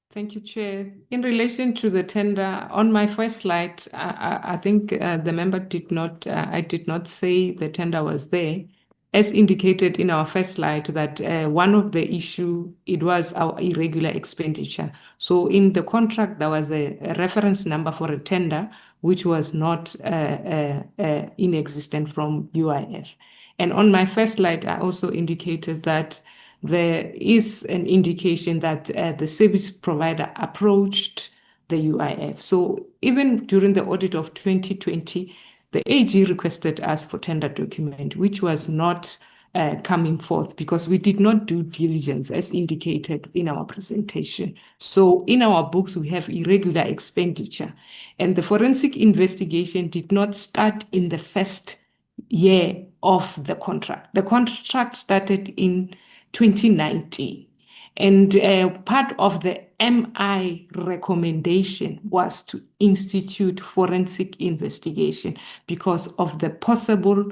Thank you, Chair. In relation to the tender, on my first slide, I think the member did not, I did not say the tender was there. As indicated in our first slide, that one of the issue, it was our irregular expenditure. So in the contract, there was a reference number for a tender, which was not inexistent from UIF. And on my first slide, I also indicated that there is an indication that the service provider approached the UIF. So even during the audit of 2020, the AG requested us for tender document, which was not coming forth because we did not do diligence as indicated in our presentation. So in our books, we have irregular expenditure, and the forensic investigation did not start in the first year of the contract. The contract started in 2019. And part of the MI recommendation was to institute forensic investigation because of the possible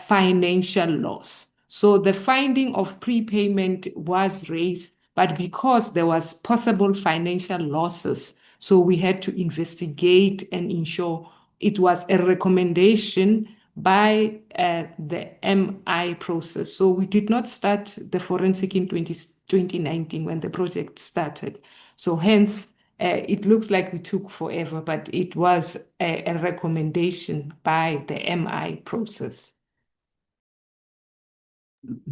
financial loss. So the finding of prepayment was raised, but because there was possible financial losses, so we had to investigate and ensure it was a recommendation by the MI process. So we did not start the forensic in 2019 when the project started. So hence, it looks like we took forever, but it was a recommendation by the MI process.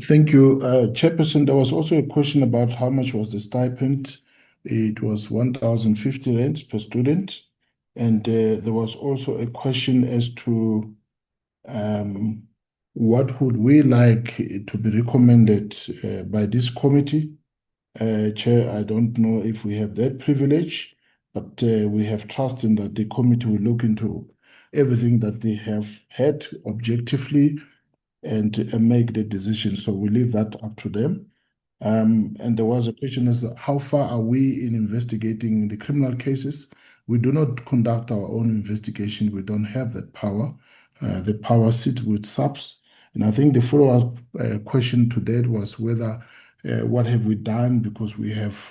Thank you, Chairperson. There was also a question about how much was the stipend. It was 1,050 rands per student. And there was also a question as to what would we like to be recommended by this committee. Chair, I don't know if we have that privilege, but we have trust in that the committee will look into everything that they have had objectively and make the decision. So we leave that up to them. And there was a question as to how far are we in investigating the criminal cases? We do not conduct our own investigation. We don't have that power. The power sits with SAPS. And I think the follow-up question to that was whether what have we done because we have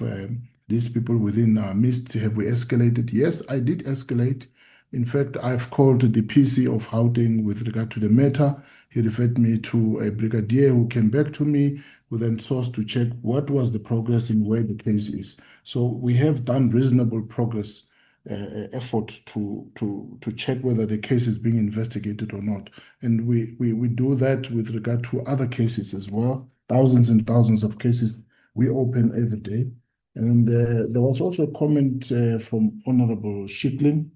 these people within our midst. Have we escalated? Yes, I did escalate. In fact, I've called the PC of Gauteng with regard to the matter. He referred me to a brigadier who came back to me with a source to check what was the progress and where the case is. So we have done reasonable progress effort to check whether the case is being investigated or not. And we do that with regard to other cases as well. Thousands and thousands of cases we open every day. And there was also a comment from Honourable Schikkerling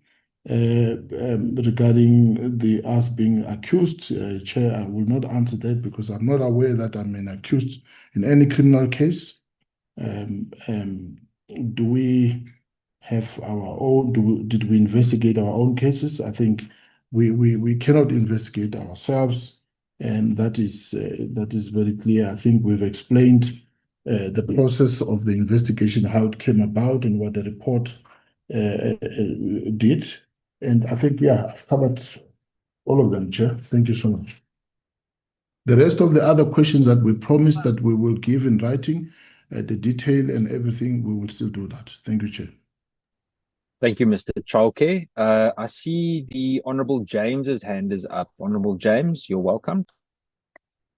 regarding us being accused. Chair, I will not answer that because I'm not aware that I'm an accused in any criminal case. Do we have our own? Did we investigate our own cases? I think we cannot investigate ourselves, and that is very clear. I think we've explained the process of the investigation, how it came about, and what the report did. And I think, yeah, I've covered all of them, Chair. Thank you so much. The rest of the other questions that we promised that we will give in writing, the detail and everything, we will still do that. Thank you, Chair. Thank you, Mr. Chalke. I see the Honourable James's hand is up. Honourable James, you're welcome.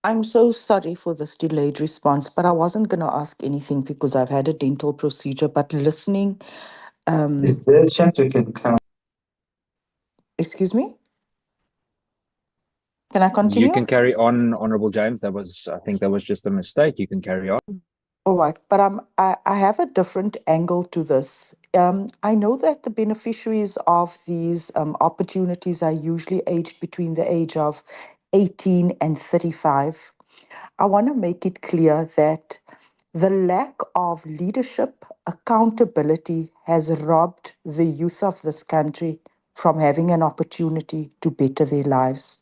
I'm so sorry for this delayed response, but I wasn't going to ask anything because I've had a dental procedure. But listening, excuse me? Can I continue? You can carry on, Honourable James. I think that was just a mistake. You can carry on. All right, but I have a different angle to this. I know that the beneficiaries of these opportunities are usually aged between the age of 18 and 35. I want to make it clear that the lack of leadership, accountability has robbed the youth of this country from having an opportunity to better their lives.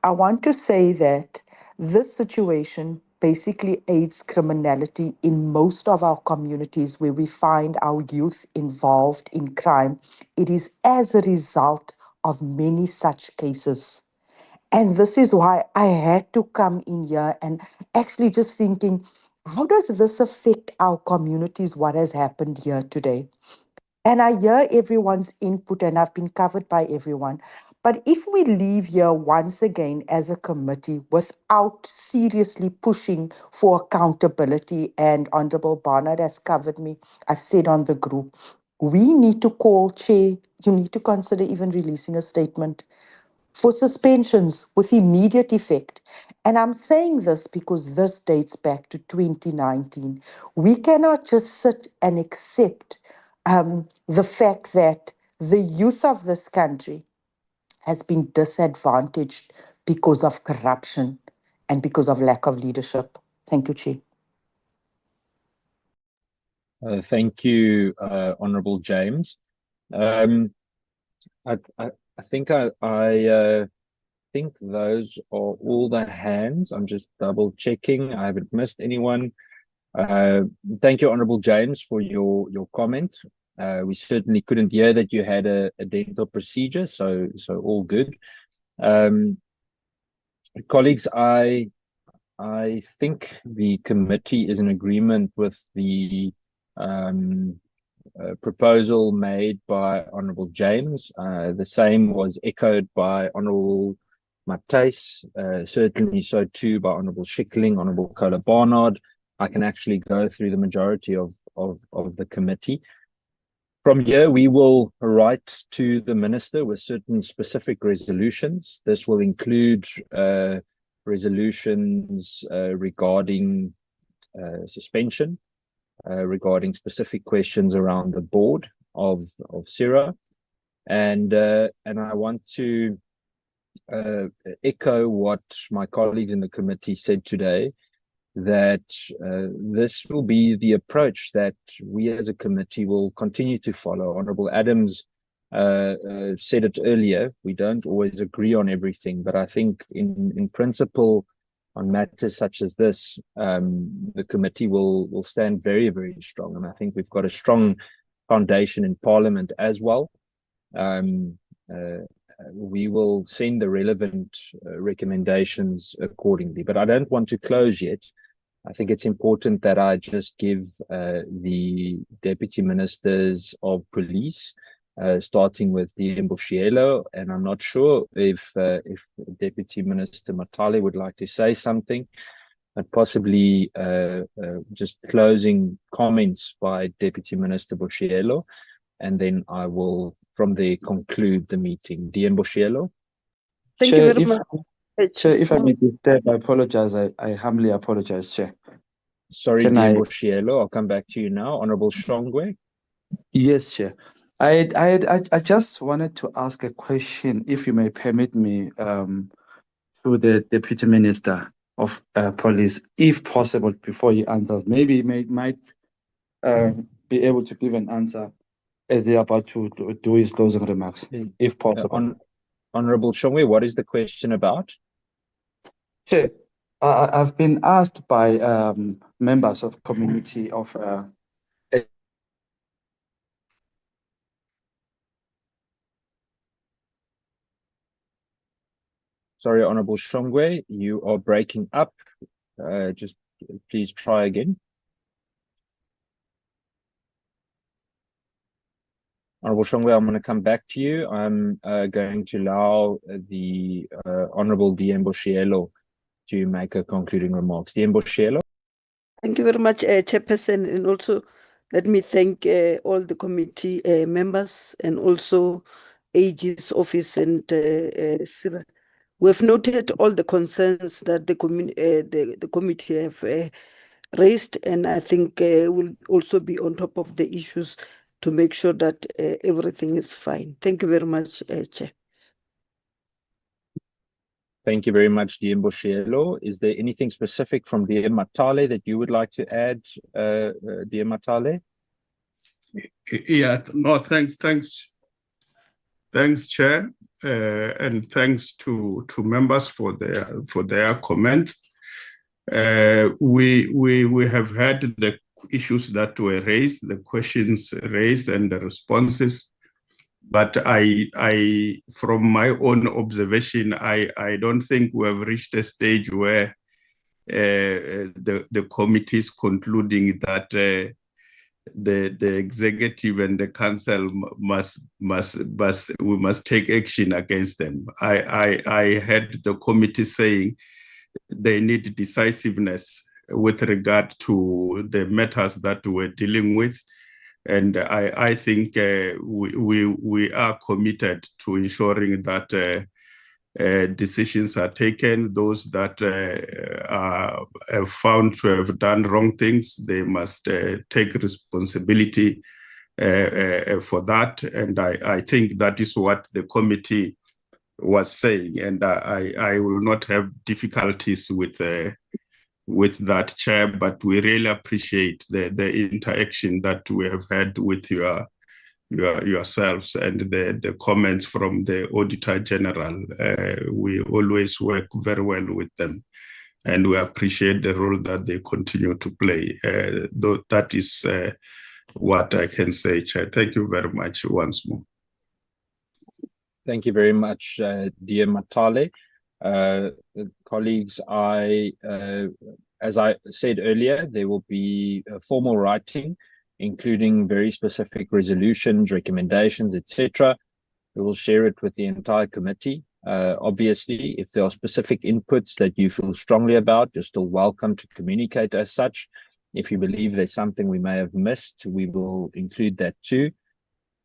I want to say that this situation basically aids criminality in most of our communities where we find our youth involved in crime. It is as a result of many such cases. And this is why I had to come in here and actually just thinking, how does this affect our communities, what has happened here today? And I hear everyone's input and I've been covered by everyone. But if we leave here once again as a committee without seriously pushing for accountability, and Honorable Barnard has covered me, I've said on the group, we need to call Chair, you need to consider even releasing a statement for suspensions with immediate effect. And I'm saying this because this dates back to 2019. We cannot just sit and accept the fact that the youth of this country has been disadvantaged because of corruption and because of lack of leadership. Thank you, Chair. Thank you, Honourable James. I think I think those are all the hands. I'm just double checking. I haven't missed anyone. Thank you, Honourable James, for your comment. We certainly couldn't hear that you had a dental procedure, so all good. Colleagues, I think the committee is in agreement with the proposal made by Honourable James. The same was echoed by Honourable Matthys, certainly so too by Honourable Schickling, Honourable Kola Barnard. I can actually go through the majority of the committee. From here, we will write to the Minister with certain specific resolutions. This will include resolutions regarding suspension, regarding specific questions around the board of SIRA. And I want to echo what my colleagues in the committee said today, that this will be the approach that we as a committee will continue to follow. Honourable Adams said it earlier, we don't always agree on everything, but I think in principle, on matters such as this, the committee will stand very, very strong. And I think we've got a strong foundation in Parliament as well. We will send the relevant recommendations accordingly. But I don't want to close yet. I think it's important that I just give the Deputy Ministers of Police, starting with Diemboshielo, and I'm not sure if Deputy Minister Matale would like to say something, but possibly just closing comments by Deputy Minister Boshielo, and then I will from there conclude the meeting. Diemboshielo. Thank you very much. Chair, if I may disturb, I apologize. I humbly apologize, Chair. Sorry, Diemboshielo. I'll come back to you now. Honourable Shongwe. Yes, Chair. I just wanted to ask a question, if you may permit me, to the Deputy Minister of Police, if possible, before he answers. Maybe he might be able to give an answer as they're about to do his closing remarks, if possible. Honourable Shongwe, what is the question about? Chair, I've been asked by members of community of Sorry, Honorable Shongwe, you are breaking up. Just please try again. Honorable Shongwe, I'm going to come back to you. I'm going to allow the Honorable Diemboshielo to make her concluding remarks. Diemboshielo. Thank you very much, Chairperson, and also let me thank all the committee members and also AG's office and SIRA. We have noted all the concerns that the committee have raised, and I think we'll also be on top of the issues to make sure that everything is fine. Thank you very much, Chair. Thank you very much, Diemboshielo. Is there anything specific from Matale that you would like to add, Matale? Yeah, no, thanks, Chair, and thanks to members for their comments. We have had the issues that were raised, the questions raised, and the responses. But I, from my own observation, I don't think we have reached a stage where the committee is concluding that the executive and the council we must take action against them. I heard the committee saying they need decisiveness with regard to the matters that we're dealing with. And I think we are committed to ensuring that decisions are taken. Those that are found to have done wrong things, they must take responsibility for that. And I think that is what the committee was saying. And I will not have difficulties with that, Chair, but we really appreciate the interaction that we have had with yourselves and the comments from the Auditor General. We always work very well with them, and we appreciate the role that they continue to play. That is what I can say, Chair. Thank you very much once more. Thank you very much, dear Matale. Colleagues, as I said earlier, there will be a formal writing, including very specific resolutions, recommendations, etc. We will share it with the entire committee. Obviously, if there are specific inputs that you feel strongly about, you're still welcome to communicate as such. If you believe there's something we may have missed, we will include that too.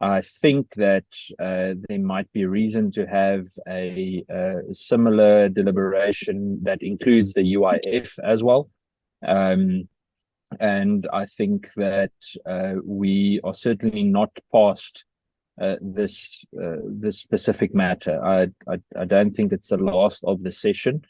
I think that there might be reason to have a similar deliberation that includes the UIF as well. And I think that we are certainly not past this specific matter. I don't think it's the last of the session.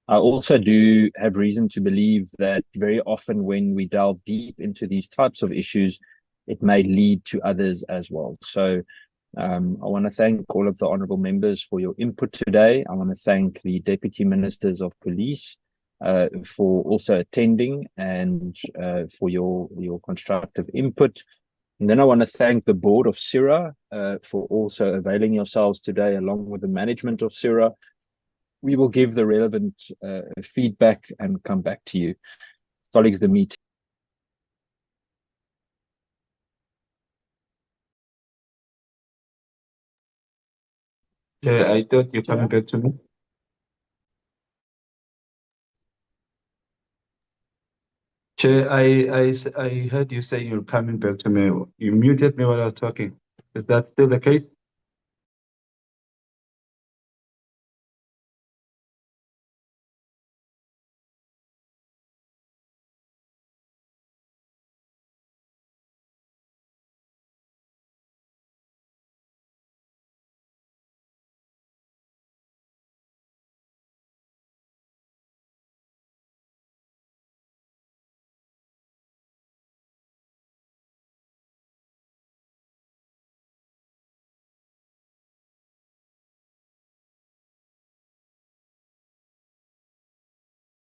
I also do have reason to believe that very often when we delve deep into these types of issues, it may lead to others as well. So I want to thank all of the honourable members for your input today. I want to thank the Deputy Ministers of Police for also attending and for your constructive input. And then I want to thank the board of SIRA for also availing yourselves today along with the management of SIRA. We will give the relevant feedback and come back to you. Colleagues, the meeting. Yeah, I thought you're coming back to me. Chair, I heard you say you're coming back to me. You muted me while I was talking. Is that still the case?